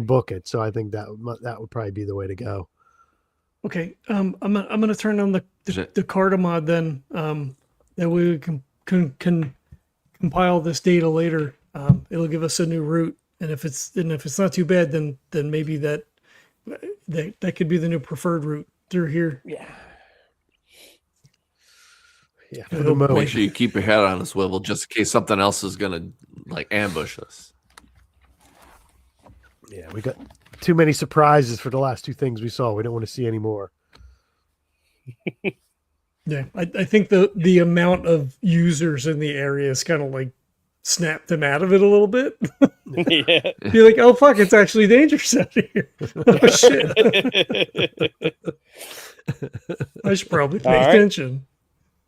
book it. So I think that would probably be the way to go. Okay, I'm gonna turn on the Carta mod then. That way we can compile this data later. It'll give us a new route, and if it's not too bad, then maybe that could be the new preferred route through here. Yeah. Yeah. For the moment. Make sure you keep your head on a swivel just in case something else is gonna ambush us. Yeah, we got too many surprises for the last two things we saw. We don't want to see any more. Yeah, I think the amount of users in the area is kind of snapped them out of it a little bit. Yeah. Be like, oh fuck, it's actually dangerous out here. Oh shit. I should probably pay attention.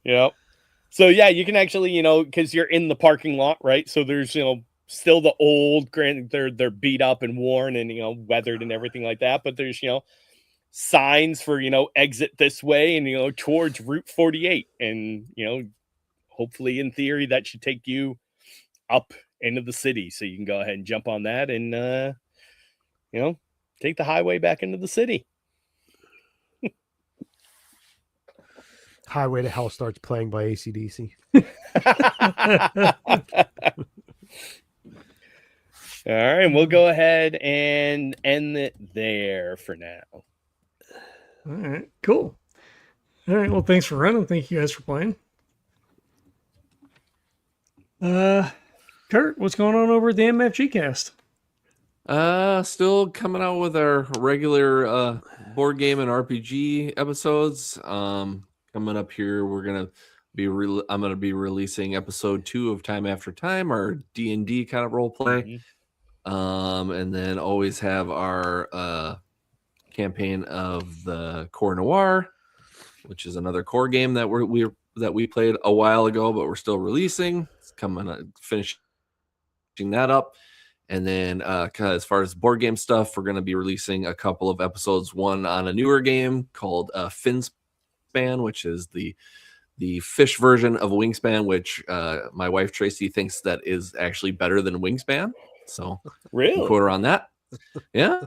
Yep. So yeah, you can actually, because you're in the parking lot, right? So there's, still the old, granted they're beat up and worn and weathered and everything like that, but there's signs for exit this way and towards Route 48, and hopefully in theory that should take you up into the city, so you can go ahead and jump on that and take the highway back into the city. Highway to Hell starts playing by AC/DC. All right, we'll go ahead and end it there for now. All right, cool. All right, well, thanks for running. Thank you guys for playing. Kurt, what's going on over at the MFG Cast? Still coming out with our regular board game and RPG episodes. Coming up here, we're gonna be I'm gonna be releasing episode 2 of Time After Time, our D&D kind of role play. And then always have our campaign of the Core Noir, which is another core game that we played a while ago, but we're still releasing. It's coming finishing that up. And then as far as board game stuff, we're going to be releasing a couple of episodes, one on a newer game called Finspan, which is the fish version of Wingspan, which my wife Tracy thinks that is actually better than Wingspan. So really, quote her on that. Yeah.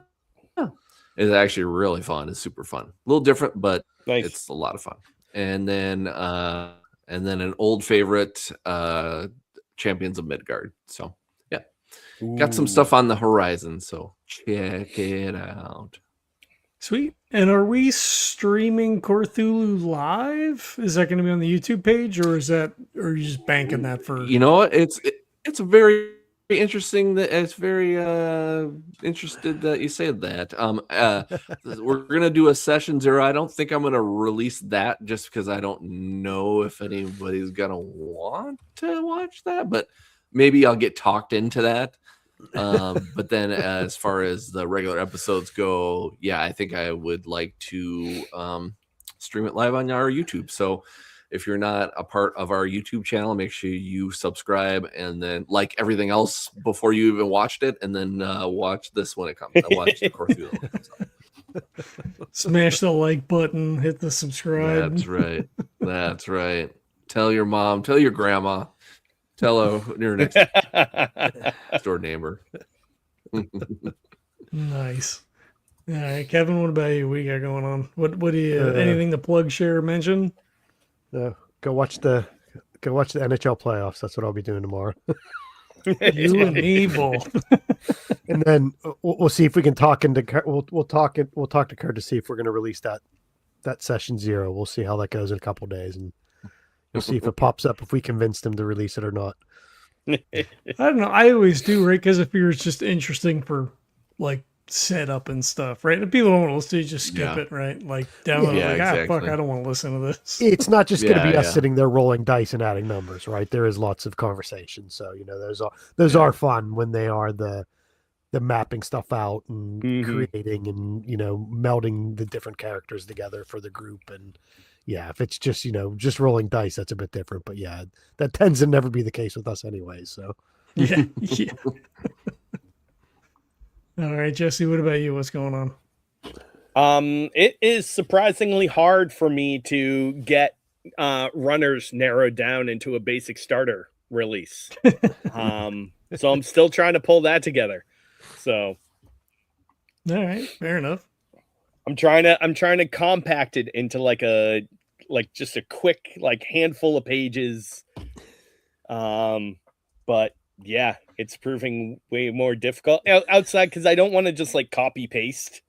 It's actually really fun. It's super fun. A little different, but nice. It's a lot of fun. And then an old favorite, Champions of Midgard. So yeah, got some stuff on the horizon. So check it out. Sweet. And are we streaming Cthulhu live? Is that going to be on the YouTube page, or are you just banking that for? You know what? It's a very interesting that it's very interested that you said that. We're gonna do a session 0. I don't think I'm gonna release that just because I don't know if anybody's gonna want to watch that, but maybe I'll get talked into that. But then as far as the regular episodes go, yeah, I think I would like to stream it live on our YouTube. So if you're not a part of our YouTube channel, make sure you subscribe and then like everything else before you even watched it, and then watch this when it comes. Watch the Cthulhu when it comes up. Smash the like button, hit the subscribe. That's right. That's right. Tell your mom, tell your grandma, tell your next door neighbor. Nice. All right, Kevin, what about you? What you got going on? What do you anything to plug, share, mention? Go watch the NHL playoffs. That's what I'll be doing tomorrow. You and me both. And then we'll see if we can talk into. We'll talk to Kurt to see if we're going to release that session 0. We'll see how that goes in a couple of days, and we'll see if it pops up if we convince them to release it or not. I don't know. I always do, right? Because I figure it's just interesting for like setup and stuff, right? If people don't want to listen to it, just skip it, right? Like download it, like, exactly. Fuck, I don't want to listen to this. It's not just going to be us sitting there rolling dice and adding numbers, right? There is lots of conversation. So, those are fun when they are the mapping stuff out and creating and, melding the different characters together for the group. And yeah, if it's just, just rolling dice, that's a bit different. But yeah, that tends to never be the case with us anyway. So yeah. All right, Jesse, what about you? What's going on? It is surprisingly hard for me to get runners narrowed down into a basic starter release. So I'm still trying to pull that together. So all right, fair enough. I'm trying to compact it into just a quick handful of pages. But yeah, it's proving way more difficult outside because I don't want to just copy paste,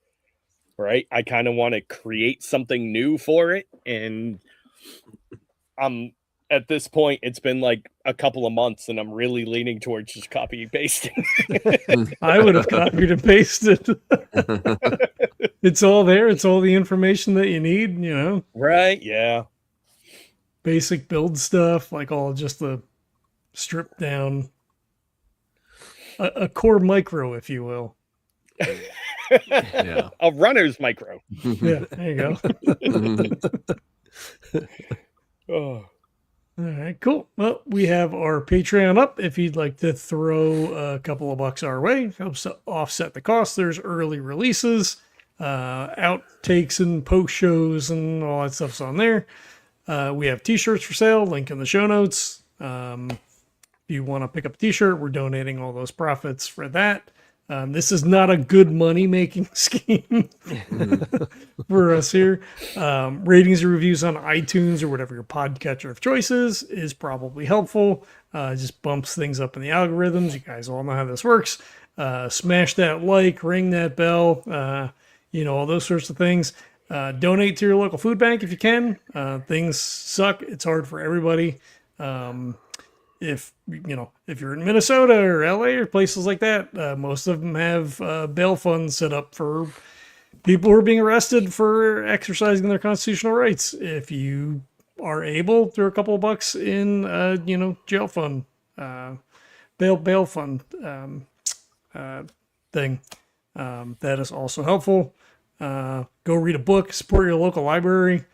right? I kind of want to create something new for it. And at this point, it's been a couple of months and I'm really leaning towards just copy and pasting. I would have copied and pasted. It's all there. It's all the information that you need, Right. Yeah. Basic build stuff, all just the stripped down. A core micro, if you will. Yeah. A runner's micro. Yeah, there you go. Oh. All right, cool. Well, we have our Patreon up. If you'd like to throw a couple of bucks our way, helps to offset the cost. There's early releases, outtakes and post shows and all that stuff's on there. We have t-shirts for sale, link in the show notes. If you want to pick up a t-shirt, we're donating all those profits for that. This is not a good money-making scheme for us here. Ratings and reviews on iTunes or whatever your podcatcher of choice is probably helpful. Just bumps things up in the algorithms. You guys all know how this works. Smash that like, ring that bell, all those sorts of things. Donate to your local food bank if you can. Things suck. It's hard for everybody. If you're in Minnesota or LA or places like that, most of them have bail funds set up for people who are being arrested for exercising their constitutional rights. If you are able, throw a couple of bucks in, jail fund, bail fund thing. That is also helpful. Go read a book. Support your local library.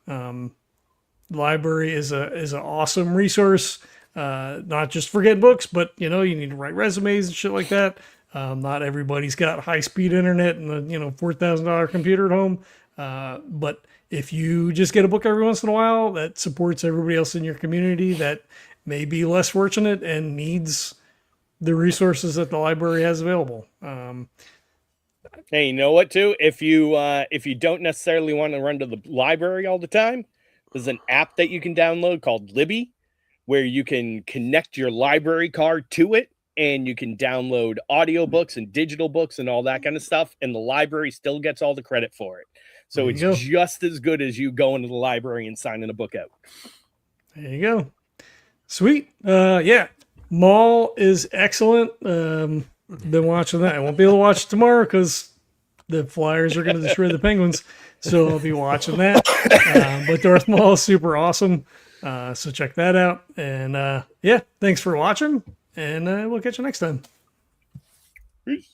The library is an awesome resource. Not just for getting books, but you need to write resumes and shit like that. Not everybody's got high-speed internet and a $4,000 computer at home. But if you just get a book every once in a while that supports everybody else in your community that may be less fortunate and needs the resources that the library has available. Hey, you know what, too? If you don't necessarily want to run to the library all the time, there's an app that you can download called Libby, where you can connect your library card to it, and you can download audiobooks and digital books and all that kind of stuff, and the library still gets all the credit for it. So it's just as good as you going to the library and signing a book out. There you go. Sweet. Mall is excellent. Been watching that. I won't be able to watch it tomorrow because the Flyers are going to destroy the Penguins. So I'll be watching that. But Darth Maul is super awesome. So check that out. And thanks for watching. And we'll catch you next time. Peace.